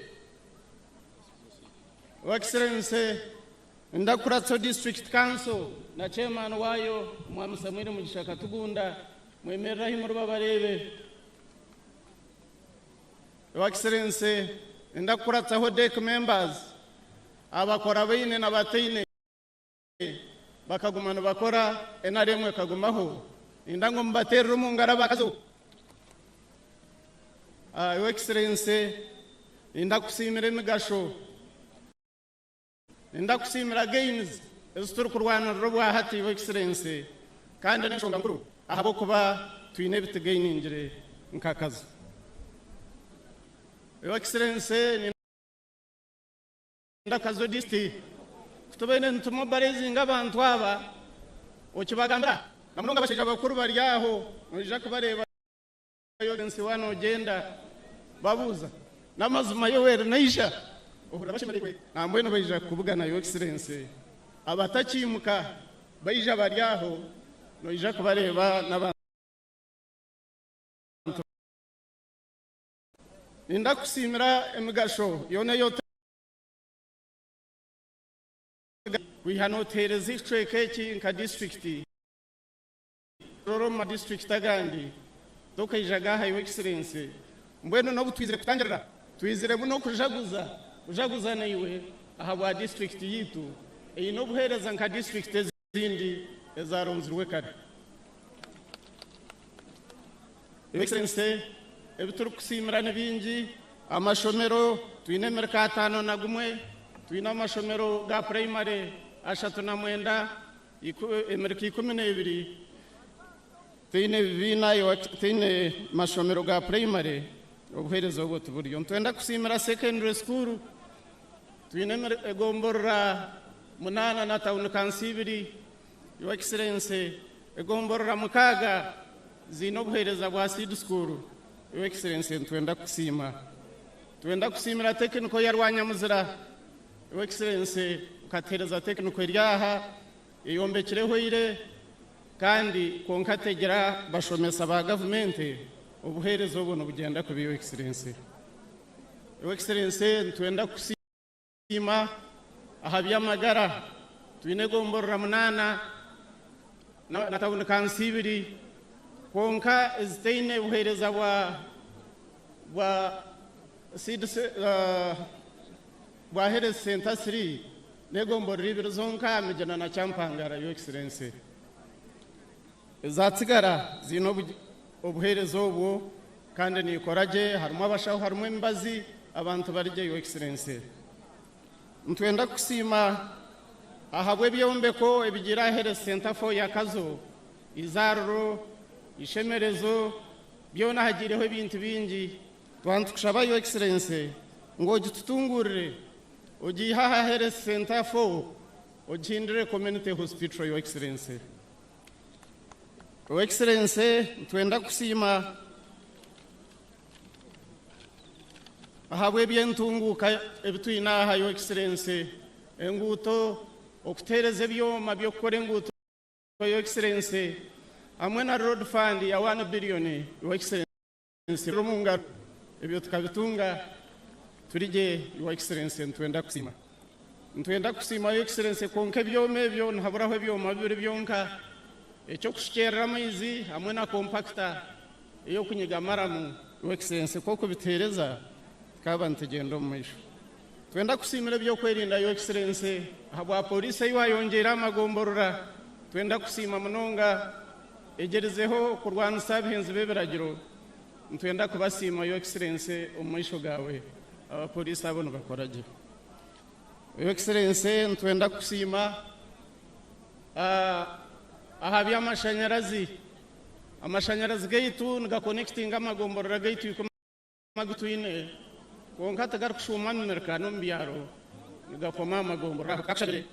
S12: Excellency Ndakuratso District Council na chairman wayo Mwami Samuel Mugishaka Tugunda mwemerera himuru babarebe Excellency Ndakuratso Hodek members abakora bine n'abatine bakagumana bakora enaremwe kagumaho indango mbaterera umungara bakazo Your Excellency ndakusimira imigasho ndakusimira games ezituri kurwana rubwa hati Your Excellency kandi n'ishonga nkuru ahabo kuba twine bitegayiningire nkakazo Your Excellency ndakazo district kutubene ntumobarezinga abantu aba okibagambira namunonga bashija bakuru bari aho nje kubareba yogensi wano genda babuza namazuma yowera naisha ohura bashimarikwe nambweno bayija kubugana Your Excellency abatakimuka bayija bari aho noija kubareba n'abantu ndakusimira emigasho yone yote wihanotereza icwekeki nka district Roroma district agandi dokayijagaha Your Excellency mbweno no butwizire kutangirira twizire buno kujaguza naiwe ahabwa district yitu no buhereza nka district zindi ezaronzirwe kare Your Excellency ebituru kusimira n'ibingi amashomero twine merkatano na gumwe twine amashomero ga primary ashatu na mwenda emeriki 12 twine mashomero ga primary obuherezo bwo tuburiyo twenda kusimira secondary school twine egomborra munana na town council Your Excellency egomborra mukaga zino buhereza bwa seed school Your Excellency twenda kusimira technical yarwanya muzira Your Excellency ukatereza technical ryaha iyombekireho ire kandi konkategera bashomesa ba government ubuherezo buno bugenda ku Your Excellency Your Excellency twenda kusima ahabya magara twine gomborra munana na town council konka izteine buhereza bwa seed bwa health center 3 negomborra ibiro zonka mijana na champangara Your Excellency zatsigara zino obuherezo bwo kandi nikoraje harimo abashaho harimo imbazi abantu barije Your Excellency ntwenda kusima ahabwe byombeko ebigira health center 4 ya Kazo izaruro ishemerezo byona hagireho ibintu bingi twantukushaba Your Excellency ngo gitutungurire ogihaha health center 4 ogindire community hospital Your Excellency Your Excellency twenda kusima ahabwe byentunguka ebitwina Your Excellency enguto okutereze byoma byokore enguto Your Excellency amwe na road fund ya 1 billion Your Excellency rumunga ebyo tukabitunga turije Your Excellency twenda kusima Your Excellency konke byome byo nhaburaho byoma bibiri byonka ecyo kushikera amaizi hamwe na compactor iyo kunyiga maramu Your Excellency koko bitereza kaba ntegendo mwisho twenda kusimira byo kwerinda Your Excellency habwa police yayongera amagomborora twenda kusima munonga egerezeho kurwana sabihenzi beberagiro twenda kubasima Your Excellency umwisho gawe abapolisi abo bakoraje Your Excellency twenda kusima ahabya amashanyarazi gaitu nga connecting amagomborora gaitu magutwine konka tagar kushuma merkano mbyaro nga koma amagombora kakashire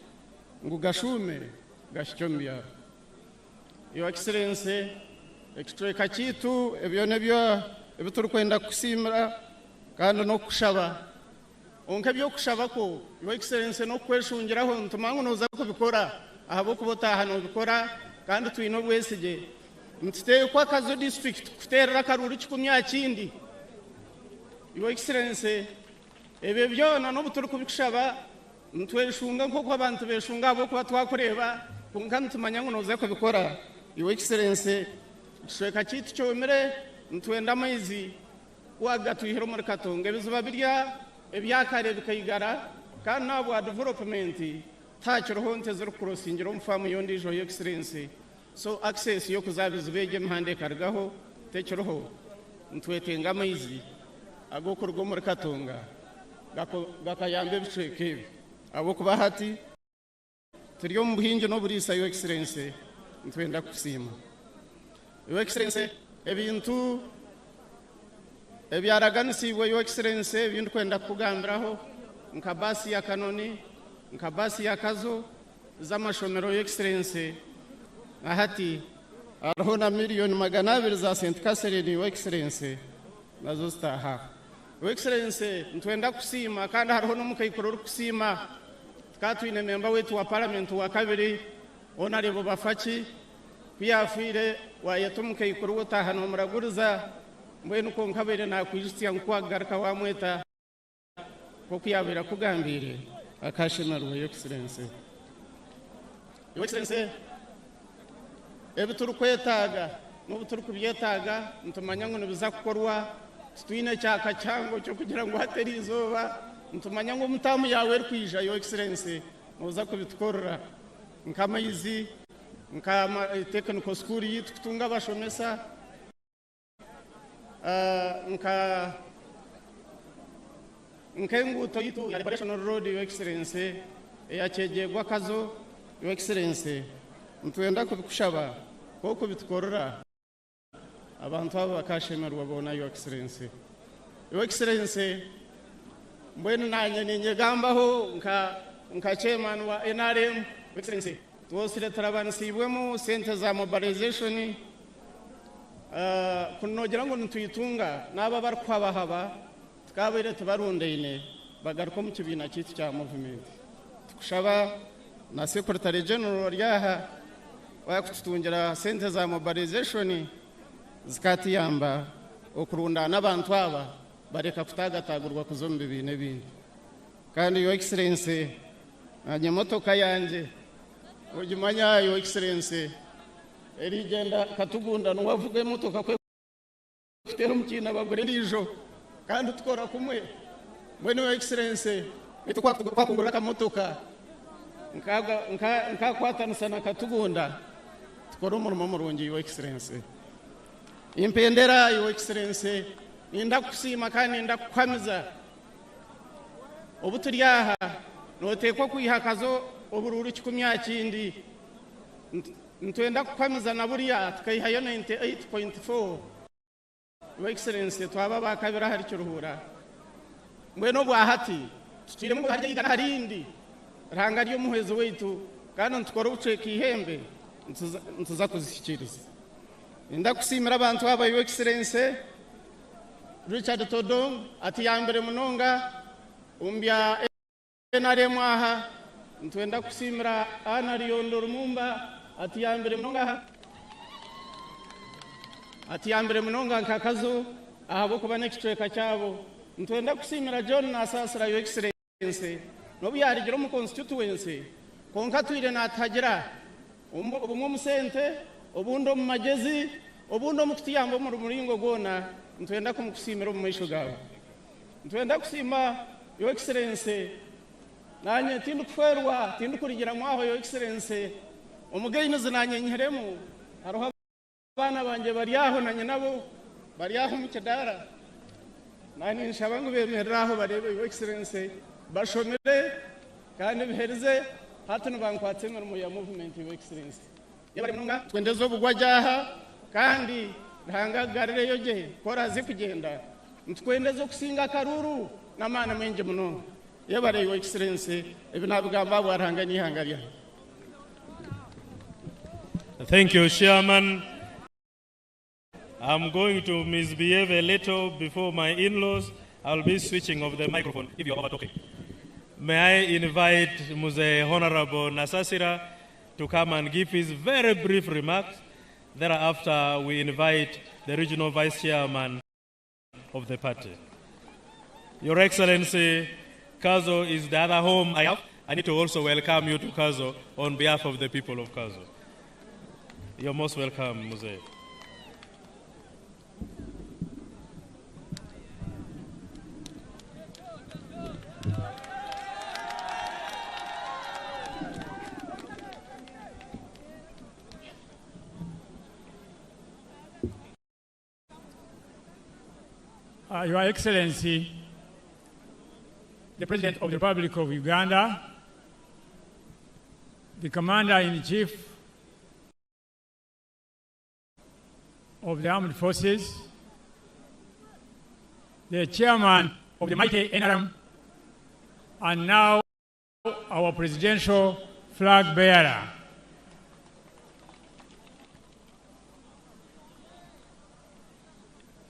S12: ngo gashume gashyombya Your Excellency ekitweka kitu ebyo nebyo ebituru kwenda kusimira kandi no kushaba onke byo kushaba ko Your Excellency no kweshungiraho ntumangu noza kubikora ahabo kubotahana ubikora kandi twino bwesige ntiteye kwa Kazo district kuterera karuru kikumya kindi Your Excellency ebe byona no buturi kubikushaba ntweshunga nko abantu beshunga abo kuba twakureba kunka ntumanya ngo noze kubikora Your Excellency sheka kitu cyomere ntwenda amazi wagatwihiro muri Katonga bizuba birya ebyakare bikayigara kandi nabo development takiroho ntezero kurosingiro mfamu yondi Your Excellency so access yo kuzabiza bege mpande kargaho tekiroho ntwetenga amazi agokorwa muri Katonga gakayambe bisheke abo kuba hati turiyo mu buhinge no burisa Your Excellency ntwenda kusima Your Excellency ebintu ebyaraganisibwe Your Excellency ebintu kwenda kugambiraho nkabasi ya kanoni nkabasi ya Kazo z'amashomero Your Excellency ahati ariho na miliyoni 200 za St. Catherine Your Excellency nazo zitaha Your Excellency ntwenda kusima kandi hariho no mukayikoro kusima twatwine member wetu wa parliament wa kabiri Honorable Bafaki kwiyafire wayetu mukayikoro utahana muraguriza mbwenu ko nkabere na kwijistia nkwagarka wa mweta ko kuyabira kugambire akashimarwa Your Excellency Your Excellency ebituru kwetaga n'ubuturu kubyetaga ntumanya ngo bizakukorwa twine cyaka cyango cyo kugira ngo hateri izuba ntumanya ngo mutamu yawe kwija Your Excellency muza kubitkorora nkamayizi nkama technical school yitutunga bashomesa nkenguto yitu ya Liberation Road Your Excellency yakegegwa Kazo Your Excellency ntwenda kubikushaba koko bitkorora abantu abo bakashemerwa bona Your Excellency Your Excellency mbwenu nanye ninyegambaho nka chairman wa NRM Your Excellency twosire tarabansibwemo sente za mobilization kunogira ngo ntuyitunga naba barkwabahaba tukabere tubarundeine bagaruko mu kibina cyitwa cya movement tukushaba na Secretary General ryaha wakututungira sente za mobilization zikatiyamba okurunda n'abantu aba bareka kutagatagurwa kuzombe bine bindi kandi Your Excellency anye motoka yanje ujimanya Your Excellency erigenda katugunda nuwavuge motoka kwe kutera mukina bagore rijo kandi tukora kumwe mwene Your Excellency kwakugura ka motoka nka kwatanusana katugunda tukora umurimo murungi Your Excellency impendera Your Excellency ninda kusima kandi ninda kwamiza obuturyaha notekwa kuyihakazo obururu kikumya kindi ntwenda kwamiza na buriya tukayihayo 98.4 Your Excellency twaba bakabira hari kiruhura mweno bwa hati tukiremo hari harindi ranga ryo muhezo wetu kandi ntukora uceka ihembe ntuza kuzishyikiriza ninda kusimira abantu aba Your Excellency Richard Todong ati yambere munonga umbya NRM aha ntwenda kusimira ana Riondo Rumumba ati yambere munonga nka Kazo ahabo kuba nekitweka cyabo ntwenda kusimira John Naasherura Your Excellency no byarigiro mu constituency konka twire natagira ubumwe musente obundo mu magezi obundo mu kutiyambo mu muringo gona ntwenda kumukusimira mu maisho gawe ntwenda kusima Your Excellency nanye tindu kwerwa tindu kurigira mwaho Your Excellency umugeyi nanye nyeremu haroha bana banje bari aho nanye nabo bari aho mu kidara nanye nshabangu bemereraho barebe Your Excellency bashomere kandi bihereze hatano bankwatsemera mu ya movement Your Excellency yabari munga twendezo bugwajaha kandi ntangagarire yoje korazi kugenda ntwendezo kusinga karuru namana menje muno yabari Your Excellency ebinabugamba bwaranga nihangarya.
S13: Thank you, Chairman. I'm going to misbehave a little before my in-laws. I'll be switching off the microphone if you're over talking. May I invite Muse Honorable Naasherura to come and give his very brief remarks. Thereafter, we invite the regional vice chairman of the party. Your Excellency, Kazo is the other home I have. I need to also welcome you to Kazo on behalf of the people of Kazo. You're most welcome, Muse.
S5: Your Excellency, the President of the Republic of Uganda, the Commander-in-Chief of the Armed Forces, the Chairman of the mighty NRM, and now our Presidential Flag Bearer.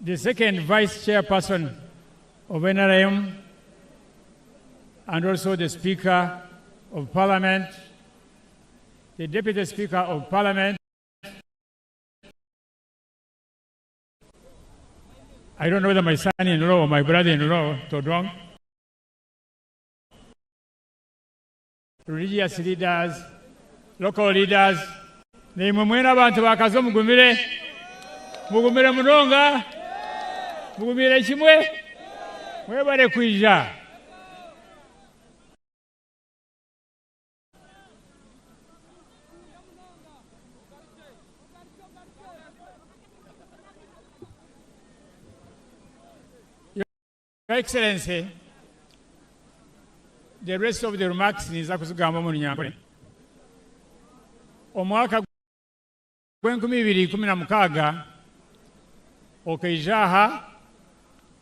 S5: The second Vice Chairperson of NRM, and also the Speaker of Parliament, the Deputy Speaker of Parliament. I don't know whether my son-in-law or my brother-in-law, Todong. Religious leaders, local leaders, nimumwena abantu bakazo mugumire munonga, mugumire kimwe, mwebale kwija. Your Excellency, the rest of the remarks niza kuzigamba mu Nyankole. Omwaka gw'2016 okeijaha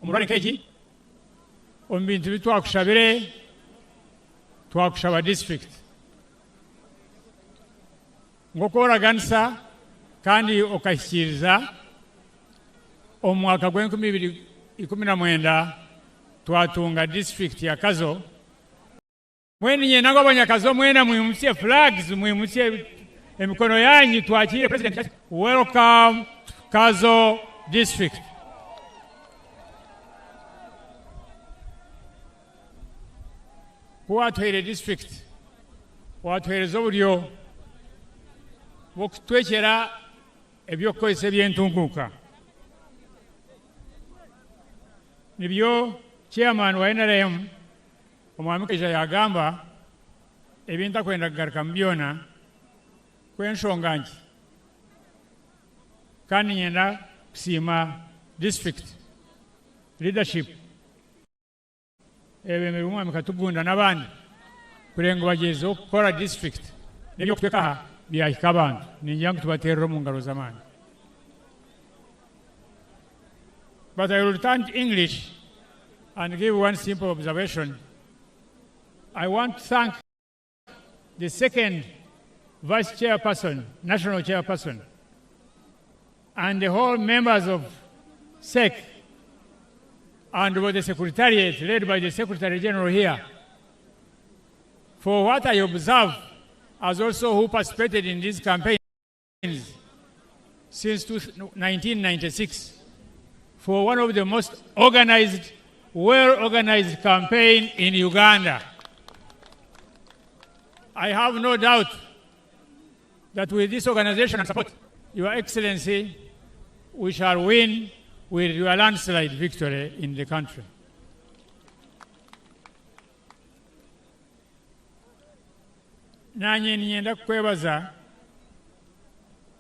S5: omulwane keji ombintu bitwakushabire twakushaba district ngokoraganisa kandi okashyikiriza omwaka gw'2019 twatunga district ya Kazo. Mwene nyena ng'abanyakazo mwena mwimusie flags, mwimusie emikono yanyu twakire President. Welcome Kazo district. Kuwatwere district watwereza oburyo bw'okutwekera ebyokukozesa ebyentunguuka. Nibyo Chairman wa NRM omwami Kaija yagamba ebintu akwenda kugaruka mu byona kw'enshonga nti kandi nyenda kusiima district leadership ebemera omwami Katugunda n'abandi kurenga bageze okukora district n'ebyokutekaha byahika abantu ningira ngu tubaterera mu ngalo z'amaani. But I will return to English and give one simple observation. I want to thank the second Vice Chairperson, National Chairperson, and the whole members of SEC and the Secretariat led by the Secretary General here for what I observe as also who participated in these campaigns since 1996 for one of the most organized, well-organized campaign in Uganda. I have no doubt that with this organization and support, Your Excellency, we shall win with your landslide victory in the country. Nanye nienda kwebaza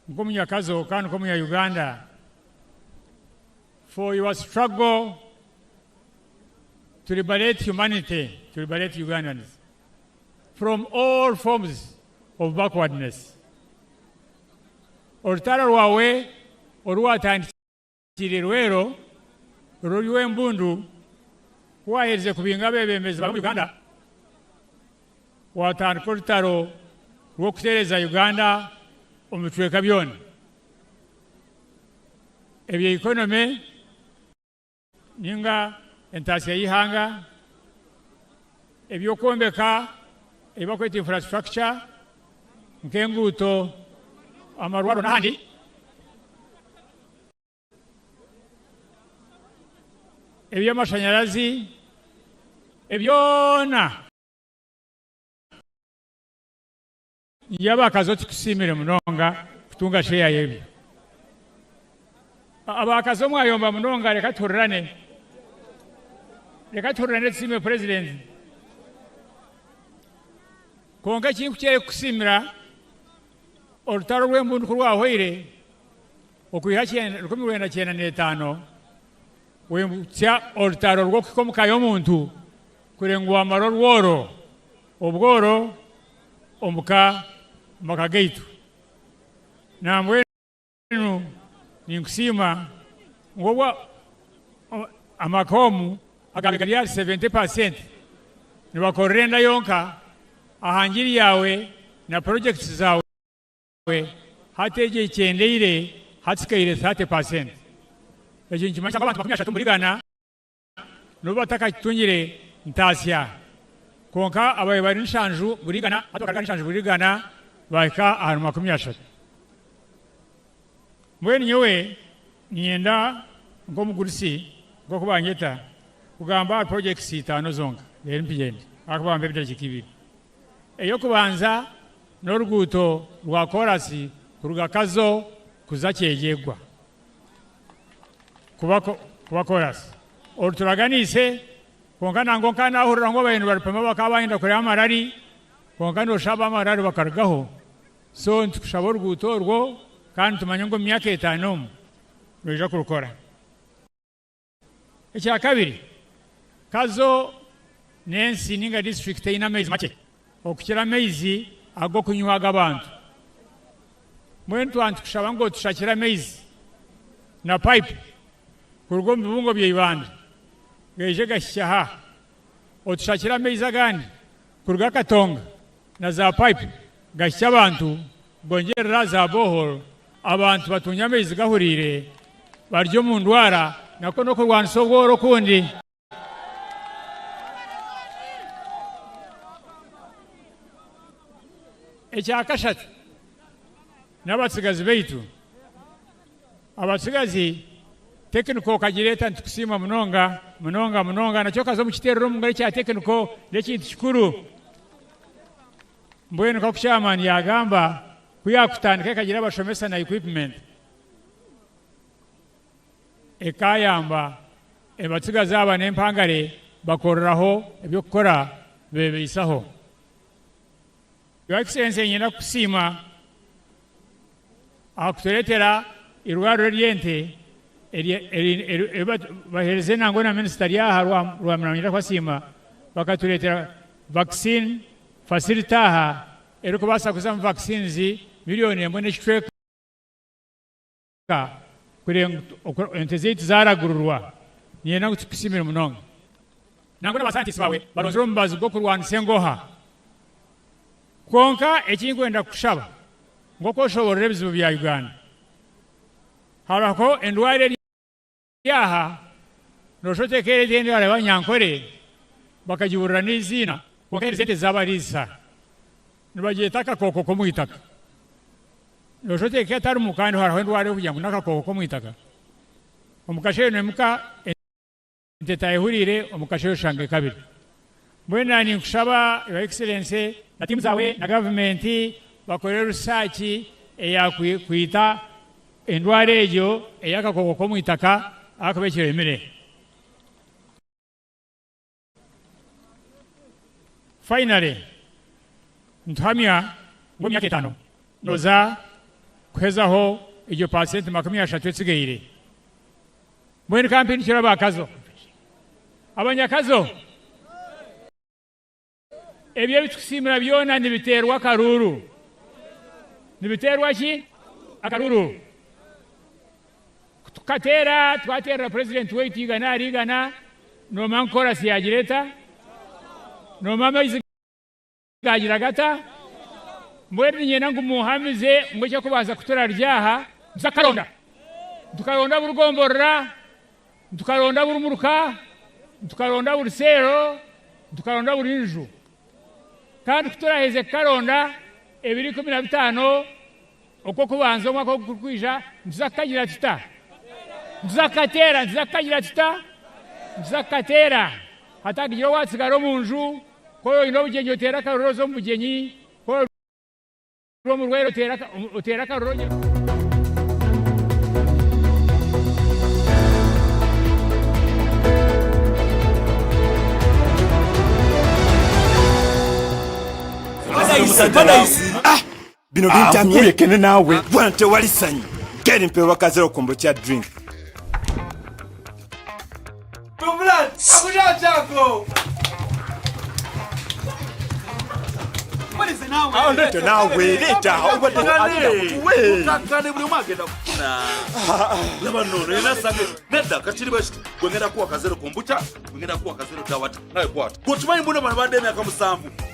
S5: nkomunya Kazo kandi nkomunya Uganda for your struggle to liberate humanity, to liberate Ugandans from all forms of backwardness. Olutalo lwawe olwatandikire Lwero olw'embundu kuwaayirize ku binga b'ebembezi ba Uganda watandika olutalo lw'okutereeza Uganda omu bitweka byona ebya economy ninga entaasya y'ihanga ebyokwombeka ebakweta infrastructure nkenguto amarwaro n'ahandi eby'amashanyarazi ebyona yaba Kazo tukusimire munonga kutunga sheya yebyo abakazo mwayomba munonga reka turane tsime president konga kintu kyere kusimira olutaro lw'embundu kulwahoire okuyiha 1995 wembutya olutaro lw'okukomukayo omuntu kurengwa amaro lworo obworo omuka makagaitu namwenu ninkusima ngobwa amakomu agabigaliya 70% nibakorenda yonka ahangiri yawe na projects zawe hateje cyendeire hatikaire 30%. Ejo nkimanyi abantu 30 muri Ghana nuba takatungire ntasya konka abaye bari nshanju muri Ghana atokaka nshanju muri Ghana baika ahantu 30. Mweni nyewe nienda ngomugurisi ngo kubanyeta kugamba projects 5 zonka rero mpigende akubambe bidakikibiri eyo kubanza n'oruguto rwa korasi kuruga Kazo kuza kyegegwa kuba korasi oruturaganise konka nango kana ahurira ngo bayinu baripema bakabahinda kuri amarari konka no shaba amarari bakarugaho so ntukushaba oruguto rwo kandi tumanye ngo myaka 5 ruja kurukora. Ekya kabiri Kazo nensi ninga district ina mezi make okukira mezi ago kunywaga abantu mwentu antukushaba ngo tushakira mezi na pipe kurugo mbungo byibanda geje gashyaha otushakira mezi agandi kuruga Katonga na za pipe gashya abantu bongerera za bohol abantu batunya mezi gahurire baryo mu ndwara nako no kurwanisa ubworo kundi ekyakashatu n'abatsigazi baitu abatsigazi tekiniko kagireta ntukusima munonga nakyo Kazo mu kiterero mu ngari kya tekiniko n'ekintu kikuru mbwenu kakuchairman yagamba kuyakutandika kagira bashomesa na equipment ekayamba ebatsigazi aba n'empangare bakoreraho ebyo kukora bebeisaho. Your Excellency nyina kusima akutuletera irwaro ryente bahereze nango na minister yaha rwa mnamira kwa sima bakatuletera vaccine facilitaha eriko basa kusama vaccines milioni mbone chitweka kure entezeti zaragururwa nyina kutukusimira munonga nango na basantisi bawe balozero mbazi go kurwanisa ngoha konka ekinkwenda kushaba ngoko shoborera ebizibu bya Uganda harako endware yaha noshotekere tende wale banyankore bakajiburira n'izina kokere zete zabarisa nibajetaka koko ko muitaka noshotekere taru mukandi harako endware kujangu nakakoko ko muitaka omukashe nemuka ndetayihurire omukashe shange kabiri mbwena ni kushaba Your Excellency na timu zawe na government bakorera research eya kuita endware ejo eyakakoko ko muitaka akabekire emire. Finally ntamya ngo myaka 5 noza kwezaho ejo percent 30 tsigeire mbwenu campaign kiraba Kazo abanyakazo ebyo bitukusimira byona nibiterwa karuru nibiterwa ki akaruru tukatera twatera president wetu igana no mankora siyagireta no mama izigagiragata mbweri nyena ngo muhamize ngo cyo kubaza kutora ryaha zakaronda tukaronda burugomborra tukaronda burumuruka tukaronda burisero tukaronda burinju kandi kutora heze karonda 2015 uko kubanza umwaka wo kwija nzakagira tuta nzakatera hatagira watsigaro munju ko ino bugenyi utera karoro zo mugenyi ko mu rwero utera karoro
S14: bino bintamye kene nawe bwante walisanyi keri mpewa kazero kombo cha drink Bublan akuja chako What is it now? I don't know later. How about the kakane buli mwagenda kukina. Laba none nasange nedda kachiri bashiti gwengera kuwa kazero kombucha gwengera kuwa kazero tawata naye kwata. Kotumanyi mbona bana bade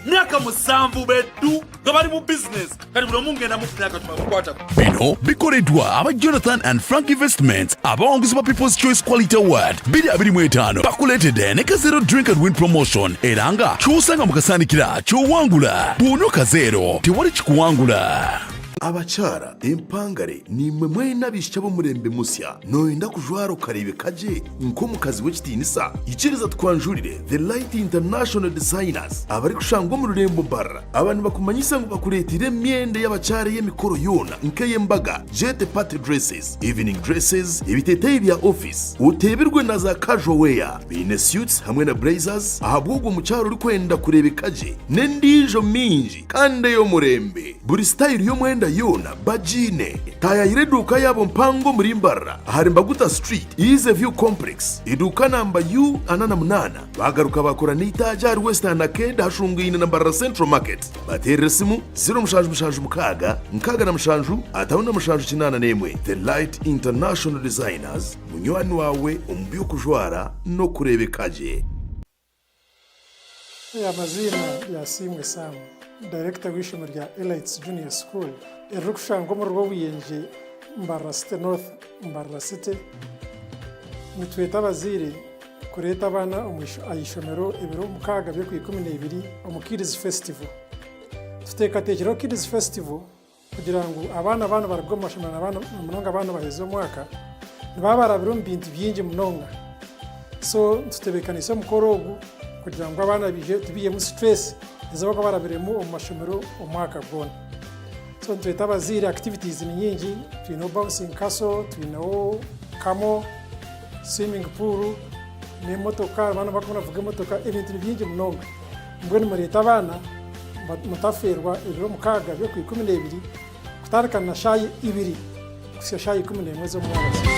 S14: myaka musanvu beddu ngabali mu business kali buli mungenda mu myaka tumakwata.
S16: Bino bikoleddwa aba Jonathan and Frank Investments abawanguzi ba People's Choice Quality Award 2025 bakuletedde ne kazero drink and win promotion eranga kyosanga mukasandikira kyowangula buno kazero tewali kikuwangula.
S17: Abachara empangare ni mwena bishabo murembe musya noyenda kujwara ukarebe kaje nko mukazi w'ekitinisa ikiriza twanjurire the Light International Designers abari kushangwa mu rurembo barra abantu bakumanyisa ngo bakuretire myende y'abachara y'emikoro yona nkeye mbaga jet party dresses evening dresses ibiteteye bya office uteberwe na za casual wear bine suits hamwe na blazers ahabwo mucyaro uri kwenda kurebe kaje nendijo minji kande yo murembe buri style yo mwenda yona bajine taya ireduka yabo mpango muri mbarra hari Mbaguta Street Easy View Complex iduka namba U anana munana bagaruka bakora nitaja Western Arcade hashungwine na Mbarra Central Market bateresimu 0 nkaga na mshanju atauna mshanju kinana nemwe The Light International Designers munywani wawe umbiyo kujwara no kurebe kaje.
S24: Amazina ya Simwe Sam Director w'ishami rya Elites Junior School erukushango mu rwo wiyenje Mbarra City North Mbarra City nitweta abazire kureta abana ayishomero ibiro mukaga byo ku 12 omukiriz festival tutekatekero Kids Festival kugira ngo abana barabwo mashomana abana munonga abana baheze umwaka nibabara birumbintu byinje munonga so tutebekanisa mukorogu kugira ngo abana biye mu stress ezabako barabiremo umashomero umwaka bwona so twita abazire activities ni nyingi twino bouncing castle twino kamo swimming pool ne motoka abana bakona vuga motoka ibintu byingi munonga mbone mareta abana mutaferwa ibiro mukaga byo ku 12 kutarikana na shayi 2 kusya shayi 11 zo mwaka.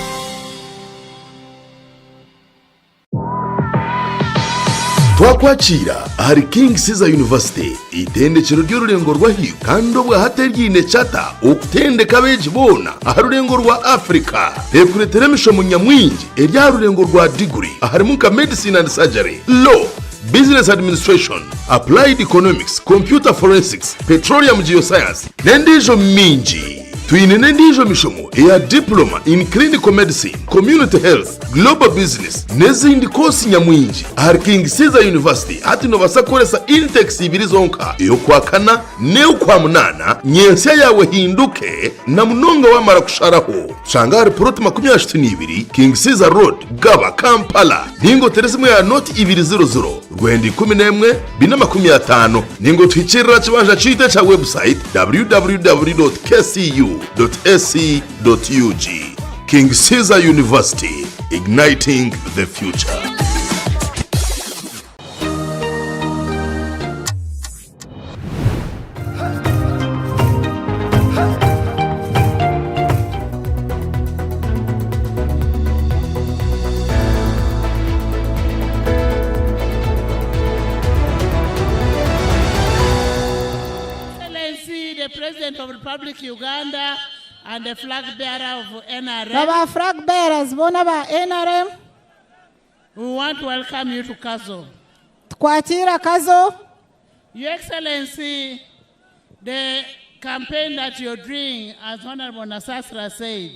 S17: Twakwakira hari King Caesar University itendekero ry'ururengo rwa hiyo kandi obwa hateryine chata okutende kabeji bona aharurengo rwa Africa ekuretera mishomo nyamwingi erya rurengo rwa degree aharimu ka medicine and surgery law business administration applied economics computer forensics petroleum geoscience nendijo minji twine nendijo mishomo ya diploma in clinical medicine community health global business nezindi kosi nyamwinji hari King Caesar University ati no basakoresa intex ibiri zonka yo kwakana ne kwa munana nyensia yawe hinduke na munonga wamara kusharaho shangari proti 22 King Caesar Road Gaba Kampala ningo teresimwe ya noti 200 rwendi 11 2025 ningo twicirira kibanja chite cha website www.kcu.ac.ug. King Caesar University, igniting the future.
S25: Of Republic Uganda and the flag bearer of NRM.
S26: Baba flag bearers bona ba NRM.
S25: We want to welcome you to Kazo.
S26: Twatira Kazo.
S25: Your Excellency, the campaign that you're doing, as Honorable Naasherura said,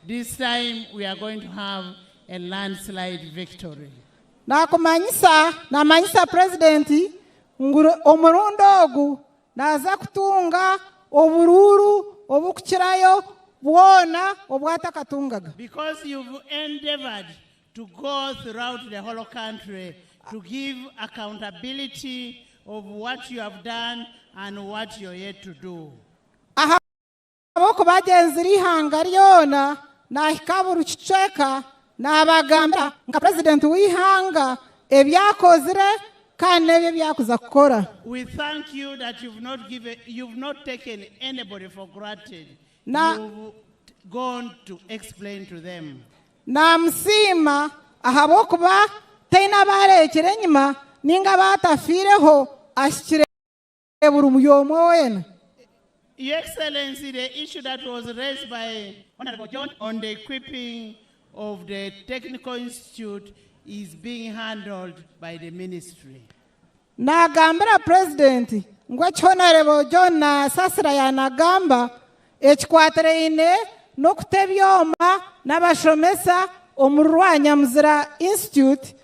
S25: this time we are going to have a landslide victory.
S26: Na kumanyisa presidenti umurundo ogu naza kutunga
S21: obururu obukukirayo bwona obwatakatungaga.
S25: Because you've endeavored to go throughout the whole country to give accountability of what you have done and what you're yet to do.
S21: Aha aboko bagenzira ihanga ryona nahikabura uceceka nabagamba nka president w'ihanga ebyakozire kandi nebyo byakuza gukora.
S25: We thank you that you've not taken anybody for granted. You've gone to explain to them.
S21: Namusima ahabo kuba taina barekere enyuma ninga batafireho ashikire buri muyomo wena.
S25: Your Excellency, the issue that was raised by Honorable John on the equipping of the Technical Institute is being handled by the ministry.
S21: Nagambira president ngwe Honorable John na sasira ya nagamba ekikwatereine nokutebyoma n'abashomesa omurwanya muzira institute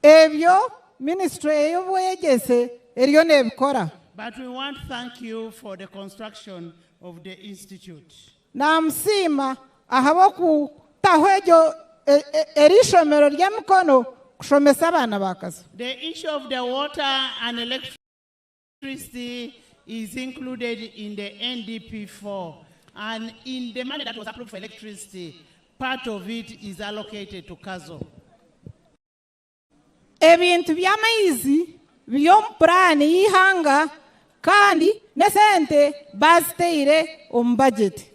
S21: ebyo ministry ey'obwegese eriyo nebikora.
S25: But we want to thank you for the construction of the institute.
S21: Namusima ahabo kutaho egyo erishomero ry'emikono kushomesa abana bakazo.
S25: The issue of the water and electricity is included in the NDP4, and in the money that was approved for electricity, part of it is allocated to Kazo.
S21: Ebintu by'amaizi by'omu purani y'ihanga kandi nesente baziteire omu budget.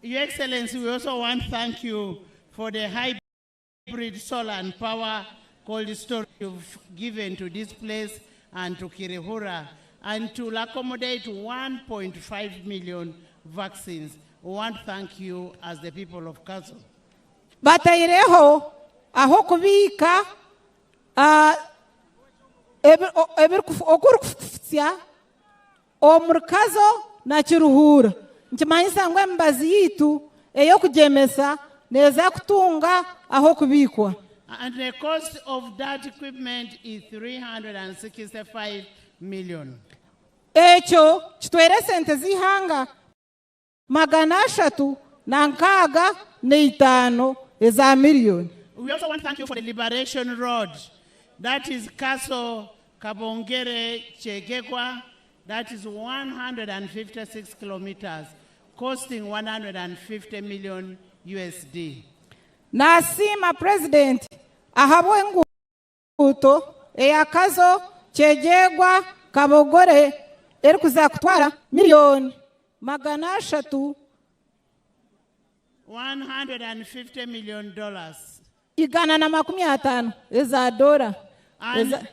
S25: Your Excellency, we also want to thank you for the hybrid solar and power cold storage you've given to this place and to Kirihura, and to accommodate 1.5 million vaccines. We want to thank you as the people of Kazo.
S21: Bataireho aho kubika okurufutya omurkazo na Kiruhura nkimanyisa ngwe mbazi yitu eyo kujemesa neza kutunga aho kubikwa.
S25: And the cost of that equipment is 365 million.
S21: Echo kitwere sente zihanga $365 million.
S25: We also want to thank you for the Liberation Road. That is Kaso Kabongere Chegegwa. That is 156 kilometers, costing 150 million USD.
S21: Nasima President ahabo enguto eya Kazo Chegegwa Kabogore erikuza kutwara $150
S25: million.
S21: Igana na $50 eza dola.
S25: And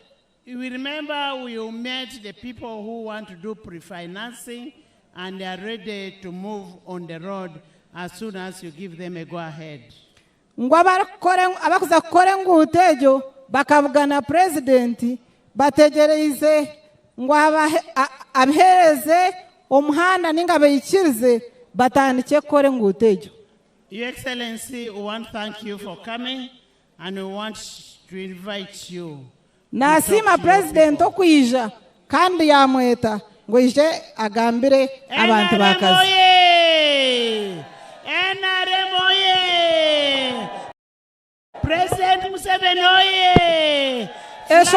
S25: we remember we met the people who want to do pre-financing, and they are ready to move on the road as soon as you give them a go-ahead.
S21: Abakuza kukora enguto ejo bakavugana president bategereze ngo abahereze omuhanda ninga bayikirize batandike kukora enguto ejo.
S25: Your Excellency, we want to thank you for coming, and we want to invite you.
S21: Nasima president okwija kandi yamweta ngo ije agambire abantu bakazi.
S25: President Museveni oye!
S21: Raise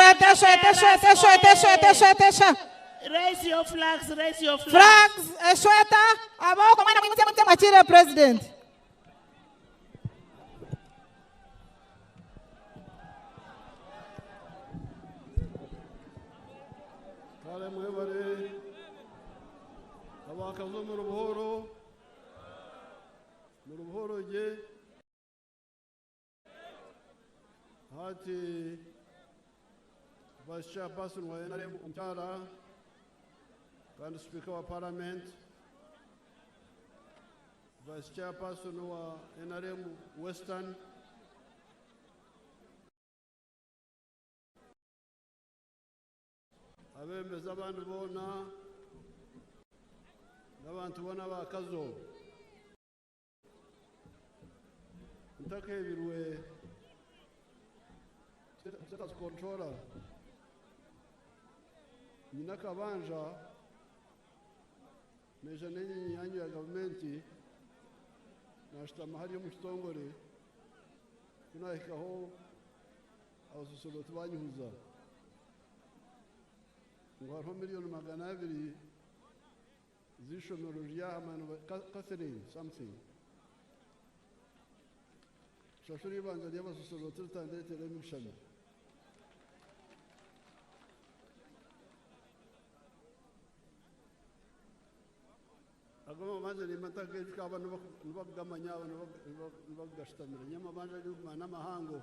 S25: your flags, raise your flags.
S21: Flags, eshweta, aboko mwana mwimute mwachire president.
S23: Kale mwebare, abakazo mu rubuhoro je, hati Vice Chairperson wa NRM Umtara, kandi Speaker wa Parliament, Vice Chairperson wa NRM Western, abembeza abantu bona n'abantu bona bakazo ntakebirwe State Controller Nyina Kabanja neja n'inyanyu ya gavumenti nashitama hariyo mu kitongore kunahikaho abasusurutsi banyuhuza ngo hariho miliyoni 200 z'ishomero ry'ahantu Catherine something shashuri ibanga ry'abasusurutsi rutandetere n'ishami agoma manje ni matake kaba nubagamanya nubagashtamira nyama manje y'umwana mahango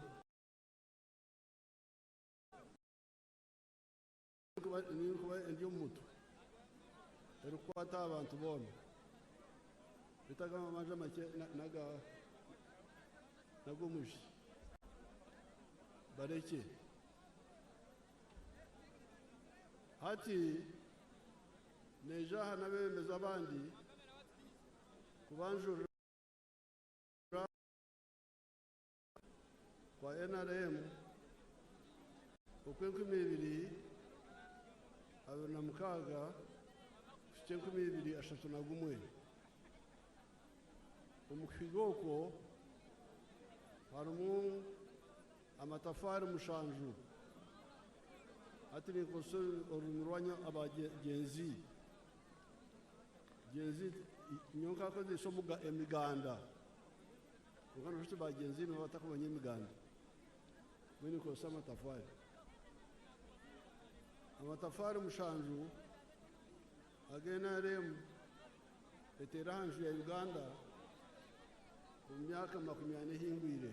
S23: kuba ery'omuntu erukwata abantu bona bitagama manje make nagumushi bareke hati neja hanabemeza abandi kubanjura kwa NRM ukwenkumi 2026 kuchenkumi 2031 umukigoko harumu amatafari mushanju ati ni kosoro orumurwanya abagenzi genzi nyonka ko zisomuga emiganda ukano shite bagenzi no batakubanye emiganda mwini ko sama tafari amatafari mushanju agena rem eteranju ya Uganda ku myaka 40 hingwire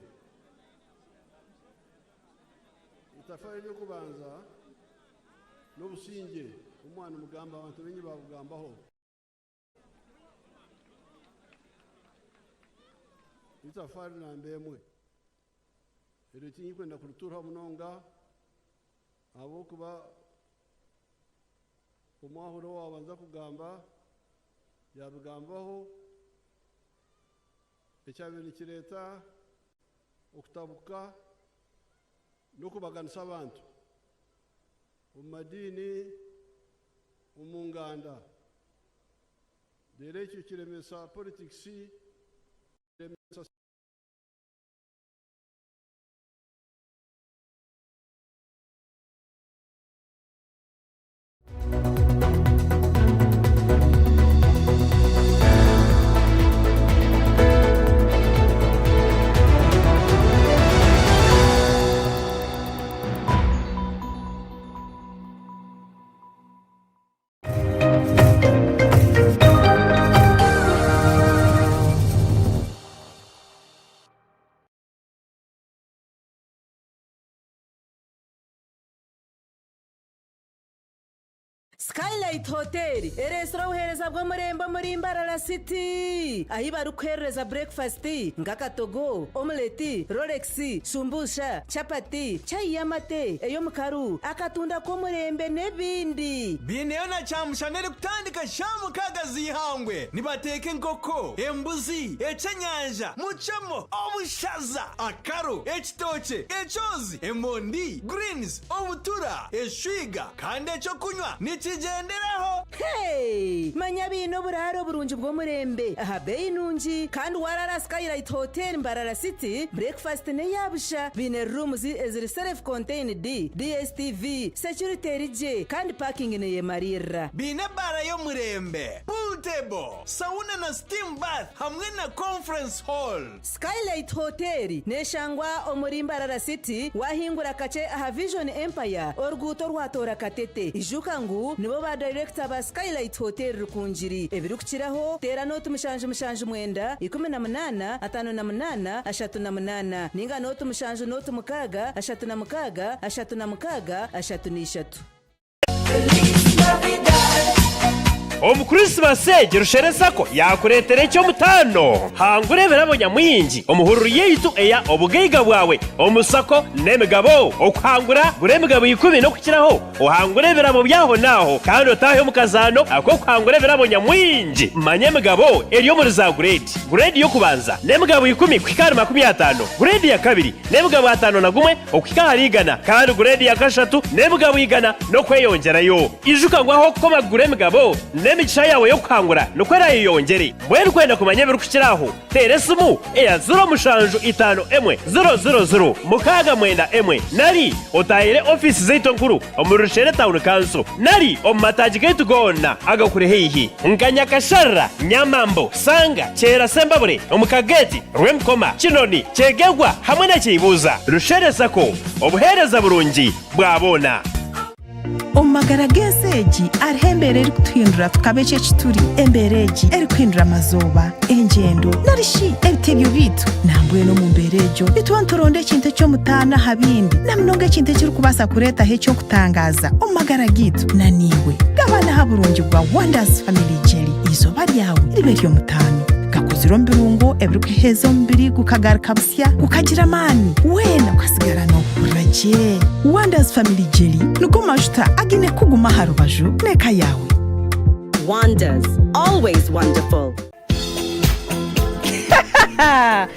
S23: itafari yo kubanza no businge umwana mugamba abantu benyi bavugambaho itafari nambemwe eretinyi kwenda kurutura munonga abo kuba umwahuro wabanza kugamba yabigambaho ecyabiri kireta okutabuka no kubaganisa abantu umadini umunganda dere icyo kiremesa politics kiremesa
S2: Skylight Hotel eresora uhereza bwo murembo muri Mbarara City ahi barukwereza breakfast ngakatogo omelette Rolex shumbusha chapati chai yamate eyo mukaru akatunda ko murembe nebindi
S8: bineyo na chamushanere kutandika shamu kagazi ihangwe nibateke nkoko embuzi ecenyanja muchamo obushaza akaro ekitoche echozi emondi greens obutura eshwiga kandi echo kunywa nikigenderaho
S2: hey manya bino buraro burunji bwo murembe aha beyi nunji kandi warara Skylight Hotel Mbarara City breakfast ne yabusha bine rooms eziri self contained DStv security rije kandi parking ne yemarira
S8: bine bara yo murembe pool table sauna na steam bath hamwe na conference hall
S2: Skylight Hotel neshangwa omuri Mbarara City wahingura kace aha Vision Empire orguto rwatora katete ijuka ngu nibo ba director ba Skylight Hotel rukunjiri ebirukiraho tera notu mushanje mwenda 18 58 38 ninga notu mushanje notu mukaga 36 36
S9: Christmas gerushereza ko yakuretere cyo mutano hangurebera abonyamwingi omuhururu yitu eya obugeiga bwawe omusako nemigabo okwangura buremigabo yikubi no kukiraho ohangurebera mu byaho naho kandi otahe mukazano ako kwangurebera abonyamwingi manyemigabo eriyo muri za grade yo kubanza nemigabo yikumi kwikari 50 grade ya kabiri nemigabo 5 na gumwe okwikari igana kandi grade ya gashatu nemigabo igana no kweyongerayo ijuka ngwaho koma guremigabo n'emigisha yawe yo kukangura nukwera yiyongere mbwenu kwenda kumanya birukukiraho teresimu eya 0 mukaga mwenda emwe nari otayire ofisi zeito nkuru omurushere town council nari omataji gaitu gona agakure heihi nkanyakashara nyamambo sanga chera sembabure omukageti rwemkoma kinoni chegegwa hamwe na kibuza rushere sako obuhereza burungi bwabona
S1: omagara geseji arihembere eri kutuhindura tukabece kituri embereji eri kuhindura amazoba engendo narishi ebitebyo bitu nambwe no mu mberejo bitwantoronde ekintu ky'omutana habindi namunonga ekintu kiri kubasa kureta hekyo kutangaza omagara gitu naniwe gabana haburungi bwa Wonders Family Jelly izoba ryawe ribe ry'omutano gakuziro mbirungo ebiri kuheza ombiri gukagaruka busya gukagira amani wena ukasigara no kuraje Wonders Family Jelly nuko majuta agine kuguma harubaju neka yawe.
S3: Wonders, always wonderful.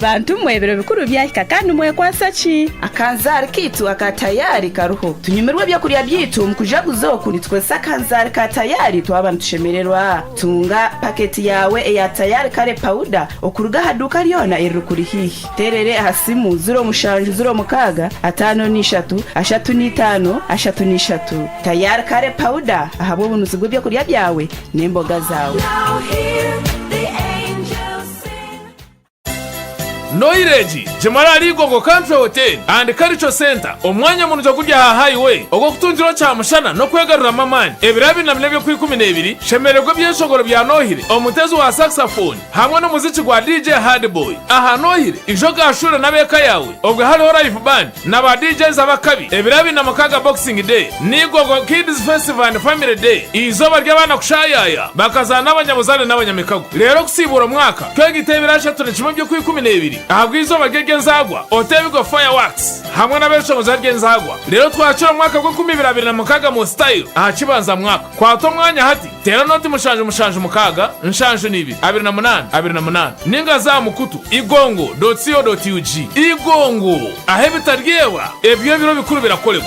S21: bantu mwebero bikuru byahika kandi mwe kwasachi
S2: akanzari kitu akatayari karuho tunyumirwe byo kuriya byitu mukuja kuzoku nitwese akanzari katayari twaba ntushemererwa tunga paketi yawe eya tayari kare powder okuruga haduka lyona erukuri hihi terere hasimu 0 mukaga 5 tayari kare powder ahabo bunuzigwe byo kuriya byawe nemboga zawe.
S4: Noireji, Jemarari Gogo Country Hotel and Cultural Center. Omwanya munujo kujya ha highway. Ogo kutunjiro cha mushana no kwegarura mamani. Ebirabi na mlebyo kuri 12. Shemererwa by'inshogoro bya Nohire. Omutezo wa saxophone. Hamwe no muziki gwa DJ Hardboy. Aha Nohire, ijoga ashure nabeka yawe. Obwe halo live band na ba DJs abakabi. Ebirabi na mukaga Boxing Day. Ni Gogo Kids Festival and Family Day. Izoba ry'abana kushayaya. Bakazana n'abanyamuzane n'abanyamikago. Rero kusibura mwaka. Twegitebirasha tunechimo byo kuri 12. Ahabwizo bagege nzagwa otebigo fireworks hamwe n'abesho muzarye nzagwa rero twacira mwaka gwo 2022 mukaga mu style ahakibanza mwaka kwato mwanya hati tera noti mushanje mukaga nshanju nibi 28 ninga za mukutu igongo.co.ug igongo ahebitaryewa ebyo biro bikuru birakorewa.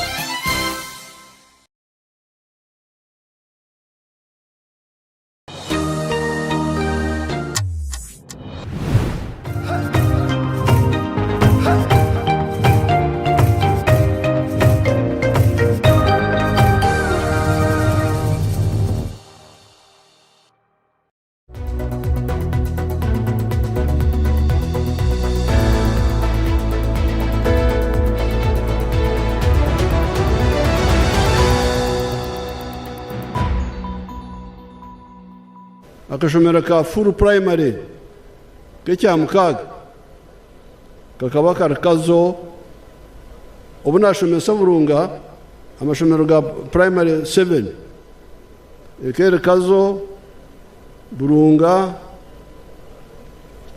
S23: akashomero ka full primary k'ecya mukaga kakaba kari Kazo ubu nashomesa burunga amashomero ga primary 7 ekere Kazo burunga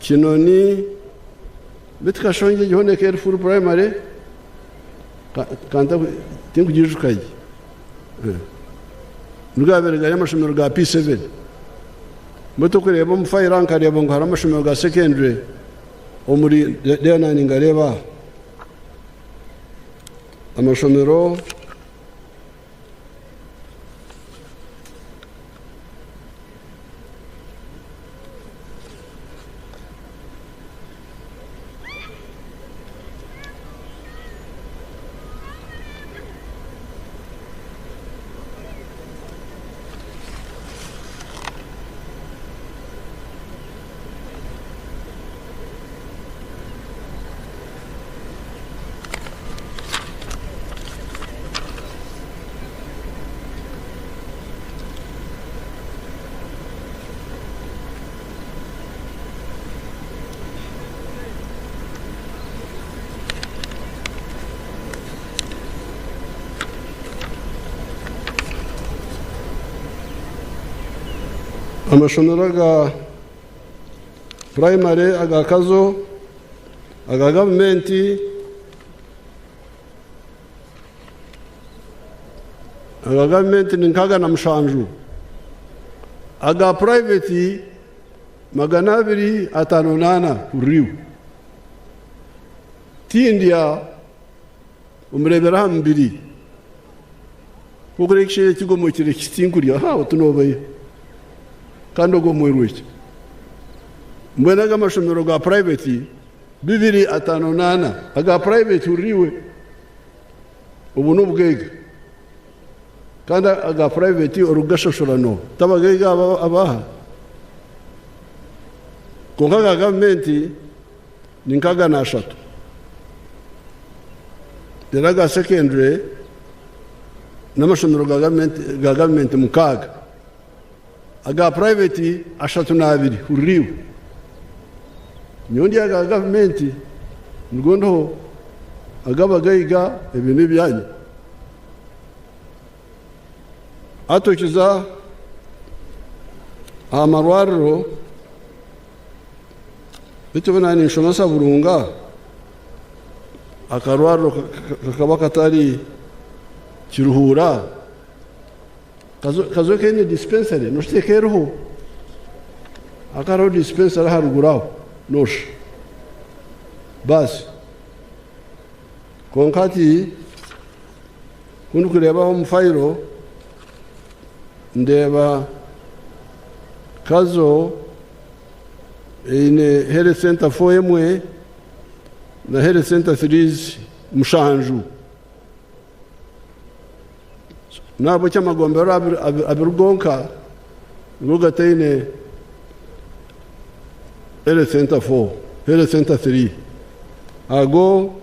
S23: kinoni bitkashonje gihone kere full primary kanta tingujijukaye nugabere ga amashomero ga P7 Mutu kureba mufayira nkareba ngo harama shomero ga secondary Omuri dena ningareba amashomero amashomero ga primary aga Kazo aga government ninkaga na mushanju aga private 258 kuriu tindia umrebera hambiri kugurekishe kigomo kire kitinguriya ha tunobaye kandi ugo mwirwiki mbona amashomero ga private 258 aga private uriwe ubu n'ubwega kandi aga private urugashashorano tabagega abaha konkaga government ninkaga na 3 deraga secondary n'amashomero ga government mukaga aga private 32 uriwe nyondi aga government ngondo agabagaiga ibintu byanyu atokiza amarwariro bitubona ni nshomasa burunga akarwariro kakaba katari kiruhura kazo kene dispensary no shitekeruho akaro dispensary haruguraho nosh basi konkati kundu kureba mu fayiro ndeba Kazo ine health center 4 emwe na health center 3 mushanju nabo cyamagombero abirugonka rugatene health center 4 health center 3 ago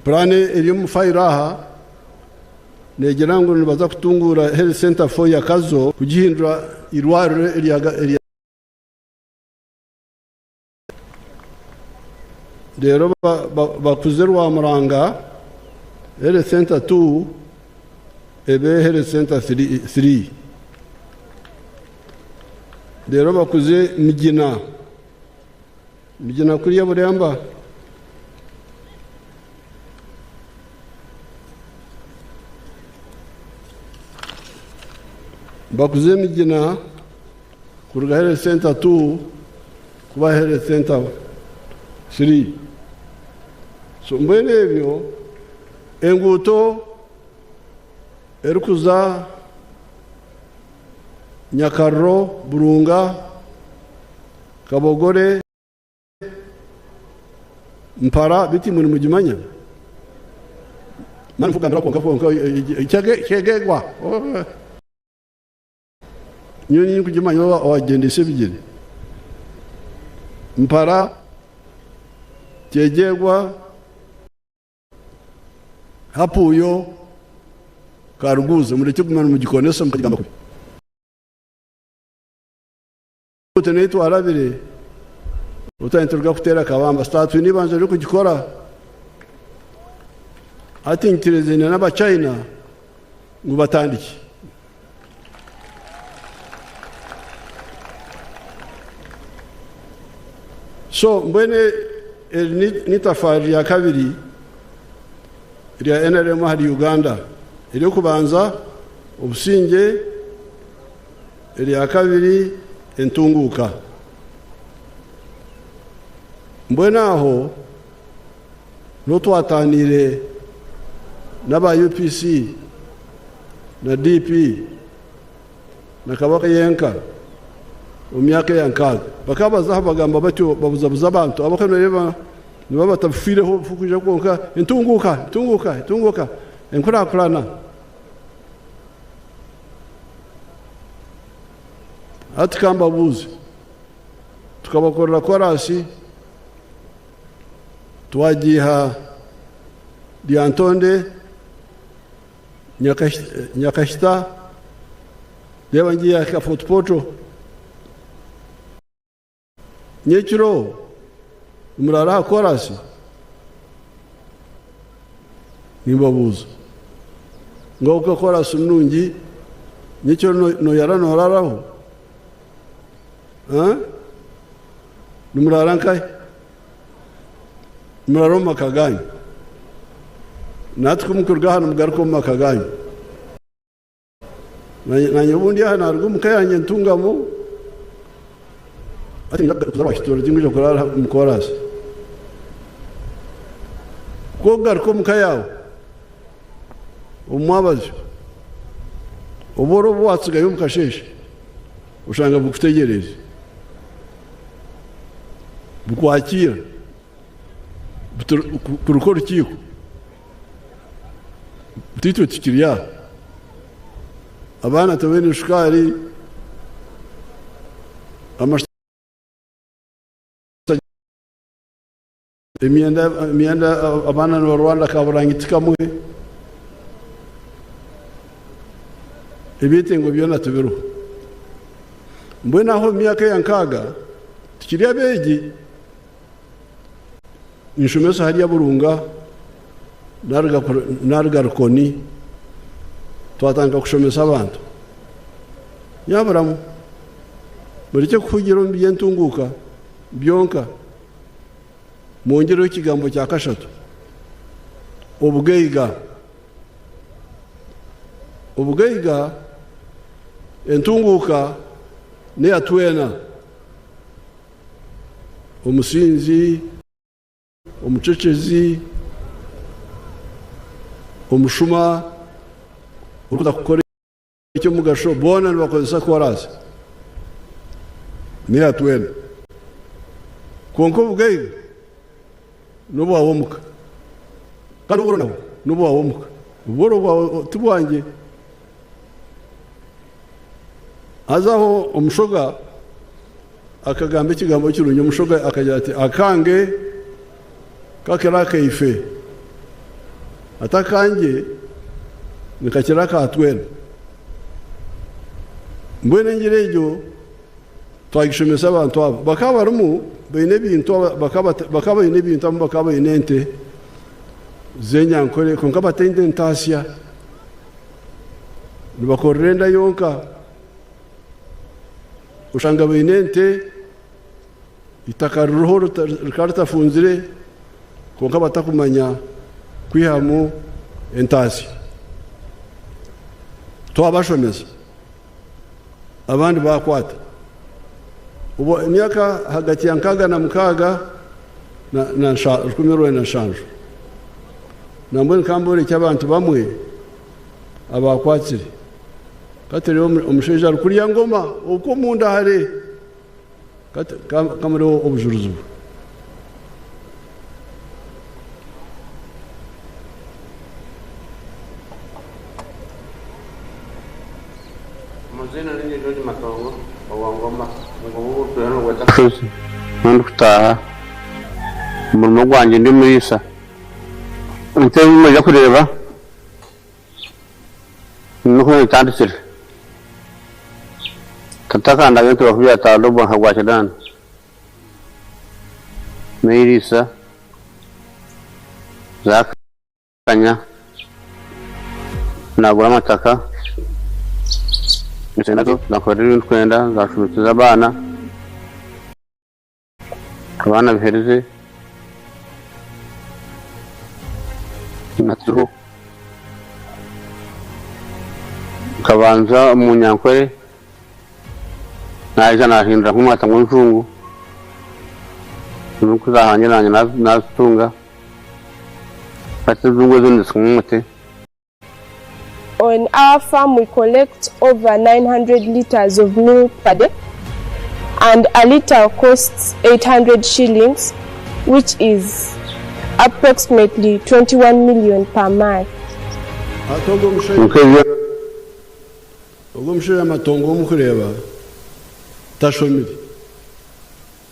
S23: plane iri mu fayiraha negera ngo nibaza kutungura health center 4 ya Kazo kugihindura irwariro eri rero bakuzerwa muranga health center 2 ebe health center 3 rero bakuze migina kuri ya buremba bakuze migina kuruga health center 2 kuba health center 3 so mbene ebyo enguto erukuza Nyakarro Burunga Kabogore Mpara biti muri mujimanya manfuka ndako kafonka chegegwa nyoni kujimanya wagendese bigire Mpara chegegwa hapuyo karuguze muri cyo kumana mu gikonesa mukagamba utenetu arabire utayenterwa kutera kabamba statu nibanze ryo kugikora ati ntirezene n'aba China ngo batandiki so mbene ni tafari ya kabiri iriya NRM hari Uganda iri kubanza ubusinge iriya kabiri entunguka mbona aho no twatanire n'aba UPC na DP na kabaka yenka umyaka yankaga bakabaza bagamba batyo babuzabuza abantu abakano reba niba batafireho fukuje konka entunguka enkurakurana atikamba buzi tukabakorera korasi twagiha Diantonde Nyakashita reba ngiye ka fotopoto nyekiro umurara korasi nimbabuza ngo uko korasi nungi nyekiro no yarano numurara nkai muraro makaganyi natwe mukurga hano mugaruko makaganyi na nyobundi hano argo mukayanye ntungamo ati ndabwo tuzabashitoro jingije kurara mukorasi ko garuko mukayawo umwabaje uboro bwatsugaye mukasheshe
S6: ushanga bukutegereje bukwakira kurukora urukiko butitwe tukiriya abana tabene ishukari imyenda abana ba Rwanda kaburangiti kamwe ibite ngo byona tubiruho mbwe naho myaka yankaga tukiriya begi inshumeso hariya burunga narga rukoni twatanga kushomesa abantu nyaburamu muri cyo kugira mbiye ntunguka byonka mwongereho ikigambo cya kashatu ubugeiga entunguka ne atwena umusinzi umucecezi umushuma urukuta gukora icyo mugasho bona bakozesa kwaraza ne atwena konko ubugeiga nubo wawomuka kandi uburo nawo nubo wawomuka uburo tubwange azaho umushoga akagamba ikigambo cy'urunyo umushoga akagira ati akange kakera kaife atakange nikakira katwena mbwene ngirejo twagishomesa abantu abo bakaba rumu bene bintu bakaba bene bintu bakaba inente zenyankore konka batende ntasya nibakorenda yonka ushanga binente itakaruho rukaritafunzire konka batakumanya kwihamu entasi twabashomeza abandi bakwata ubo imyaka hagati ya nkaga na mukaga na rukumiro na shanjo nambone kambore cy'abantu bamwe abakwatsire kateri umusheja rukuri ya ngoma uko munda hare kamero obujuruzu
S15: muzina ninyi George Matongo wangoma ngo tuyano weta nandi kutaha umurimo gwanjye ndi muri isa nteye mujya kureba nuko itandikira katakanda bintu bakuya talobo hagwachadana meirisa zakanya nagura amataka nsenako nakorera ibintu kwenda zashubiza abana bihereze natuho kabanza umunyankore naje nahindura nk'umwata mu njungu nuko zahanye nanye nazitunga patizungu zindisumute.
S18: On our farm, we collect over 900 liters of milk per day, and a liter costs 800 shillings, which is approximately 21 million per month.
S6: Ogumshira matongo mukureba tashomiri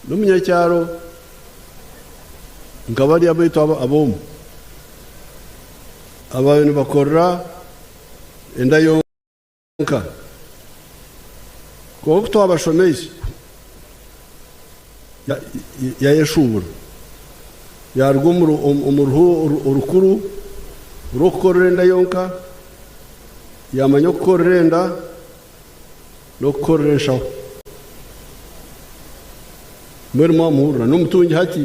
S6: n'umunyacyaro ngabari abayito abomu abantu bakorra enda yonka ko twabashomeye ya yeshubura yarugumuru umurhu urukuru urukorenda yonka yamanyo korenda no koresha muri muhura n'umutungi hati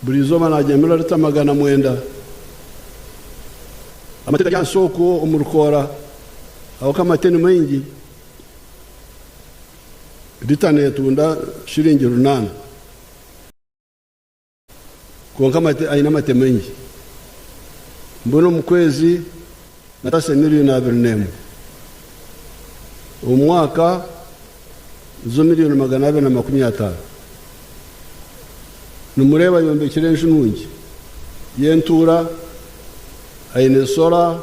S6: burizo banagemera ritamagana mwenda amateka ya soko umurukora aho kamateni mengi ritane tunda shiringi runana konka mate aina mate mengi mbono mukwezi natase milioni 24 umwaka zo miliyoni 250 numureba yombekere njunungi yentura ainesora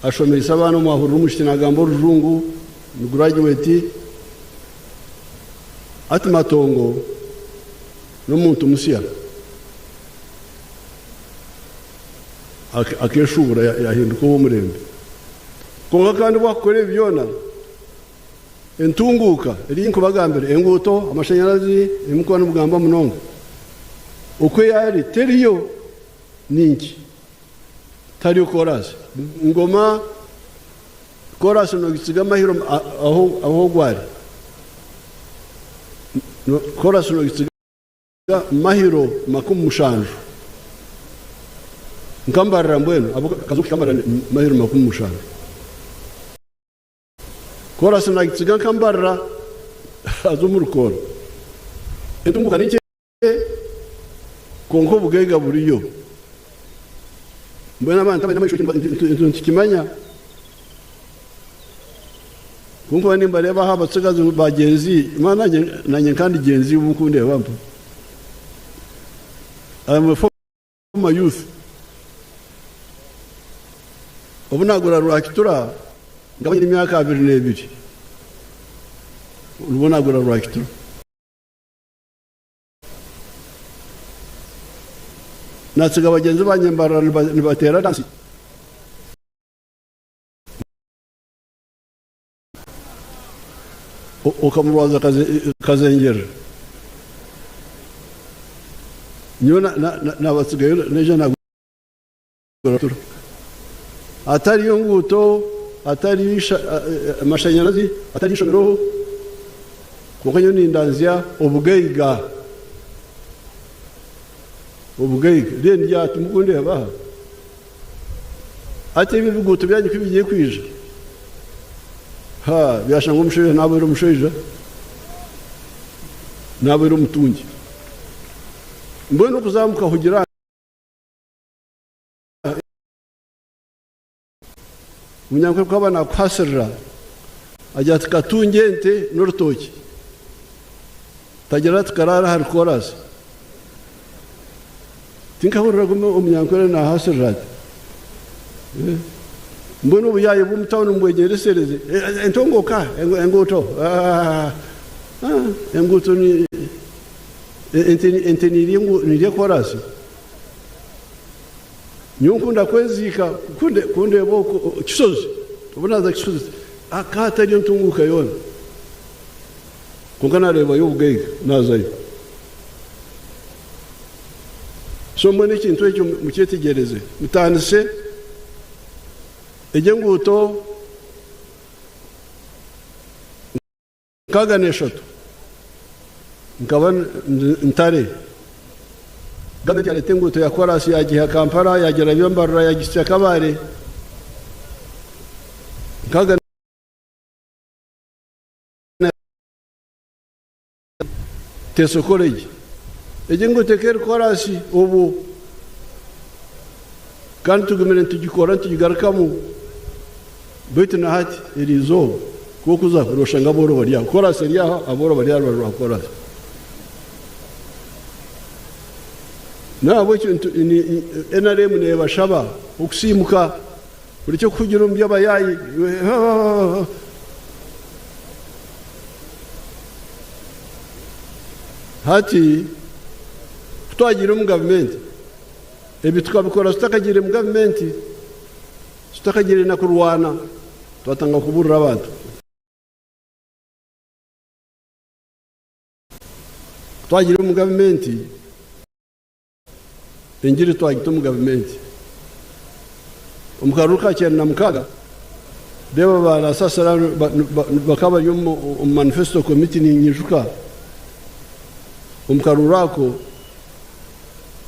S6: ashomesa abana mu ahuru mushinagambo rujungu ni graduate ati matongo n'umuntu musia akeshubura yahinduka wo murembe konga kandi bakore byona entunguka iri kubagambere enguto amashanyarazi imukwana mugamba munonga uko yari teriyo ninki tariyo korasi ngoma korasi no gitsiga mahiro aho gwari korasi no gitsiga mahiro makumushanju nkambarira mbwenu abo Kazo kambarira mahiro makumushanju korasi no gitsiga nkambarira azumurukora entumbuka nike konko bugega buriyo mbona abantu tabanje kimanya konko nimba reba haba tsigazo bagenzi mana nanye kandi genzi umukunde wampa I'm a former youth obunagura rwakitura ngabanye imyaka 22 ubunagura rwakitura natsiga bagenzi banyembara nibatera dansi ukamurwaza kazengera nyona nabatsigayo neje nagura atari yonguto atari amashanyarazi atari shomero kuko nyoni ndanzia ubugeiga reni ryatu mukunde abaha ate bigutu byanyu kibigiye kwija ha byashanga umusheje nabo ero umusheje nabo ero mutungi mbona kuzamuka kugira munyankwe kwabana kwasirra ajya tukatungente n'urutoki tagera tukarara hari korasi tinkahurira gume umunyankore na hasirrat mbona ubuyaye bumutawuni mbwegeresereze entongoka enguto enguto ni enteni ni korasi nyunkunda kwezika kunde boko kisozi ubunaza kisozi akata ryo ntunguka yona kungana reba y'ubugege nazayo so mbona ikintu cyo mukitegereze mutanise ejenguto kaganeshato nkaba ntare gade cyane tenguto ya korasi yagiha Kampala yagera byombarura yagisya kabare kaga teso college ejenguto ker korasi ubu kandi tugumene tugikora tugigarukamu betuna hati irizo kukuza kuroshanga boro bariya korasi ryaho aboro bariya bakora nabo ni NRM ne bashaba ukusimuka uri cyo kugira umby'abayayi hati twagira mu government ebi tukabikora tutakagira mu government tutakagira na kurwana twatanga kuburira abantu twagira mu government injiri twagita mu government umukaruka cyane namukaga deba barasasara bakaba yo mu manifesto committee ni nyijuka umukarurako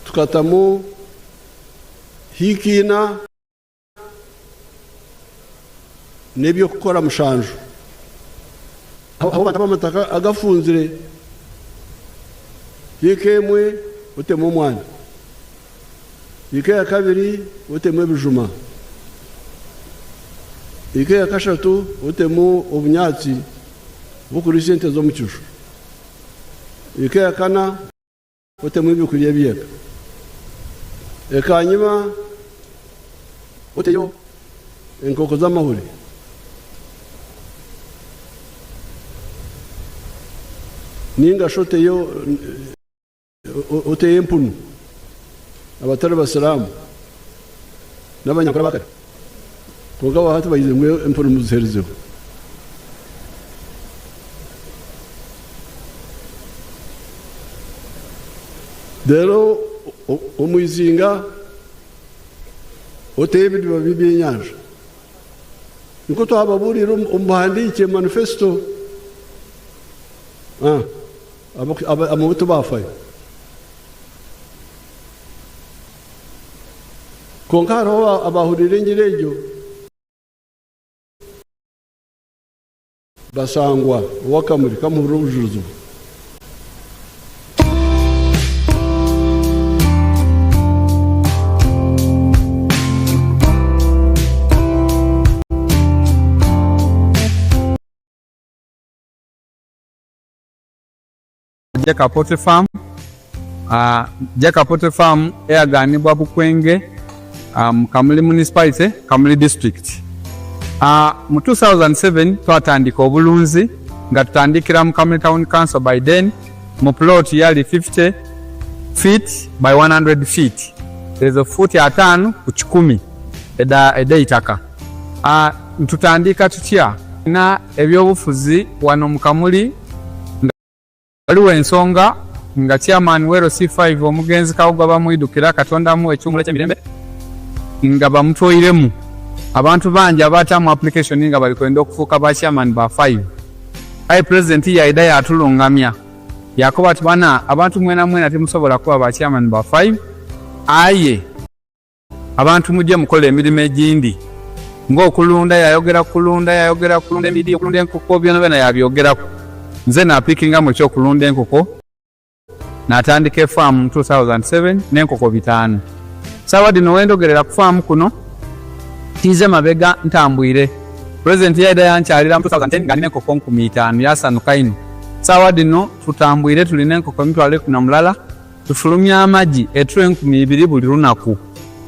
S6: tukatamu hikina nebyo gukora mushanju aho batamataka agafunzire yikemwe utemu umwana yike ya kabiri utemu bijuma ike ya kashatu utemu obunyatsi bukuri sente zo mucyushu ike ya kana utemu ibikuriye biyeka ekanyuma uteyo enkoko z'amahuri ninga shoteyo uteye empunu abatari basiramu n'abanyakora bakare kuko bahati bagize mwe empunu muzerezeho dero umuizinga uteye ibintu babi by'inyanja niko twababurira umuhandike manifesto amubuto bafaye konka hariho abahurire ngirejo basangwa uwakamuri kamuhurira ubujuruzi
S7: Jakapote Farm, Jakapote Farm eyaganibwa Bukwenge, Kamuli Municipality, Kamuli District. Mu 2007 twatandika obulunzi nga tutandikira mu Kamuli Town Council by then mu plot yali 50 feet by 100 feet. Ezo futi 5 ku 10 eda itaka. Tutandika tutya na ebyobufuzi wano mu Kamuli waliwo ensonga nga chairman wero C5 omugenzi kawuga bamwidukira katonda mu ekyumula ky'emirembe nga bamutoyiremu abantu banje abata mu application nga bali kwenda okufuuka ba chairman ba 5 ai president yaida yatulungamya yakoba tibana abantu mwena timusobola kuba ba chairman ba 5 aye abantu mujje mukola emirimu egindi ng'okulunda yayogera emidi okulunda enkoko byonna yabyogerako nze napikinga mu kyokulunda enkoko natandika farm mu 2007 n'enkoko 5 sawa dino wendogerera ku farm kuno tize mabega ntambwire president yaida yankyalira mu 2010 nga nina enkoko 5,000 yasanuka ino sawa dino tutambwire tulina enkoko 1,000 tufulumya amagi etule 2,000 buli lunaku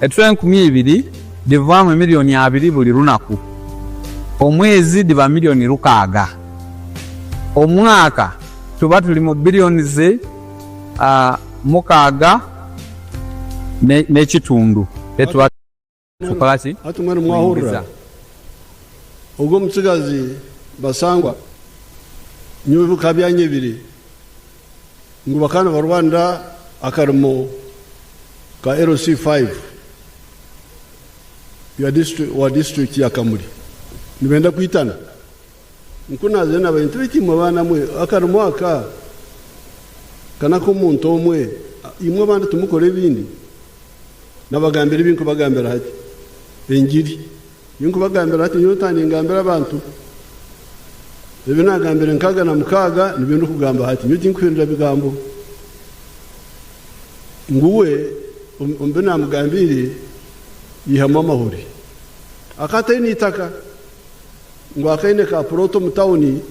S7: etule 2,000 divaamu miliyoni 2 buli lunaku omwezi diva miliyoni 6 omwaka tuba tuli mu billions 6 n'ekitundu etwa tukolaki
S6: atumwe mwahurira ubwo mutsigazi basangwa nyubuka byanyebiri ngo bakana ba Rwanda akarimo ka LC5 ya district ya Kamuli nibenda kuitana nkunaze n'abantu bitimwe bana mwe akarimo aka kana ko muntu omwe imwe bandi tumukore bindi nabagambira ibintu bagambira hati engiri ibintu bagambira hati nyotani ngambira abantu ebe nagambira nkaga na mukaga nibintu kugamba hati nyuti nkwirira bigambo nguwe umbe namugambire yihama amahuri akata initaka ngo akaine ka proto mutawuni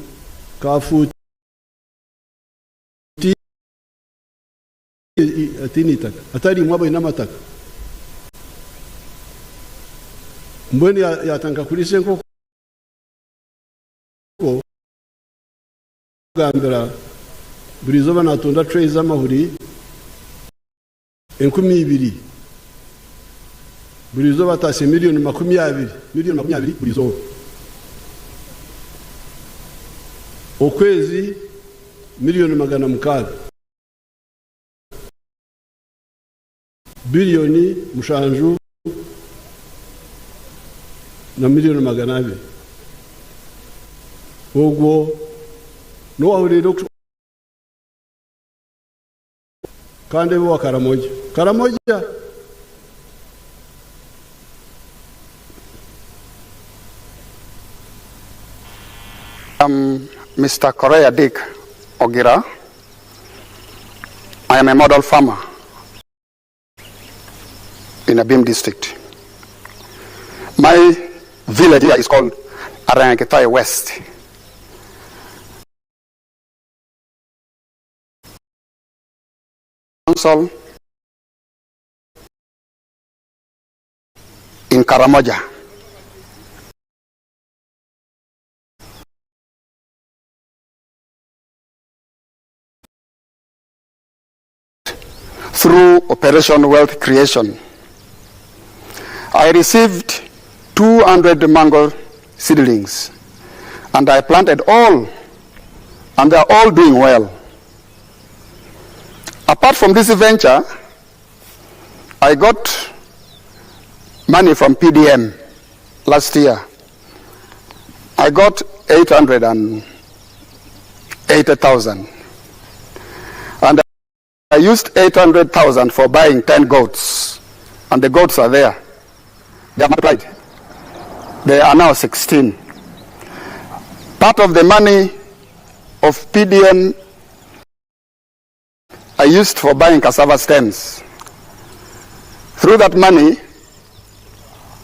S6: ka futi atinitaka atari mwabo inamataka mbweni yatanka kuri senko gambira burizo banatunda trays amahuri 2,000 burizo batase miliyoni 20 burizo okwezi miliyoni 600 biliyoni mushanju na miliyoni 200 ogwo no wahuriro kandi bo karamoja
S10: Mr. Korea Dick Ogira. I am a model farmer in Abim district. My village here is called Arangetai West. Council in Karamoja. Through Operation Wealth Creation, I received 200 mango seedlings, and I planted all, and they are all doing well. Apart from this venture, I got money from PDM last year. I got 880,000. And I used 800,000 for buying 10 goats. And the goats are there. They have multiplied. They are now 16. Part of the money of PDM I used for buying cassava stems. Through that money,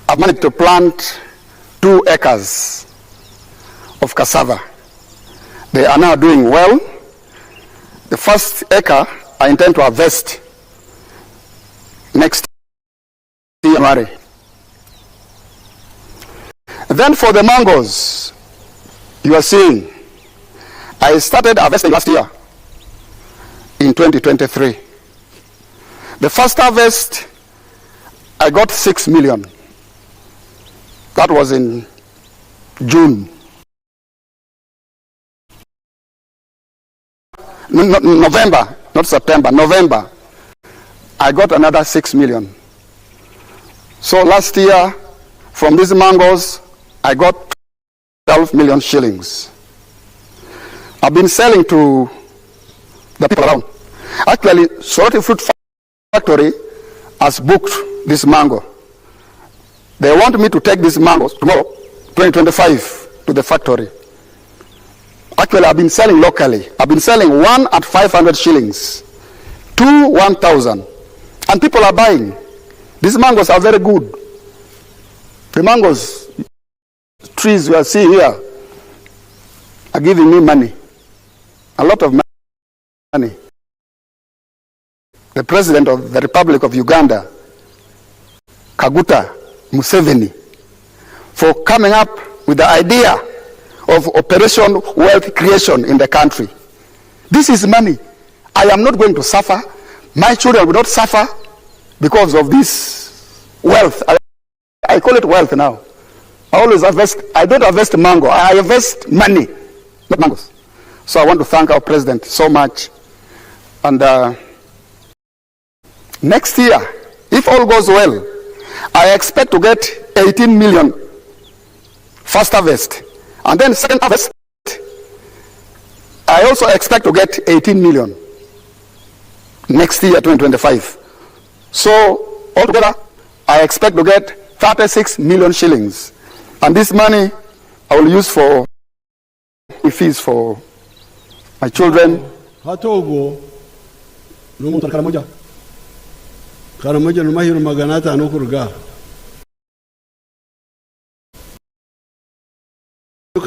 S10: I've managed to plant 2 acres of cassava. They are now doing well. The first acre I intend to harvest next January. Then for the mangoes, you are seeing, I started harvesting last year in 2023. The first harvest, I got 6 million. That was in June. November, not September, November, I got another 6 million. So last year, from these mangoes, I got 12 million shillings. I've been selling to the people around. Actually, Soroti Fruit Factory has booked this mango. They want me to take these mangoes tomorrow, 2025, to the factory. Actually, I've been selling locally. I've been selling 1 at 500 shillings, 2 1,000, and people are buying. These mangoes are very good. The mangoes trees we are seeing here are giving me money, a lot of money. The President of the Republic of Uganda, Museveni, for coming up with the idea of Operation Wealth Creation in the country. This is money. I am not going to suffer. My children will not suffer because of this wealth. I call it wealth now. I always harvest. I don't harvest mango. I harvest money, not mangoes. So I want to thank our president so much. And next year, if all goes well, I expect to get 18 million first harvest. And then second harvest, I also expect to get 18 million next year, 2025. So altogether, I expect to get 36 million shillings. And this money I will use for fees for my children.
S6: Hatogo, n'umuntu Karamoja. Karamoja n'amahiro magana atanu kuruga.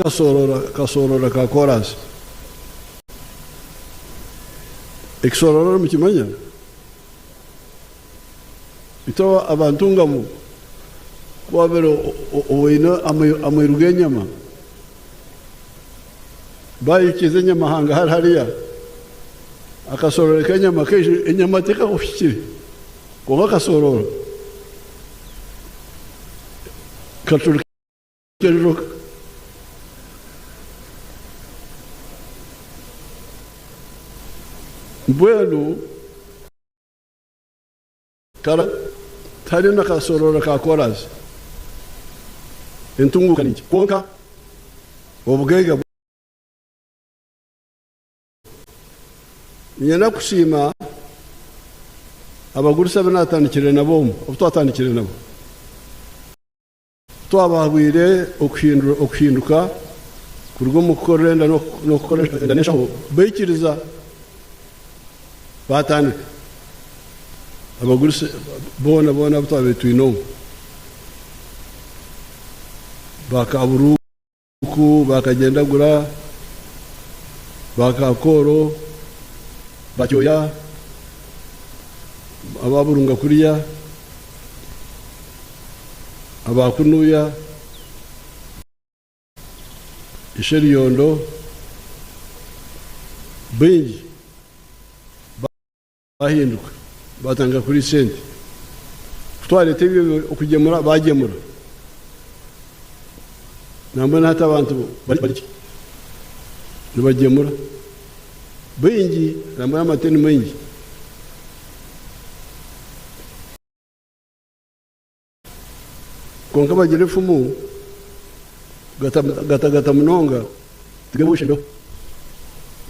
S6: Kasorora ka chorus. Exorora mukimanya. Ito abantu ngamu kwabero oina amayiruge nyama. Bayikize nyama hanga hariya. Akasorora kanyama keje enyama teka ofishiri. Kwa kasorora. Katurke Bueno, kara tari na kasorora ka koras. Entungu kaniki. Konka obugega. Nyena kushima abagurisa banatandikire nabo, obutwatandikire nabo. Twabahwire okuhinduka kurwo mukorenda no koresha ndaneshaho bayikiriza batandika abagurisa bona butwabe twino bakaburuku bakagendagura bakakoro bacyoya ababurunga kuriya abakunuya isheriyondo bengi bahinduka batanga kuri sente twarete okugemura bagemura nambona hata abantu bari nibagemura bengi nambona amateni mengi konka bagire fumu gata munonga tugebushido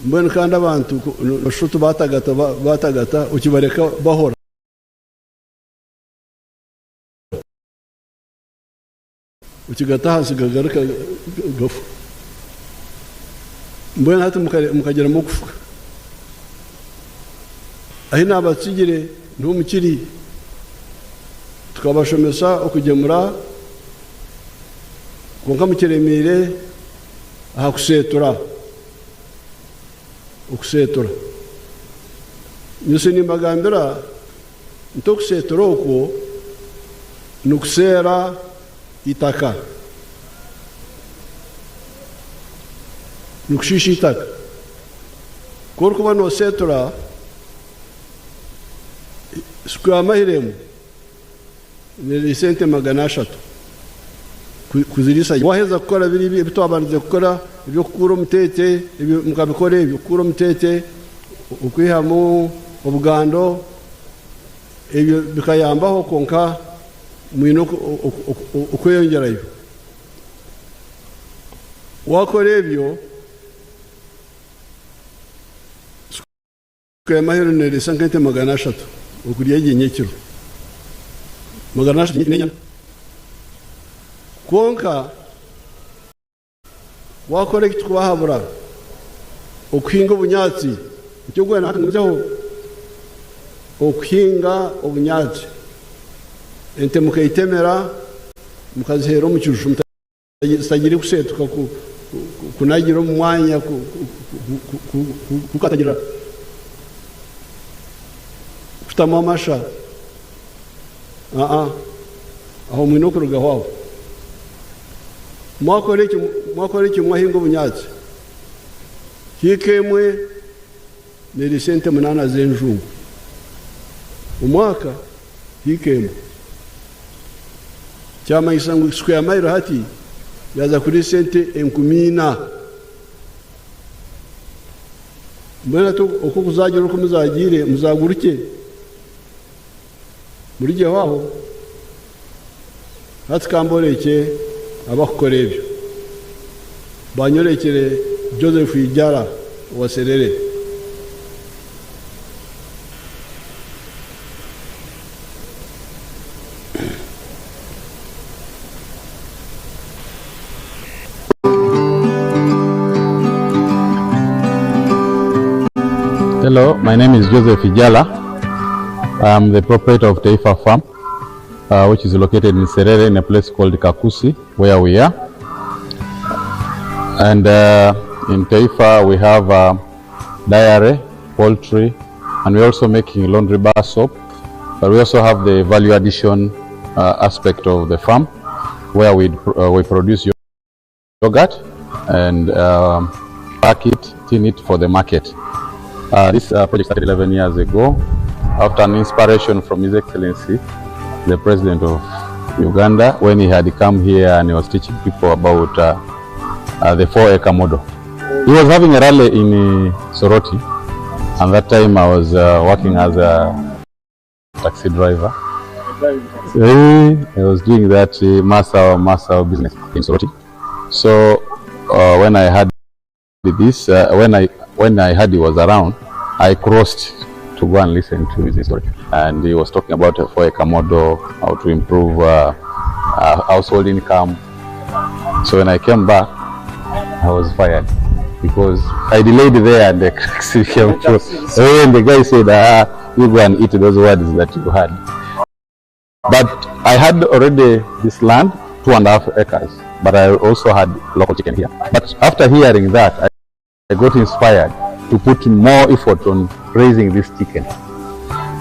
S6: mbona kandi abantu noshutu batagata ukibareka bahora ukigata hasi gagaruka gafu mbona hati mukagera mu kufuka ahi nabatsigire ntumukiri tukabashomesa okugemura konka mukiremire aha kusetura okusetura nyuse nimbagambira ntokusetura okwo nukusera itaka nukushisha itaka kuri kuba nosetura siku y'amahiremu ni sente 300 kuzirisa waheza gukora biri bitwabanze gukora ibyo kukura umutete ibyo mukabikora ibyo kukura umutete ukwihamu ubugando ibyo bikayambaho konka mwino ukweyongerayo wakora ibyo kwa mahero ne sangante 300 ukuriye ginyekiro 300 nyenya konka wakore kitwahabura okuhinga obunyatsi icyo gwe nakanzaho okuhinga obunyatsi ente mukayitemera mukazihera mu cyushu mutagire kusetuka kunagira umwanya kukatagira kutama amasha aho mwino kuruga hwaho mwakore iki mwahinga obunyatsi hikemwe ni sente 8 z'enjungu umwaka hikemwe chama isangu siku ya mairo hati yaza kuri sente 10,000 mbona to uko kuzagira uko muzagire muzaguruke muri gihe waho hatikamboreke abakora ibyo banyorekere Joseph Ijara wa Serere
S11: Hello, my name is Joseph Ijala. I'm the proprietor of Taifa Farm, which is located in Serere in a place called Kakusi, where we are. And in Taifa we have dairy, poultry, and we're also making laundry bar soap. But we also have the value addition aspect of the farm, where we produce yogurt and pack it, tin it for the market. This project started 11 years ago after an inspiration from His Excellency, the President of Uganda, when he had come here and he was teaching people about the 4-acre model. He was having a rally in Soroti, and that time I was working as a taxi driver. I was doing that master business in Soroti. So when I had this, when I heard he was around, I crossed to go and listen to his story. And he was talking about a 4-acre model, how to improve household income. So when I came back, I was fired because I delayed there and the taxi came through. So when the guy said, you go and eat those words that you had. But I had already this land 2.5 acres, but I also had local chicken here. But after hearing that, I got inspired to put more effort on raising this chicken.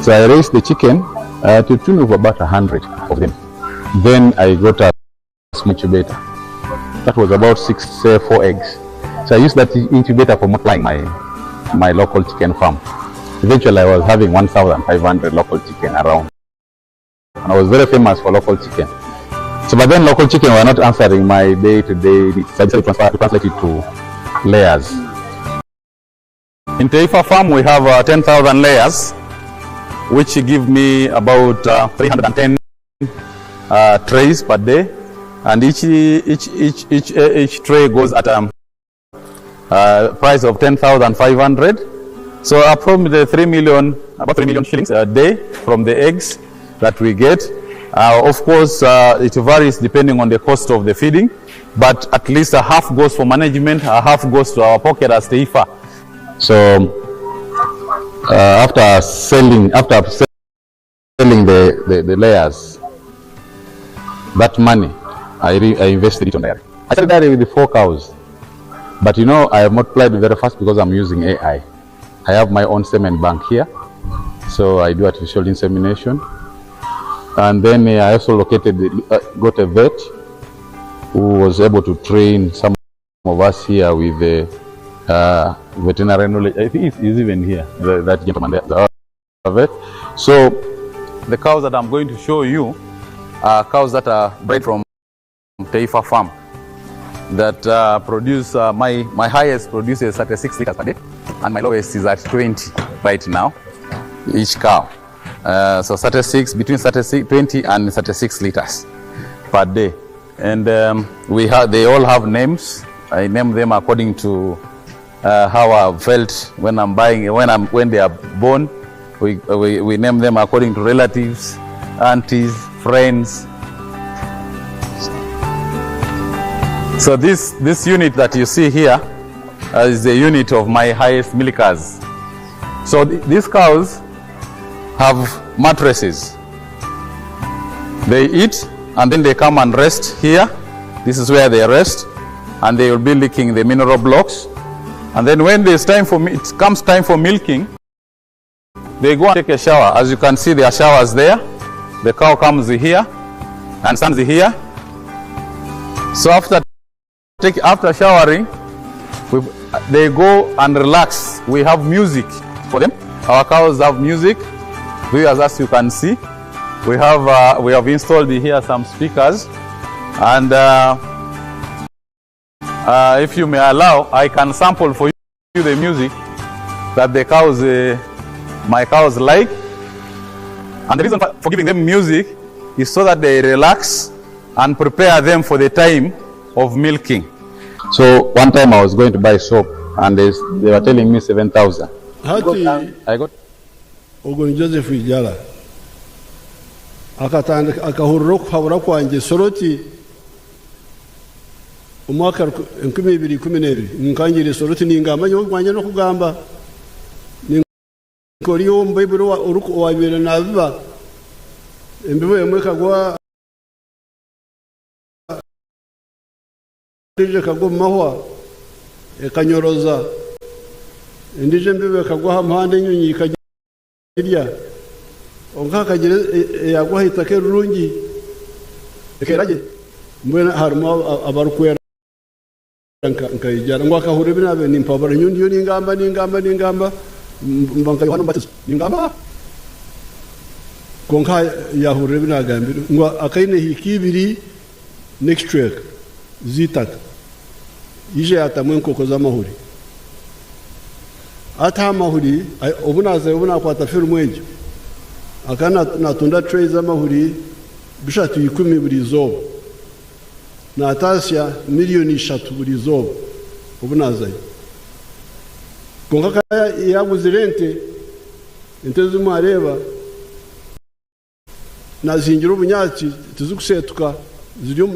S11: So I raised the chicken to the tune of about 100 of them. Then I got a small incubator. That was about 4 eggs. So I used that incubator for multiplying my local chicken farm. Eventually I was having 1,500 local chicken around. And I was very famous for local chicken. So but then local chicken were not answering my day-to-day needs. So I decided to translate it to layers. In Taifa farm we have 10,000 layers, which give me about 310 trays per day, and each tray goes at a price of 10,500. So approximately about 3 million shillings a day from the eggs that we get. Of course, it varies depending on the cost of the feeding, but at least a half goes for management, a half goes to our pocket as Taifa. So after selling the layers, that money I invested it on dairy. I started dairy with the 4 cows, but I have multiplied very fast because I'm using AI. I have my own semen bank here, so I do artificial insemination, and then I also got a vet who was able to train some of us here with the veterinary knowledge. I think he's even here, that gentleman there, the vet. So the cows that I'm going to show you are cows that are bred from Taifa farm that produce, my highest produces 36 liters per day, and my lowest is at 20 right now, each cow. So 36, between 20 and 36 liters per day. And they all have names. I name them according to how I felt when they are born. We name them according to relatives, aunties, friends. So this unit that you see here is the unit of my highest milkers. So these cows have mattresses. They eat and then they come and rest here. This is where they rest, and they will be licking the mineral blocks. And then when it comes time for milking, they go and take a shower. As you can see, there are showers there. The cow comes here and stands here. So after showering, they go and relax. We have music for them. Our cows have music. As you can see, we have installed here some speakers, and if you may allow, I can sample for you the music that the cows, my cows like. And the reason for giving them music is so that they relax and prepare them for the time of milking. So one time I was going to buy soap, and they were telling me 7,000. I got
S6: Ogun Joseph Ijala akahurura kuhabura kwanjye soroti umwaka 2012 nkangire soroti ningamba nyo kwanjye no kugamba nikoriyo mbibiro uruko wabira nabiba embibo yemwe kagwa ndije kagwa mahwa ekanyoroza ndije mbibe kagwa hamhande nyunyi irya onka kagire yagwa hitake rurungi ekeraje mbona harimo abarukwera nkayijana ngo akahure binabe nimpabara nyundi yo ningamba mbanka yohana mbatizo ningamba konka yahure binagambira ngo akaine hikibiri next week zitaka ije atamwe nkoko z'amahuri ata mahuri ubuna kwata firumwenje akana natunda trays amahuri bishatu 10 buri zobo na atasya miliyoni 3 buri zobo ubunazaye konka yaguze rente intezo mareba nazingira ubunyatsi tuzukusetuka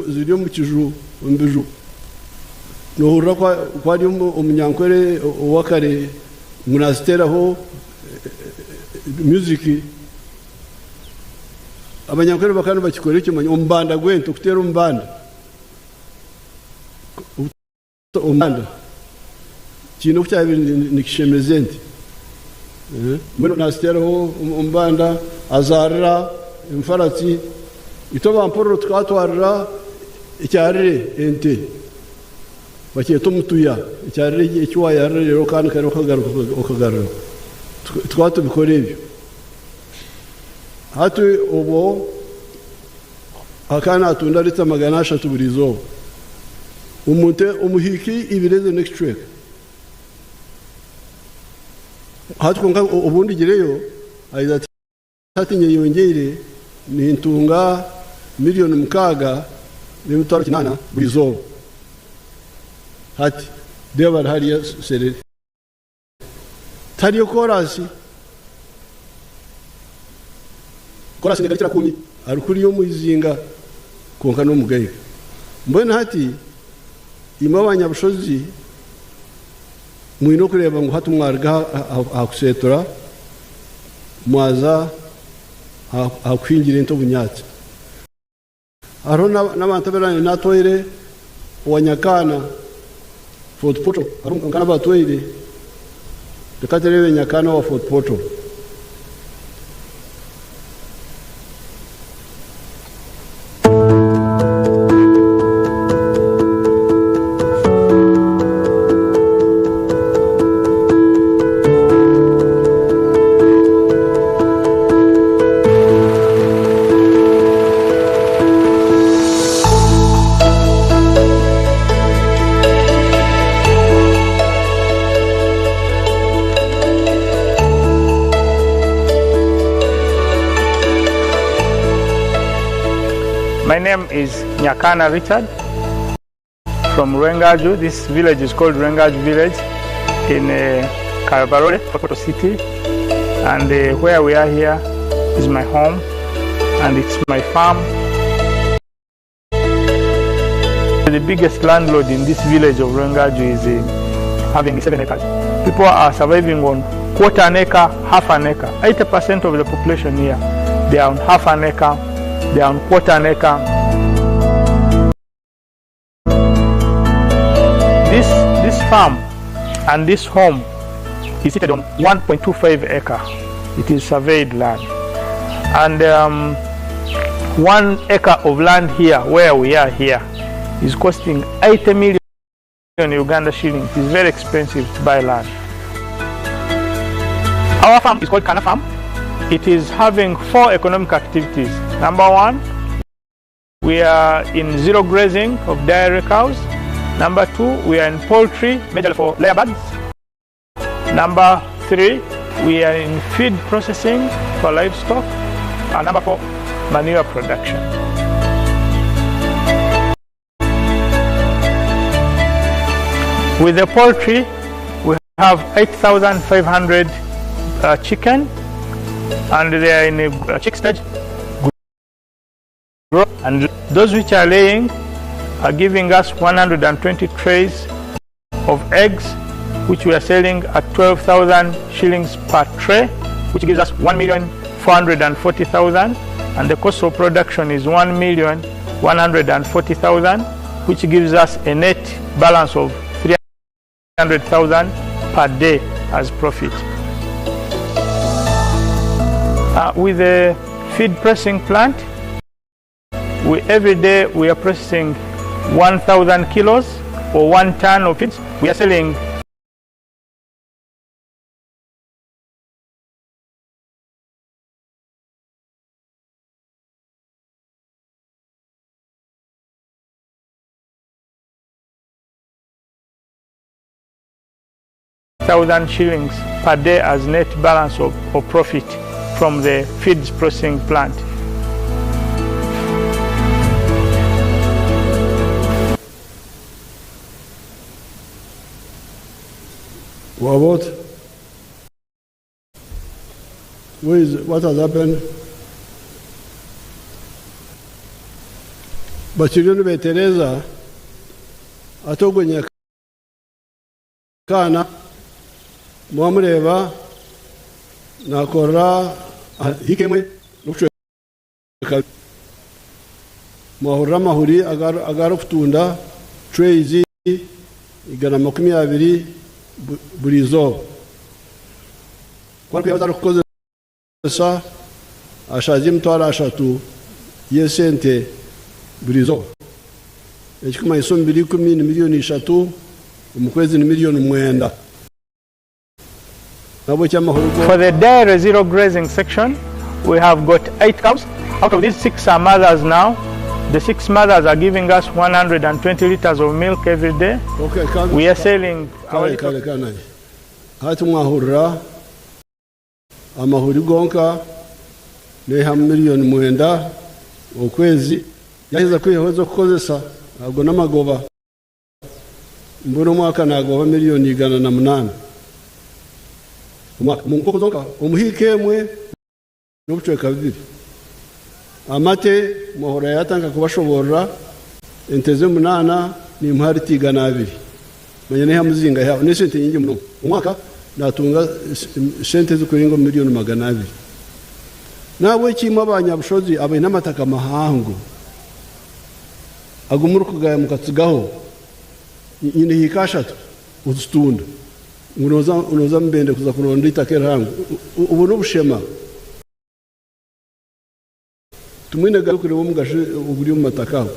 S6: ziryo mu kiju mbiju nohura kwa ari umunyankwere wakare munaziteraho music abanyankore bakano bakikora icyo manyi umbanda gwento kutera umbanda kino cyabiri nikishemezenti muri nasitero umbanda azarira imfarati ito bamporo twatwarira icyarire ente bakiye tumutuya icyarire icywayarire rero kandi kare ukagaruka twatubikora ibyo hatu ubo akana atunda ritsa magana 3 burizo umute umuhiki ibireze next track hatu konga ubundi gireyo aiza tatinye yongere ni intunga miliyoni mukaga n'ibitaro kinana burizo hati deba hariya serere tariyo korasi korasi ngatira kumi arukuri yo muizinga konka no mugaye mbona hati imabanya bushozi mwino kureba ngo hatu mwarga akusetora mwaza akwingira into bunyatsi aro n'abantu berane natoire wanyakana Fort Poto arumkana batoire dekaterebe nyakana wa Fort Poto
S5: My name is Nyakana Richard from Rengaju. This village is called Rengaju village in Karabarole, Poto City. And where we are here is my home and it's my farm. The biggest landlord in this village of Rengaju is having 7 acres. People are surviving on quarter an acre, half an acre. 80% of the population here, they are on half an acre, they are on quarter an acre. This farm and this home is situated on 1.25 acre. It is surveyed land. And 1 acre of land here, where we are here, is costing 80 million Uganda shillings. It is very expensive to buy land. Our farm is called Kana Farm. It is having 4 economic activities. Number 1, we are in zero grazing of dairy cows. Number 2, we are in poultry, majorly for layer birds. Number 3, we are in feed processing for livestock. And number 4, manure production. With the poultry, we have 8,500 chicken, and they are in a chick stage. And those which are laying are giving us 120 trays of eggs, which we are selling at 12,000 shillings per tray, which gives us 1,440,000, and the cost of production is 1,140,000, which gives us a net balance of 300,000 per day as profit. With the feed pressing plant, every day we are processing 1,000 kilos or 1 ton of feeds. We are selling $1,000 per day as net balance of profit from the feeds processing plant.
S6: What has happened? Bachirioni betereza atogonyeka kana mwamureba nakora hikemwe mahurira mahuri agaro kutunda trays 120 burizo kwa kuyazara kukozesa ashaje mtwara ashatu yesente burizo ekikuma isomo 10 miliyoni 3 umukwezi ni miliyoni 9 nabo cyamahoro.
S5: For the dairy zero grazing section, we have got 8 cows. Out of these 6 are mothers now. The 6 mothers are giving us 120 liters of milk every day.
S6: Okay,
S5: we are selling
S6: hati mwahurira amahuri gonka ne miliyoni 9 ukwezi yahiza kwihoza kukozesa ntabwo n'amagoba mbona umwaka nagoba miliyoni 108 umukoko zonka umuhikemwe n'ubucweka bibiri amate muhora yatanga kubashobora enteze 8 ni impari tigana 2 manye ne hamuzinga yaho ne sente nyingi mu umwaka natunga sente zikuringo miliyoni 200 nawe kima abanyabushozi abaina mataka mahango agumuru kugaya mukatsigaho nyine hikashatu uzitunda unoza mbende kuza kuronda itakera hangu ubu n'ubushema tumwine garukire bo mugashe uburi mu mataka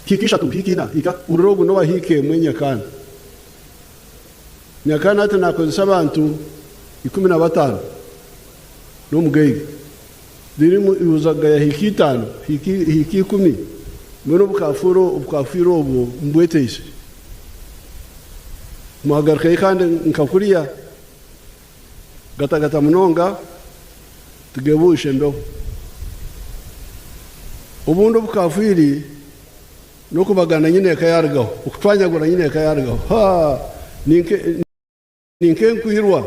S6: hikishatu hikina hika urogo no wahike mwenya kana nyakana ate nakozesa abantu 15 no mugege dirimu iuzaga ya hikitano hiki 10 mwe ubukafiro ubu mbwetese muhagarika kandi nkakuriya gata munonga tugebushe ndo ubundo bukafiri no kubagana nyine kayargaho ukutwanyagura nyine kayargaho ha ninke nkwirwa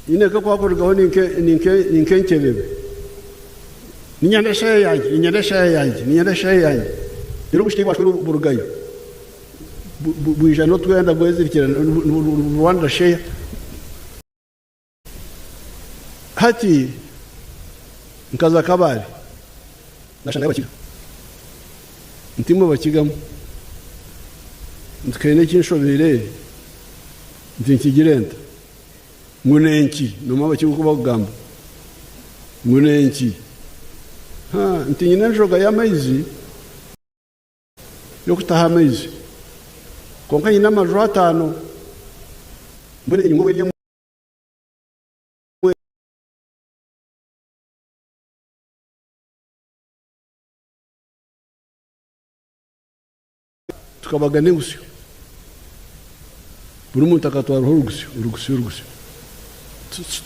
S6: nyine ko kwakorgaho ninke nkebebe ninyanda shaye yanjye rero bushikwa burugayo bwija no twenda gwezirikira Rwanda share hati nkaza kabari nashanga bakiga ntimo bakigamo ndikene kinshobere ndikigirenta munenki noma bakigo kubagamba munenki ha ntinyina njoga y'amaizi yo kutaha amaizi konka nyina amajoro 5 mbere ingobe rya tukabaga negusyo buri muntu akatwara urugusyo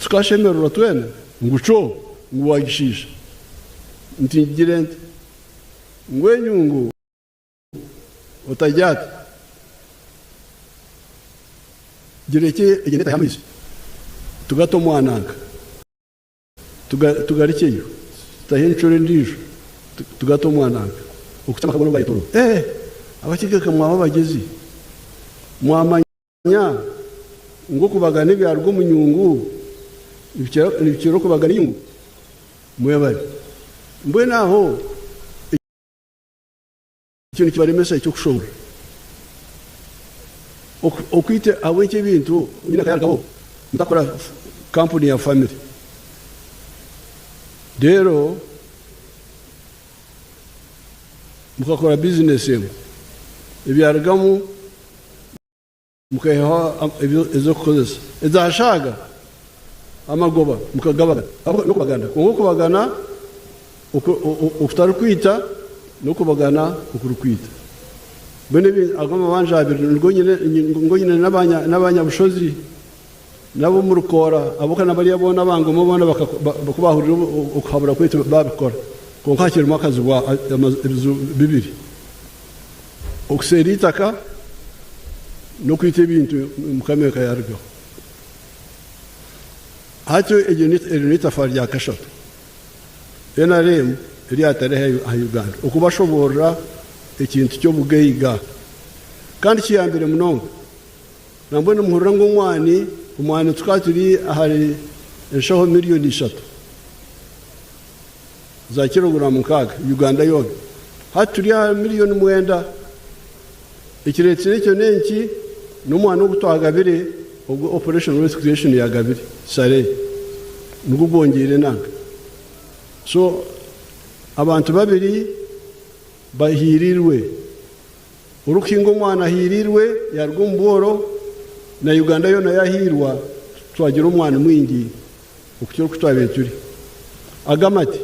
S6: tukashemerura twene nguco ngwagishisha ntigirente ngwenyungu utajyata gireke igeneta yamize tugato mwananga tugarikeyo tahenchore ndijo tugato mwananga ukutama kabone bayitoro abakigeka mwaba bagezi mwamanya ngo kubagana ibyarwo munyungu ibikiro kubagana inyungu mwebari mbwe naho ikintu kibaremesa cyo kushobora okwite aweke bintu nyina kayargaho ndakora company ya family dero mukakora business yemo ibyargamu mukaha ezo kukozesa ezashaga amagoba mukagabana no kubagana kubagana ukutarukwita no kubagana ukurukwita bene agoma banjabira ngonyine n'abanyabushozi nabo murukora abokana bari abona bangoma bona bakubahurira ukhabura kwita babikora konkakira makazi wa bibiri okseritaka no kwita ibintu mukameka yargo hato ejenita farya kashatu NRM iri atarehe ha Uganda ukubashobora ikintu cyo bugeyiga kandi kiyambere munongo nambone muhurira ngo umwani tukaturi ahari eshaho miliyoni 3 za kilogaramu 6 Uganda yone haturiya miliyoni 9 ikiretire cyo nenki n'umwana wo gutwagabire ubwo operation restitution yagabire sare nugo bongere nanga so abantu babiri bahirirwe urukingo umwana hirirwe yargumboro na Uganda yona yahirwa twagira umwana mwingi ukyo kutwabeturi agamati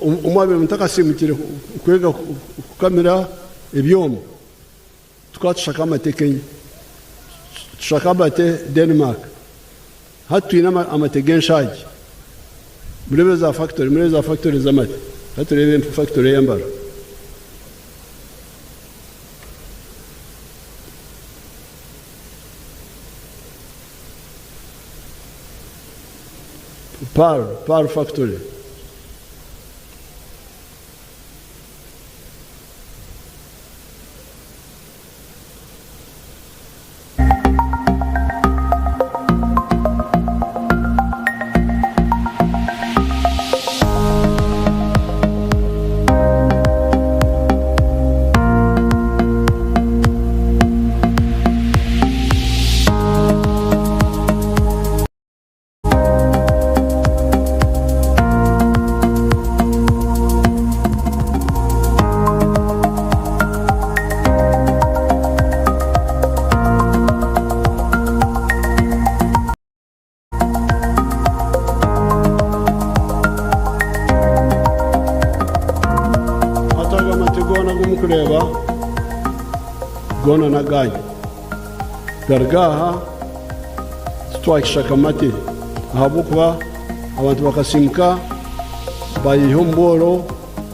S6: umwabe mutakasimukire kwega kamera ebyomo twatshaka amatekenye tushaka bate Denmark hatwina amategen shaji murebe za factory zamati haturebe factory yambara Par factory gona naganye gargaha twakishaka mate ahabukuba abantu bakasimuka bayihomboro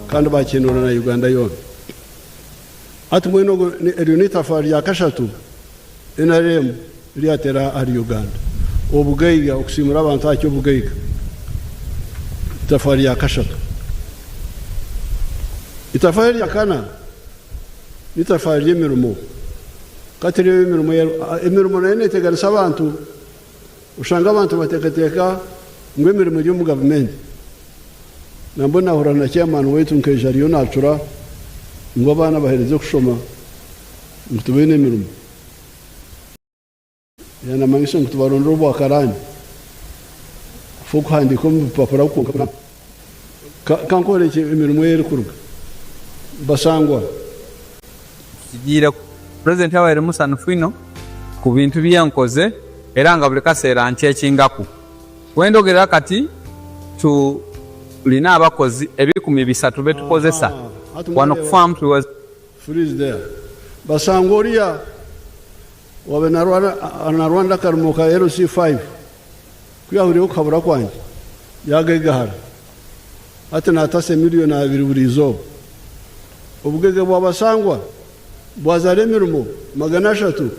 S6: kandi bakenura na Uganda yone ati mwino erunita fari ya kashatu NRM liatera ari Uganda obugeiga okusimura abantu akyo bugeiga tafari ya kashatu itafari ya kana itafari yemirumo katire yemirumo na ene tegarisa abantu ushanga abantu batekateka ngwemirimo yo mu government nambona horana chairman wetu nkejariyo natura ngo abana bahereze kushoma mutubene mirumo yana mangisho kutubarondoro bwa karani fuko handiko mu papura ko kankoreke imirimo yeri kuruga basangwa
S7: kigira president yawe Musanu Fino ku bintu byankoze era nga buli kaseera nchekingaku wendogera kati tu lina abakozi ebikumi bisatu betukozesa wano farm to was
S6: freeze there basangoria wabe na Rwanda karumuka RC5 kuyahuri ukabura kwanje yagegahara ati natase miliyoni 2 burizo ubugege bwabasangwa bwazare mirumo 300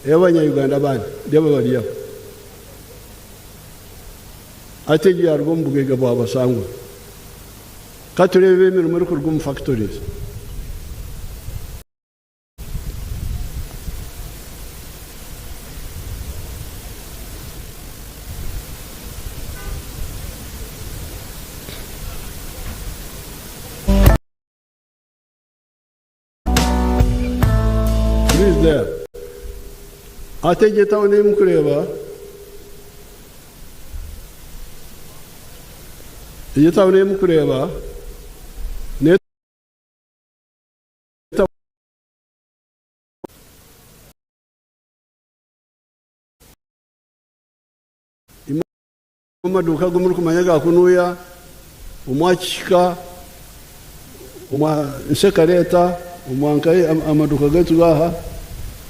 S6: y'abanya Uganda bandi debo bariya ategi yarwo mbugege bwabasangwa katurebe mirumo riko rwum factories there atege tawne mukureba yetawne mukureba ne maduka gumuru kumanyaga kunuya umwachika umwa sekareta umwankai amaduka getu gaha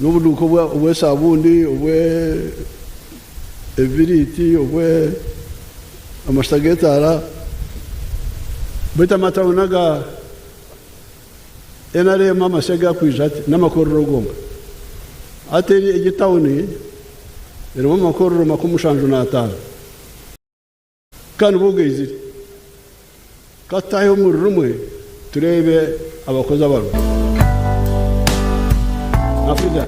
S6: nubuduko obwe sabundi obwe eviriti obwe amastagetara beta mataunaga enare mama sega kwijati namakororo gonga ateri igitawuni ero makororo makumushanju natana kan bugezi katayo murumwe turebe abakozi abaro Afrika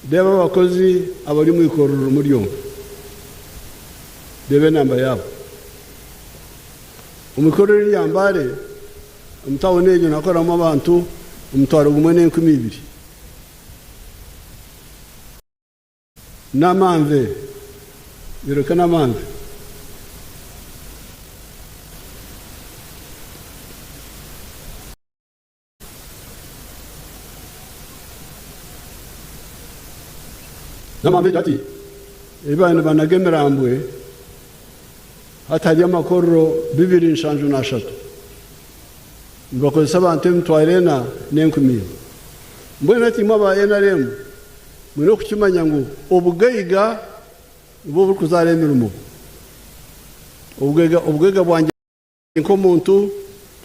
S6: deba bakozi abari mu ikororo muri yo debe namba yabo umukorere yambare umutawone ejo nakoramo abantu umutwaro gumwe n'2,000 namamve biruka namamve namamve ati ibana banagemerambwe hatari amakoro 2,700 bakozesa abantu mutwarena n'1,000 mbona ati mwaba NRM mwino kukimanya ngo obugaiga bo bukuzaremera umu obugaiga bwanje nk'omuntu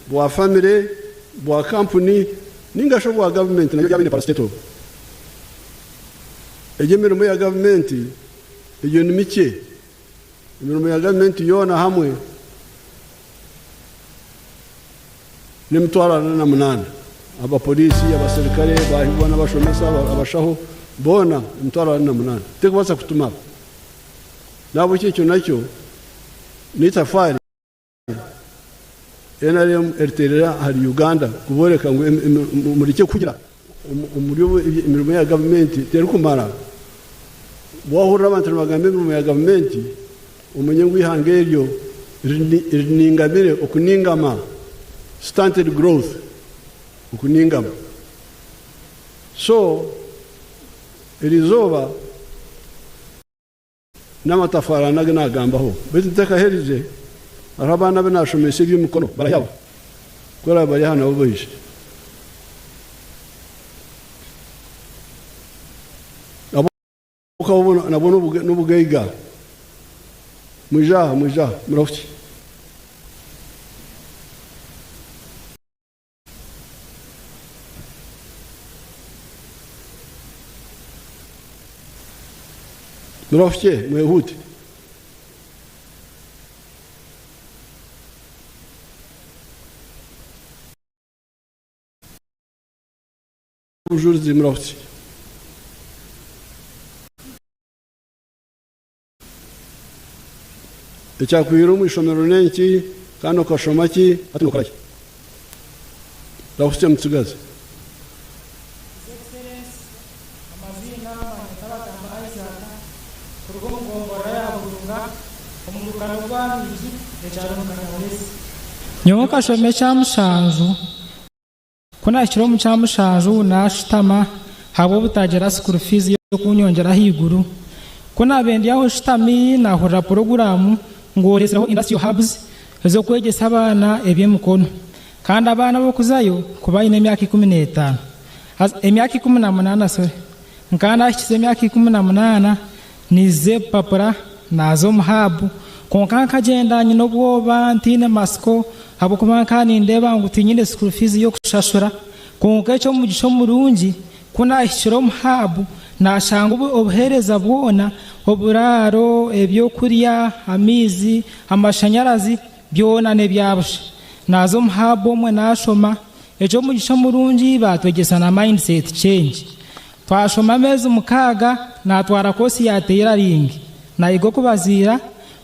S6: bwa family bwa company ningasho bwa government na yabine parastato ejemirimo ya government ejo ni mike imirimo ya government yona hamwe nimutwara na munana abapolisi abasirikare bahibwa n'abashomesa abashaho bona nimutwara na munana tekubasa kutuma nabo cyo nacyo ni tafari NRM erterera hari Uganda kuboreka ngo murike kugira imirimo ya government teri kumara wahura abantu bagambe imirimo ya government umenye ngo ihangeryo riningabire okuningama stunted growth okuningama so irizoba n'amatafara nagambaho beti takaherije arabana benashomese by'umukono barayaba kora bari hano boyishe abo ukabona nabona n'ubugaiga muja murafiki murafiki mwehute Aujourd'hui, murafiki icyakwira mu ishomero nenki kandi ukashomaki atunukaraki rafiki mutsugaze
S12: nyowe kashome cyamushanju kuna kiro mu cyamushanju nashitama habo butagera school fees yo kunyongera higuru kuna bendi yaho shitami nahora program ngoreseho industrial hubs zo kwegesa abana ebyemukono kandi abana bo kuzayo kuba ine myaka 15 emyaka 18 sorry nkana kize myaka 18 nize papara nazo muhabu konka kagenda nyino bwoba ntine masko habo kuma kandi ndeba ngo tinyine school fees yo kushashura konka cyo mu gisho murungi kuna ishiro muhabu nashanga obuhereza bwona oburaro ebyo kuriya amizi amashanyarazi byona ne byabusha nazo muhabo mwe nashoma ejo mu gisho murungi batwegesa na mindset change twashoma mezi mukaga natwara kosi ya tailoring nayigo kubazira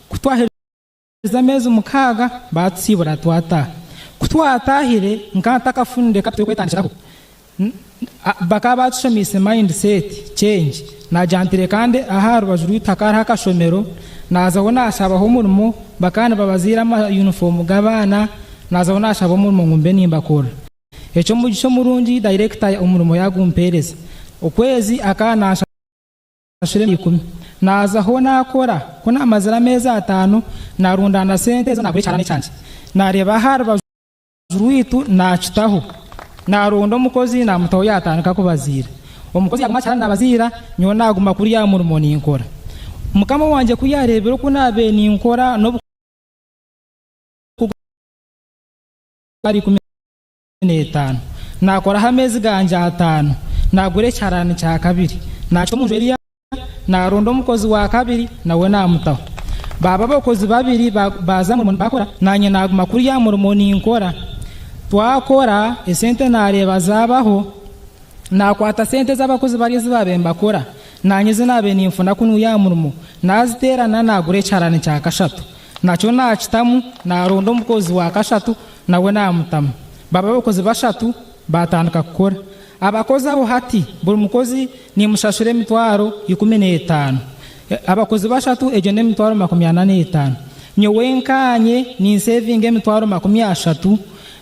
S12: kutwahereza mezi mukaga batsibura kutwatahire nkataka funde kapte kwetandikako bakaba batushomise mindset change najantire kandi aharu bajuru itakara hakashomero nazabona ashabaho umurimo bakana babazira ama uniform gabana nazabona ashabaho umurimo ngumbe nimbakora echo mugisho murungi director umurimo yagumpereza ukwezi akana ashire 10 nazaho nakora kuna amazira meza 5 narundana sente zo nakuri cyane cyane nareba haru bajuru itu nachitaho narondo mukozi namutaho yatanika kubazira umukozi yaguma nabazira nyo naguma kuri ya murimo ninkora mukama wanje kuyarebera ko nabe ninkora no ari 15 nakora hamezi ganje 5 nagure cyarane cya kabiri naco mujeriya narondo mukozi wa kabiri nawe namutaho baba bakozi babiri baza mu bakora nanye naguma kuri ya murimo ninkora twakora esente nareba zabaho nakwata sente z'abakozi bari zibabemba kora nanye zinabe nimfuna kunu ya murimo naziterana nagure cyarane cya kashatu nakyo nakitamu naronda omukozi wa kashatu nawe namutamu baba abakozi bashatu batandika kukora abakozi abo hati buri mukozi nimushashura emitwaro 15 abakozi bashatu egyo n'emitwaro 45 nyowe nkanye ninsevinga emitwaro 30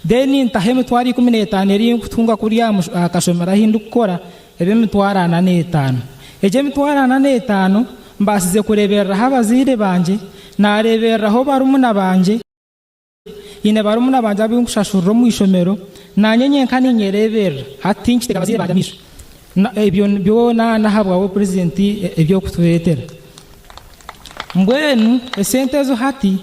S12: then ntahe emitwaro 15 eri kutunga kuri akashomera hindu kukora ebe emitwaro 45 egyo emitwaro 45 mbasize kurebereraho abazaire banje narebereraho barumuna banje ine barumuna banje abinkushashurira mu ishomero nanye nyenka ninyereberera hati nkitega abazaire banje misho ebyo byo nahabwawe president ebyo kuturetera mbwenu esente zo hati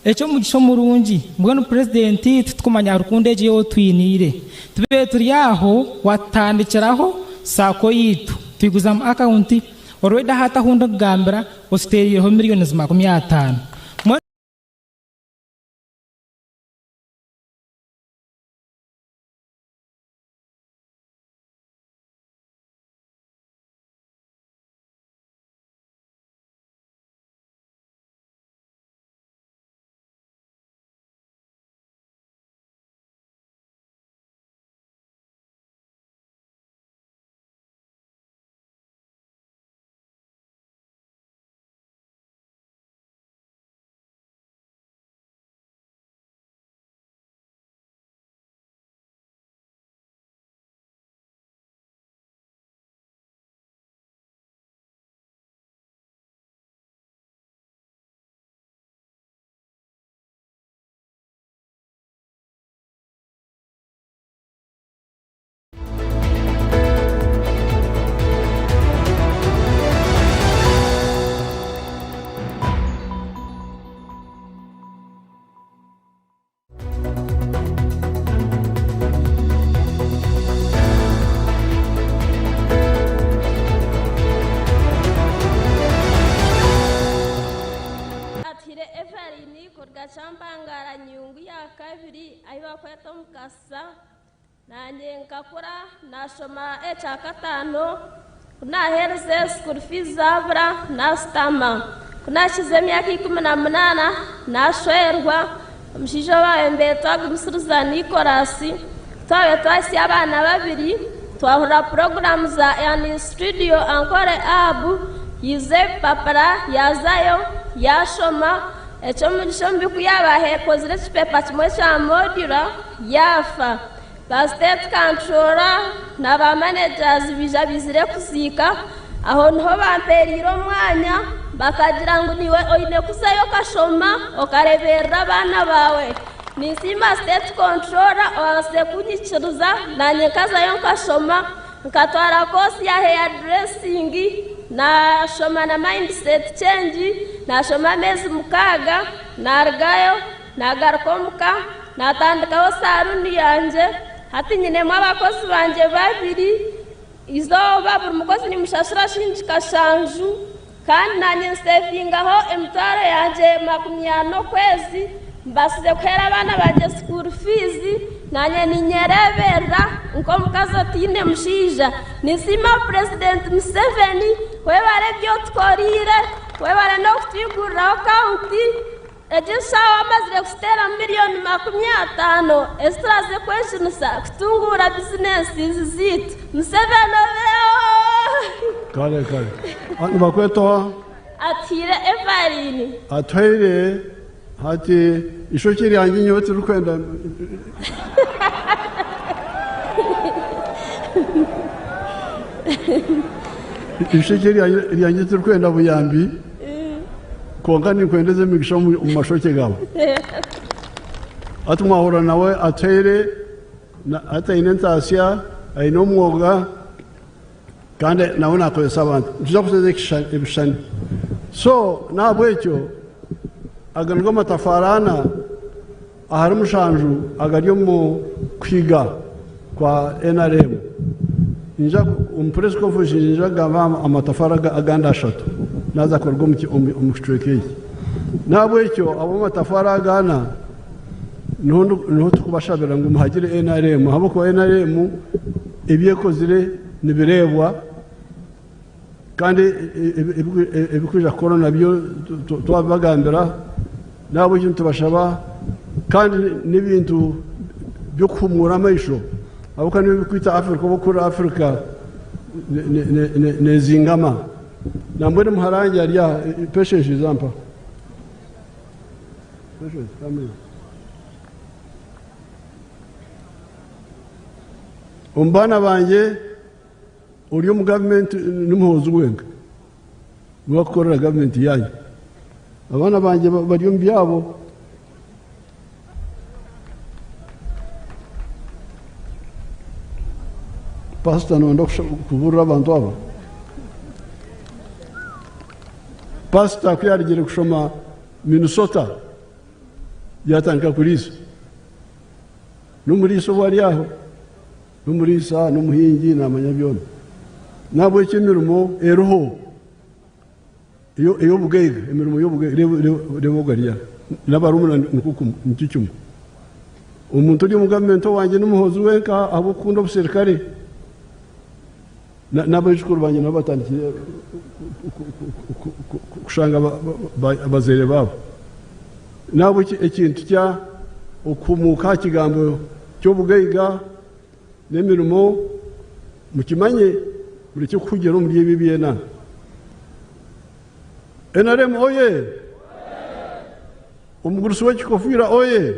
S12: ekyo mugisho murungi mbwenu president tukumanya rukunde eje yo twinire tube turi aho watandikiraho sako yitu twiguza mu account already hata hunda kugambira osteriyeho miliyoni 50
S13: Champangara nyungu ya kabiri aiwa kweta mukasa nanye nkakura nashoma echa katano kuna herse school fees zabra nastama kuna shize myaka 18 nashwerwa mshijo wa mbetwa gumusuruza Nikolasi twawe twasi abana babiri twahura program za yani studio encore abu yize papara yazayo yashoma echo mushombi kuyabahe kozire chipepa kimwe cha modula yafa ba state controller na ba managers bija bizire kuzika aho niho bamperira omwanya bakagira ngo niwe oine kusayo kashoma okareberera abana bawe nisima state controller ose kunyikiruza nanye kazayo kashoma nkatwara kosi ya hair dressing na shoma na mindset change na shoma mezi mukaga na argayo na garkomuka na tandikaho saruni yanje hati nyine mwabakozi banje babiri izo baburi mukozi ni mushashura shinjika shanju kandi nanye nsevingaho emitwaro yanje 50 kwezi mbasize kwera abana banje school fees nanye ninyerebera nko mukazo tine mushija nisima president Museveni webare byo tkorire webare no kutugura account ejisa wamazire kustera miliyoni 50 estraze questionsa kutungura business zitu Museveni
S6: kale anu bakweto
S13: atire evarini
S6: atwaire hati ishokeri yanjye nyoti rukwenda ishokeri yanjye turukwenda buyambi konga ni kwendeze migisha mu mashoke gabo atumahura nawe atwaire ataine ntasya aino mwoga kandi nawe nakozesa abantu tuza kuseze ebishani so nabwekyo aganwa matafarana ahari mushanju agaryo mu kwiga kwa NRM inja umpress confusion inja gama amatafara aganda 3 naza korgo umukicweke nabwekyo abo matafara agana niho tukubashabira ngo muhagire NRM habo kwa NRM ebyekozire nibirebwa kandi ebikuja corona byo twabagambira nabo ikintu tubashaba kandi n'ibintu byo kumura amaisho abo kandi bikwita Afrika bokura Afrika nezingama nambone muharangi ya pesheje zampa pesheje kamera umbana banje uri mu government n'umuhozo wenga bakorera government yanyu abana banje bari mu byabo pastor no kubura abantu aba pastor kwiyarigire kushoma Minnesota yatanka kuriso numuriso wari aho numurisa numuhingi namanyabyona nabo ikimirimo eroho iyo bugega imirimo yo bugega rebo gariya nabarumuna nkuku nkicyumu umuntu uri mu government wanje n'umuhozi wenka abo kunda busirikare n'abashukuru banje nabatandikiye kushanga abazere babo nabo ikintu cya ukumuka kigambo cyo bugega n'imirimo mukimanye muri cyo kugera muri bibiye na NRM oye umugurusi w'ikofira oye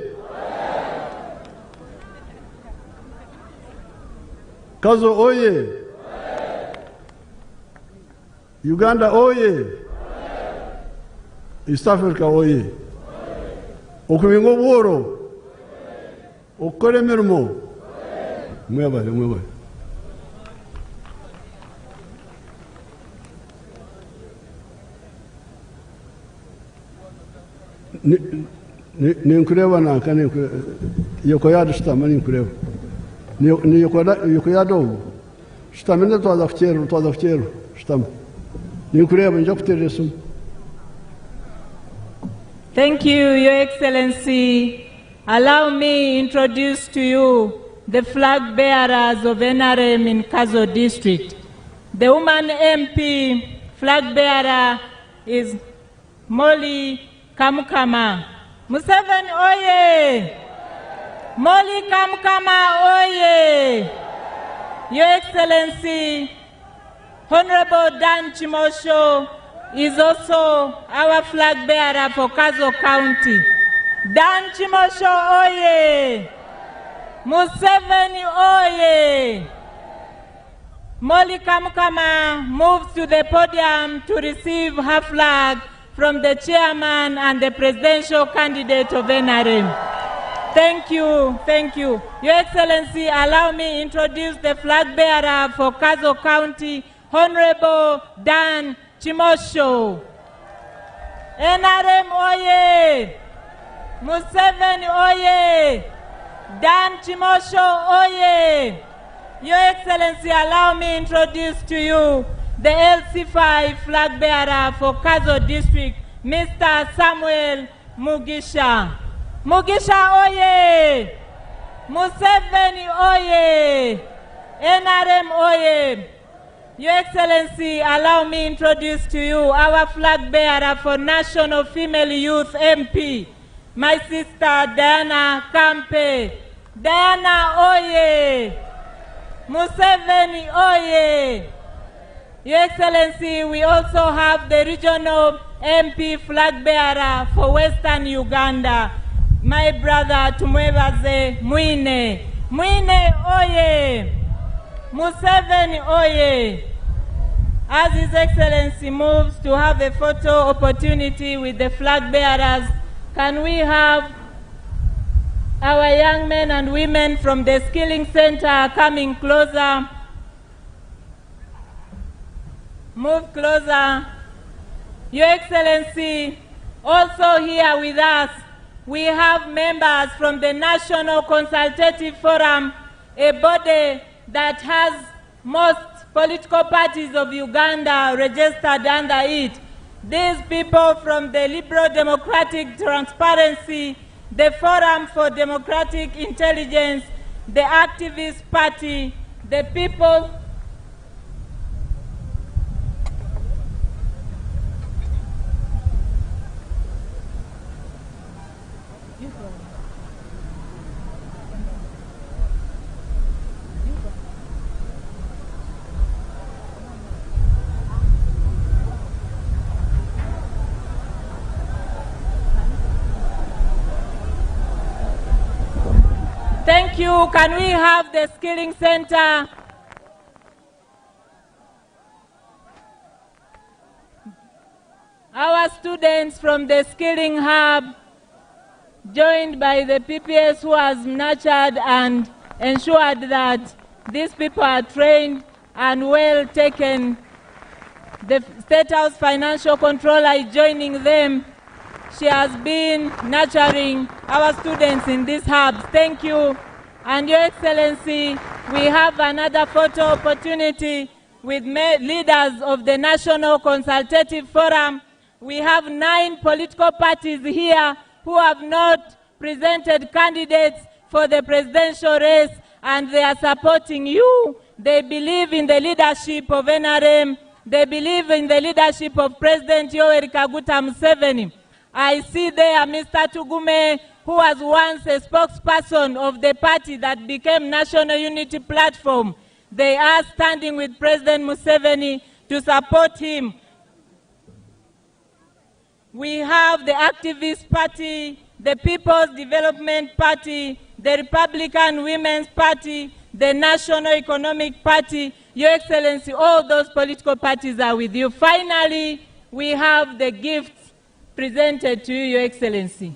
S6: Kazo oye Uganda oye East Africa oye okubingo bworo okore mirimo mwebale ninkureba nakane yoko yadu shitama ninkureba ni yoko yadu shitama ne twaza fuchero shitama ninkureba nja kuteresa.
S14: Thank you, Your Excellency. Allow me introduce to you the flag bearers of NRM in Kazo district. The woman MP flag bearer is Molly Kamukama. Museveni oye! Molly Kamukama oye! Your Excellency, Honorable Dan Chimosho is also our flag bearer for Kazo County. Dan Chimosho oye! Museveni oye! Molly Kamukama moves to the podium to receive her flag from the chairman and the presidential candidate of NRM. Thank you, thank you. Your Excellency, allow me introduce the flag bearer for Kazo County, Honorable Dan Chimosho. NRM oye! Museveni oye! Dan Chimosho oye! Your Excellency, allow me introduce to you the LC5 flag bearer for Kazo district, Mr. Samuel Mugisha. Mugisha oye! Museveni oye! NRM oye! Your Excellency, allow me introduce to you our flag bearer for National Female Youth MP, my sister Diana Kampe. Diana oye! Museveni oye! Your Excellency, we also have the regional MP flag bearer for Western Uganda, my brother Tumwebaze Mwine. Mwine oye! Museveni oye! As His Excellency moves to have a photo opportunity with the flag bearers, can we have our young men and women from the Skilling Center coming closer? Move closer. Your Excellency, also here with us, we have members from the National Consultative Forum, a body that has most political parties of Uganda registered under it. These people from the Liberal Democratic Transparency, the Forum for Democratic Intelligence, the Activist Party, the People Thank you. Can we have the skilling center? Our students from the skilling hub, joined by the PPS who has nurtured and ensured that these people are trained and well taken. The State House Financial Controller is joining them. She has been nurturing our students in these hubs. Thank you. And Your Excellency, we have another photo opportunity with leaders of the National Consultative Forum. We have 9 political parties here who have not presented candidates for the presidential race, and they are supporting you. They believe in the leadership of NRM. They believe in the leadership of President Yoweri Kaguta Museveni. I see there Mr. Tugume, who was once a spokesperson of the party that became National Unity Platform. They are standing with President Museveni to support him. We have the Activist Party, the People's Development Party, the Republican Women's Party, the National Economic Party. Your Excellency, all those political parties are with you. Finally, we have the gifts presented to you, Your Excellency.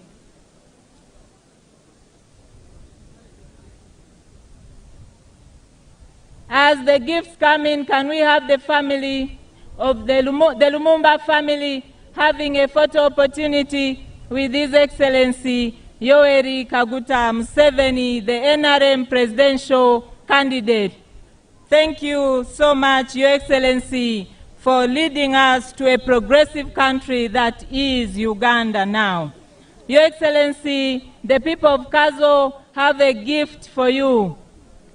S14: As the gifts come in, can we have the family of the Lumumba family having a photo opportunity with His Excellency Yoweri Kaguta Museveni, the NRM presidential candidate. Thank you so much, Your Excellency, for leading us to a progressive country that is Uganda now. Your Excellency, the people of Kazo have a gift for you.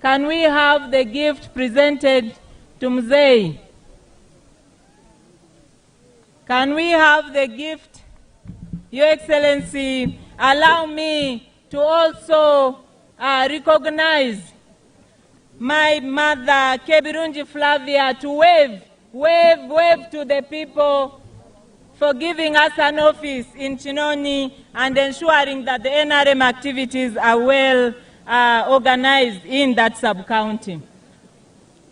S14: Can we have the gift presented to Mzee? Can we have the gift? Your Excellency, allow me to also recognize my mother, Kebirunji Flavia, to wave to the people for giving us an office in Chinoni and ensuring that the NRM activities are well organized in that sub-county.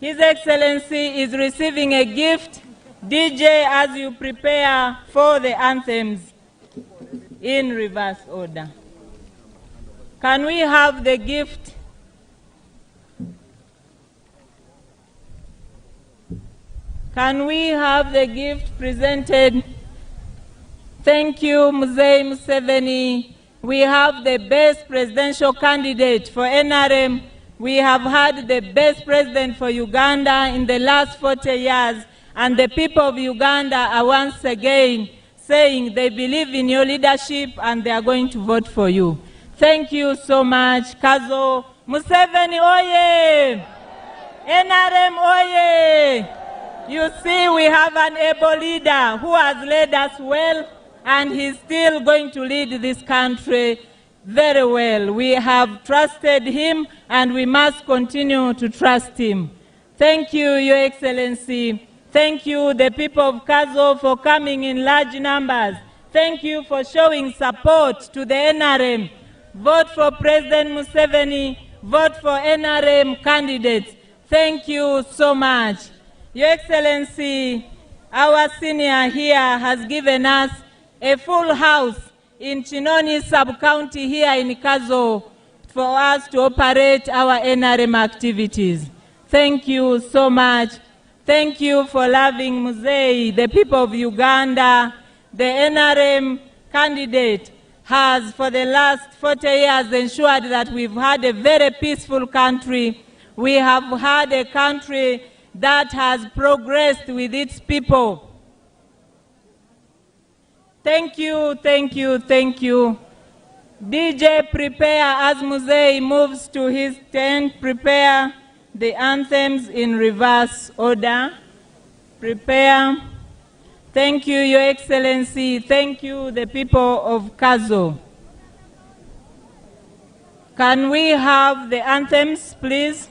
S14: His Excellency is receiving a gift. DJ, as you prepare for the anthems in reverse order. Can we have the gift? Can we have the gift presented? Thank you, Mzee Museveni. We have the best presidential candidate for NRM. We have had the best president for Uganda in the last 40 years, and the people of Uganda are once again saying they believe in your leadership and they are going to vote for you. Thank you so much. Kazo, Museveni oye! NRM oye! You see, we have an able leader who has led us well, and he's still going to lead this country very well. We have trusted him, and we must continue to trust him. Thank you, Your Excellency. Thank you, the people of Kazo, for coming in large numbers. Thank you for showing support to the NRM. Vote for President Museveni. Vote for NRM candidates. Thank you so much. Your Excellency, our senior here has given us a full house in Chinoni sub-county here in Kazo for us to operate our NRM activities. Thank you so much. Thank you for loving Mzee. The people of Uganda, the NRM candidate has for the last 40 years ensured that we've had a very peaceful country. We have had a country that has progressed with its people. Thank you, thank you, thank you. DJ, prepare as Mzee moves to his tent. Prepare the anthems in reverse order. Prepare. Thank you, Your Excellency. Thank you, the people of Kazo. Can we have the anthems, please?